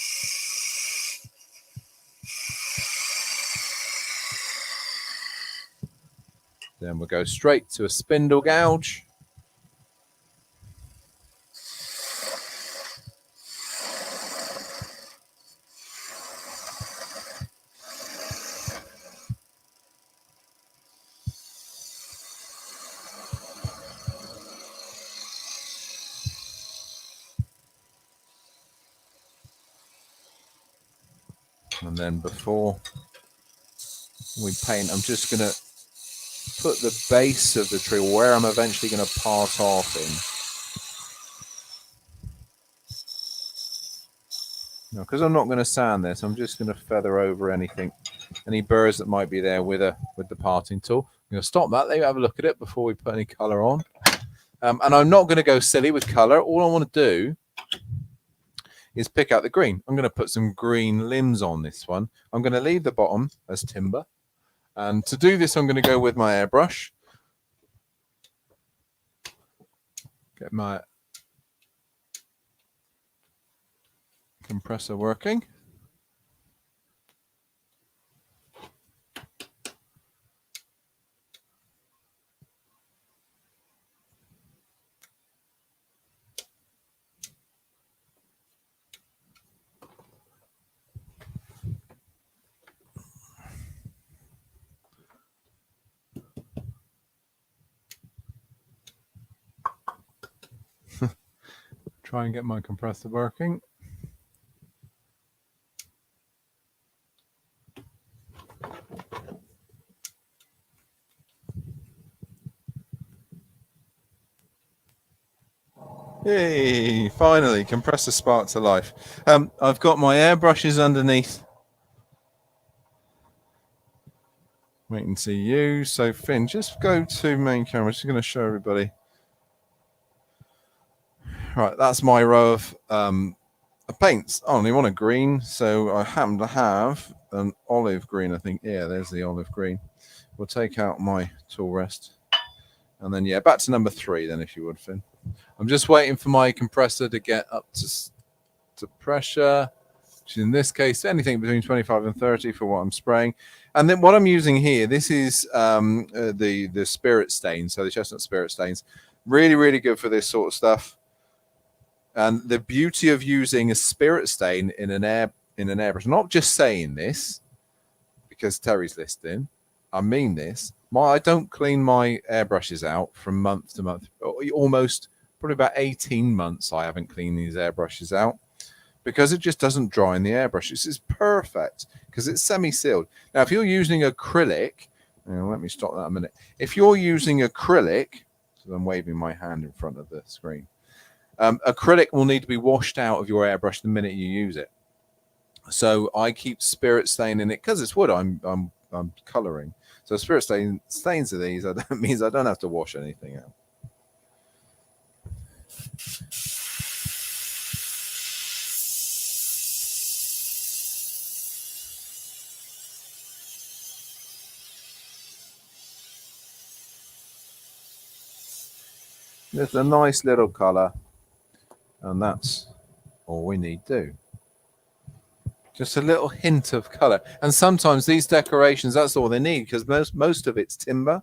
Then we'll go straight to a spindle gouge. And then before we paint, I'm just going to put the base of the tree where I'm eventually going to part off in. Now, because I'm not going to sand this, I'm just going to feather over any burrs that might be there with the parting tool. I'm going to stop that, let you have a look at it before we put any colour on. And I'm not going to go silly with colour. All I want to do is pick out the green. I'm going to put some green limbs on this one. I'm going to leave the bottom as timber. And to do this, I'm going to go with my airbrush. Get my compressor working. Try and get my compressor working. Yay, finally, compressor sparked to life. I've got my airbrushes underneath. Wait and see you. So Finn, just go to main camera. I'm just going to show everybody. Right, that's my row of paints. I only want a green, so I happen to have an olive green, I think. Yeah, there's the olive green. We'll take out my tool rest. And then, yeah, back to number 3 then, if you would, Finn. I'm just waiting for my compressor to get up to pressure, which in this case, anything between 25 and 30 for what I'm spraying. And then what I'm using here, this is the spirit stain, so the chestnut spirit stains. Really, really good for this sort of stuff. And the beauty of using a spirit stain in an airbrush, not just saying this because Terry's listening, I mean this. I don't clean my airbrushes out from month to month, almost probably about 18 months I haven't cleaned these airbrushes out, because it just doesn't dry in the airbrush. This is perfect because it's semi-sealed. Now, if you're using acrylic, let me stop that a minute. If you're using acrylic, so I'm waving my hand in front of the screen, acrylic will need to be washed out of your airbrush the minute you use it. So I keep spirit stain in it because it's wood I'm coloring. So spirit stains of these, that means I don't have to wash anything out. It's a nice little color, and that's all we need to do. Just a little hint of color. And sometimes these decorations, that's all they need, because most of it's timber.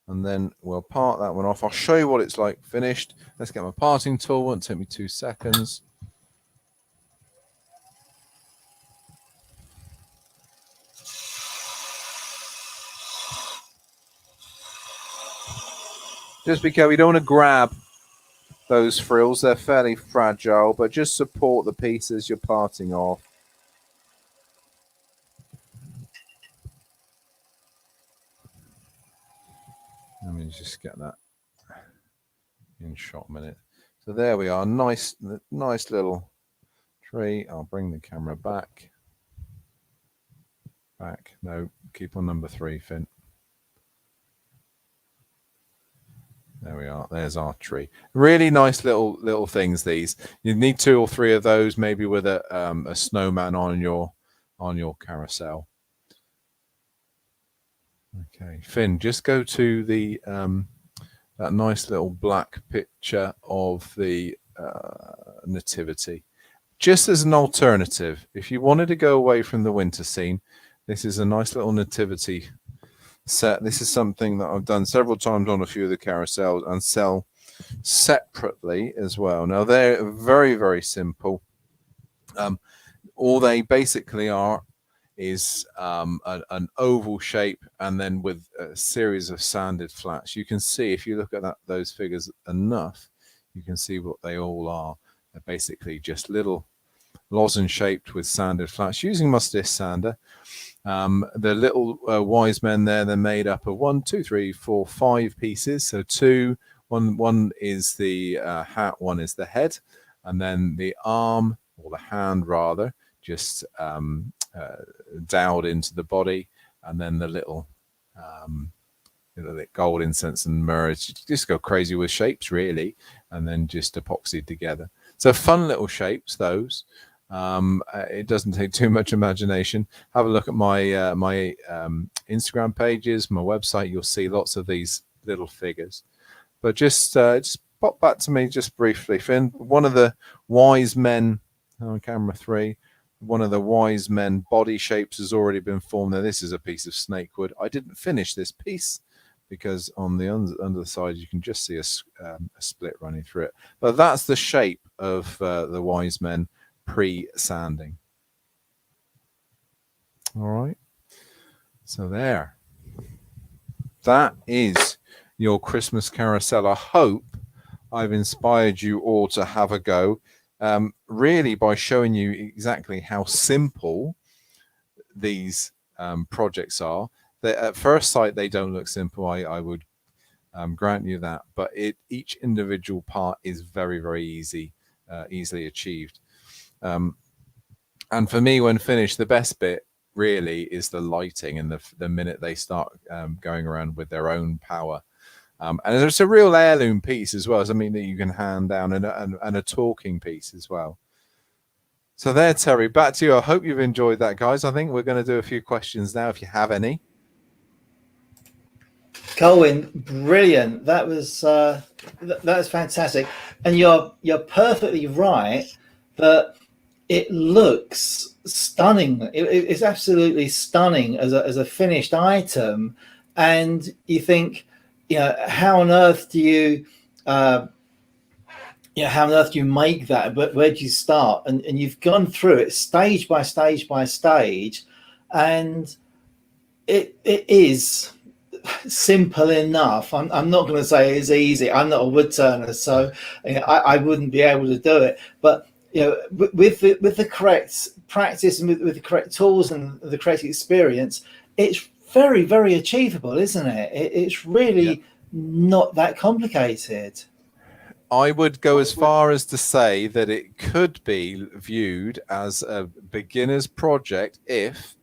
And then we'll part that one off. I'll show you what it's like finished. Let's get my parting tool. Won't take me 2 seconds. Just be careful, you don't want to grab those frills. They're fairly fragile, but just support the pieces you're parting off. Let me just get that in shot a minute. So there we are. Nice little tree. I'll bring the camera back. No, keep on number 3, Finn. There we are. There's our tree. Really nice little things. These, you need 2 or 3 of those, maybe with a snowman on your carousel. Okay, Finn, just go to the that nice little black picture of the nativity. Just as an alternative, if you wanted to go away from the winter scene, this is a nice little nativity set. This is something that I've done several times on a few of the carousels and sell separately as well. Now they're very, very simple. All they basically are is an oval shape, and then with a series of sanded flats. You can see, if you look at those figures enough, you can see what they all are. They're basically just little lozenge shaped with sanded flats using Mustis sander. The little wise men there, they're made up of 1, 2, 3, 4, 5 pieces. So one is the hat, one is the head, and then the arm, or the hand rather, just dowed into the body, and then the little gold incense and myrrh. Just go crazy with shapes really, and then just epoxied together. So fun little shapes those. It doesn't take too much imagination. Have a look at my my Instagram pages, my website. You'll see lots of these little figures. But just pop back to me just briefly, Finn. One of the wise men on camera 3. One of the wise men body shapes has already been formed. Now this is a piece of snakewood. I didn't finish this piece because on the under the side you can just see a split running through it. But that's the shape of the wise men pre-sanding. All right. So there. That is your Christmas carousel. I hope I've inspired you all to have a go. Really by showing you exactly how simple these projects are. At first sight they don't look simple, I would grant you that, but each individual part is very, very easily achieved. And for me, when finished, the best bit really is the lighting, and the minute they start going around with their own power. And it's a real heirloom piece as well, something that you can hand down, and a talking piece as well. So there, Terry, back to you. I hope you've enjoyed that, guys. I think we're going to do a few questions now, if you have any. Colwyn, brilliant. That was fantastic, and you're perfectly right that it looks stunning. It's absolutely stunning as a finished item, and you think, how on earth do you make that? But where do you start? And you've gone through it stage by stage by stage, and it is simple enough. I'm not going to say it's easy. I'm not a wood turner, so I wouldn't be able to do it. But with the correct practice and with the correct tools and the correct experience, it's very, very achievable, isn't it? It's really not that complicated. I would go as far as to say that it could be viewed as a beginner's project if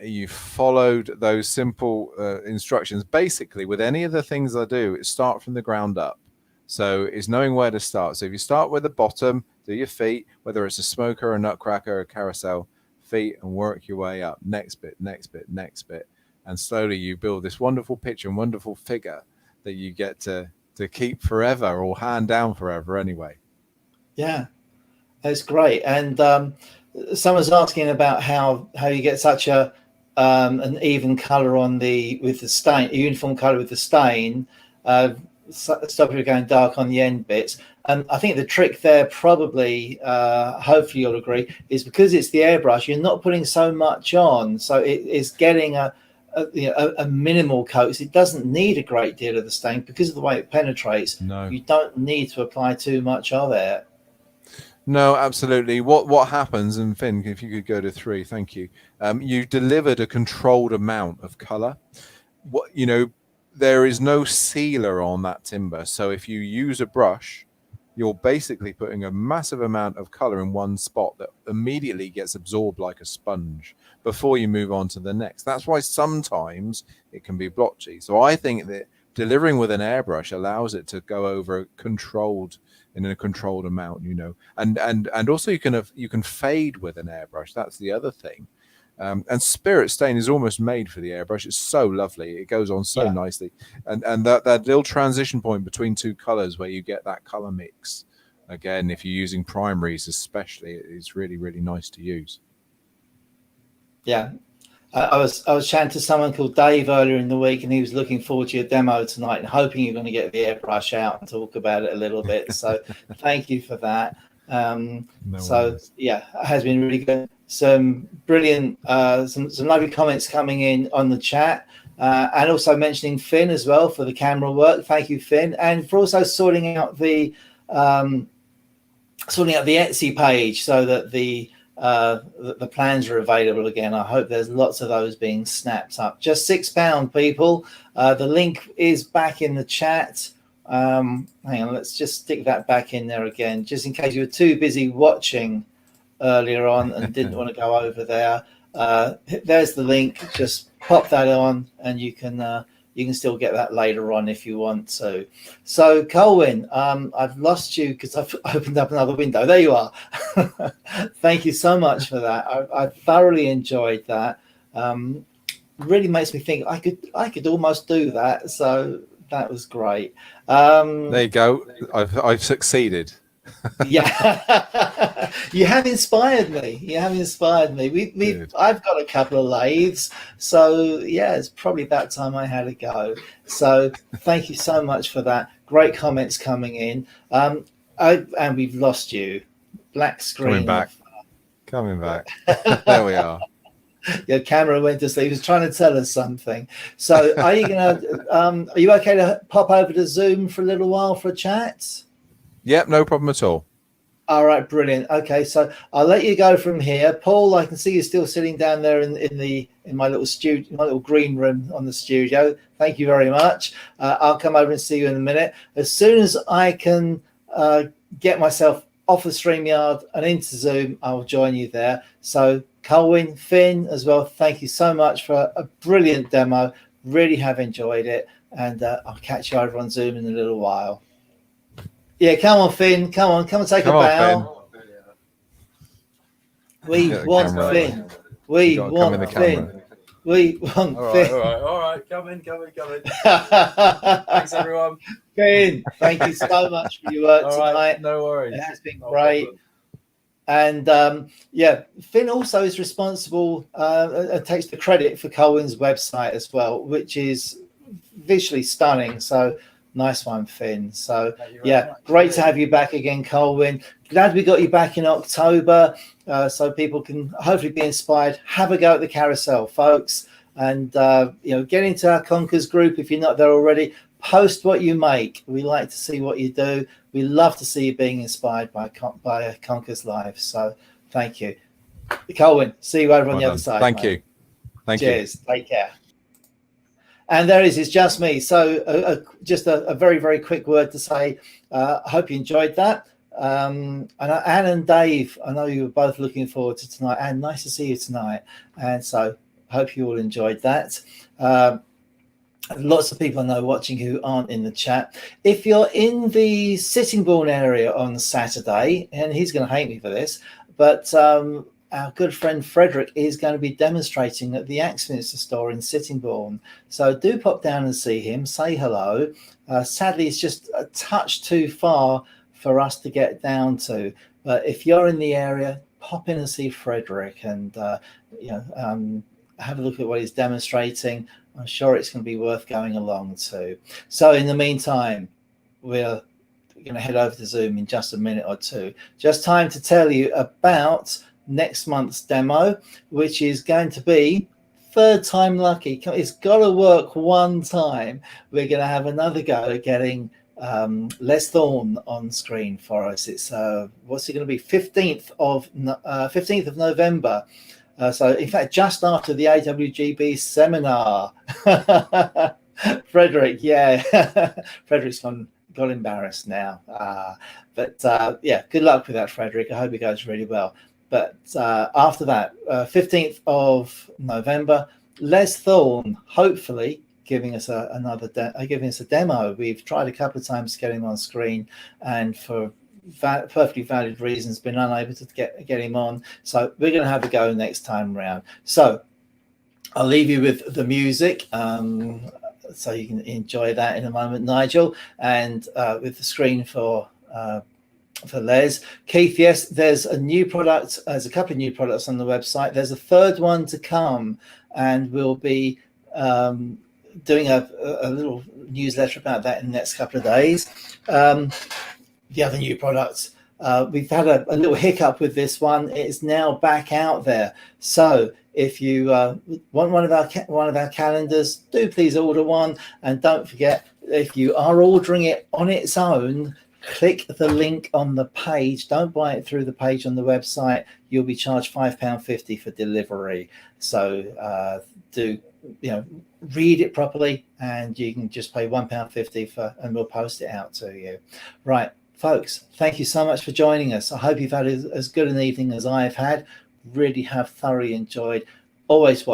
you followed those simple instructions. Basically, with any of the things I do, it's start from the ground up. So it's knowing where to start. So if you start with the bottom, do your feet, whether it's a smoker, a nutcracker, a carousel, feet, and work your way up. Next bit, next bit, next bit. And slowly you build this wonderful picture and wonderful figure that you get to keep forever, or hand down forever anyway. Yeah, that's great. And someone's asking about how you get such an even color with the stain, a uniform color with the stain. Stop you going dark on the end bits. And I think the trick there, probably, hopefully you'll agree, is because it's the airbrush, you're not putting so much on, so it is getting a minimal coat. It doesn't need a great deal of the stain because of the way it penetrates. No, you don't need to apply too much of it. No, absolutely. What happens, and Finn, if you could go to 3, thank you. You delivered a controlled amount of color. There is no sealer on that timber, so if you use a brush, you're basically putting a massive amount of color in one spot that immediately gets absorbed like a sponge before you move on to the next. That's why sometimes it can be blotchy. So I think that delivering with an airbrush allows it to go over in a controlled amount, and also you can fade with an airbrush. That's the other thing. And Spirit Stain is almost made for the airbrush. It's so lovely. It goes on so nicely. And that little transition point between two colors where you get that color mix, again, if you're using primaries especially, it's really, really nice to use. Yeah. I was chatting to someone called Dave earlier in the week, and he was looking forward to your demo tonight and hoping you're going to get the airbrush out and talk about it a little bit. So thank you for that. It has been really good. Some brilliant, some lovely comments coming in on the chat, and also mentioning Finn as well for the camera work. Thank you, Finn, and for also sorting out the Etsy page so that the plans are available again. I hope there's lots of those being snapped up. Just £6, people. The link is back in the chat. Hang on, let's just stick that back in there again, just in case you were too busy watching earlier on and didn't want to go over there. There's the link. Just pop that on, and you can still get that later on if you want to. So Colwin, I've lost you because I've opened up another window. There you are. Thank you so much for that. I thoroughly enjoyed that. Really makes me think I could almost do that. So that was great. There you go. I've succeeded. Yeah, you have inspired me. I've got a couple of lathes, so yeah, it's probably about time I had a go. So thank you so much for that. Great comments coming in. And we've lost you. Black screen. Coming back. There we are. Your camera went to sleep. He was trying to tell us something. So are you are you okay to pop over to Zoom for a little while for a chat? Yep, no problem at all. All right, brilliant. Okay, so I'll let you go from here. Paul, I can see you still sitting down there in my little studio, my little green room on the studio. Thank you very much. I'll come over and see you in a minute. As soon as I can get myself off the StreamYard and into Zoom, I'll join you there. So Colwin, Finn as well, thank you so much for a brilliant demo. Really have enjoyed it. And I'll catch you over on Zoom in a little while. Yeah, come on, Finn. Come and take a bow. We want Finn. We want Finn. We want Finn. All right. Come in. Thanks, everyone. Finn, thank you so much for your work tonight. Right, no worries. It has been great. And Finn also is responsible and takes the credit for Colwin's website as well, which is visually stunning. So nice one, Finn. So great to have you back again, Colwin. Glad we got you back in October, so people can hopefully be inspired. Have a go at the carousel, folks. and get into our Conkers group if you're not there already. Post what you make. We like to see what you do. We love to see you being inspired by Conkers Live. So thank you, Colwin. See you over on the other side. Thank mate. you. Thank Cheers. Take care. And there is, it's just me. So just a very, very quick word to say. I hope you enjoyed that. And Anne and Dave, I know you were both looking forward to tonight. Anne, nice to see you tonight. And so hope you all enjoyed that. Lots of people I know watching who aren't in the chat. If you're in the Sittingbourne area on Saturday, and he's going to hate me for this, but our good friend Frederick is going to be demonstrating at the Axminster store in Sittingbourne. So do pop down and see him, say hello. Sadly, it's just a touch too far for us to get down to. But if you're in the area, pop in and see Frederick and have a look at what he's demonstrating. I'm sure it's going to be worth going along to. So in the meantime, we're going to head over to Zoom in just a minute or two. Just time to tell you about next month's demo, which is going to be third time lucky. It's got to work one time. We're going to have another go at getting Les Thorne on screen for us. It's what's it going to be? 15th of November. So in fact, just after the AWGB seminar. Frederick, yeah. Frederick's got embarrassed now. But good luck with that, Frederick. I hope it goes really well. But after that, 15th of November, Les Thorne, hopefully giving us a demo. We've tried a couple of times to get him on screen, and for perfectly valid reasons been unable to get him on. So we're going to have a go next time around. So I'll leave you with the music. So you can enjoy that in a moment, Nigel, and with the screen for Les. Keith, yes, there's a new product. There's a couple of new products on the website. There's a third one to come, and we'll be doing a little newsletter about that in the next couple of days. The other new products, we've had a little hiccup with this one. It's now back out there. So if you want one of our calendars, do please order one. And don't forget, if you are ordering it on its own, click the link on the page. Don't buy it through the page on the website. You'll be charged £5.50 for delivery. So do read it properly, and you can just pay £1.50 and we'll post it out to you. Right, folks, thank you so much for joining us. I hope you've had as good an evening as I've had. Really have thoroughly enjoyed. Always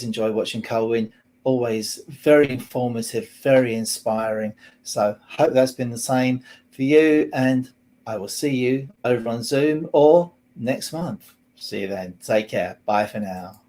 enjoy watching Colwin. Always very informative, very inspiring. So hope that's been the same for you, and I will see you over on Zoom or next month. See you then. Take care. Bye for now.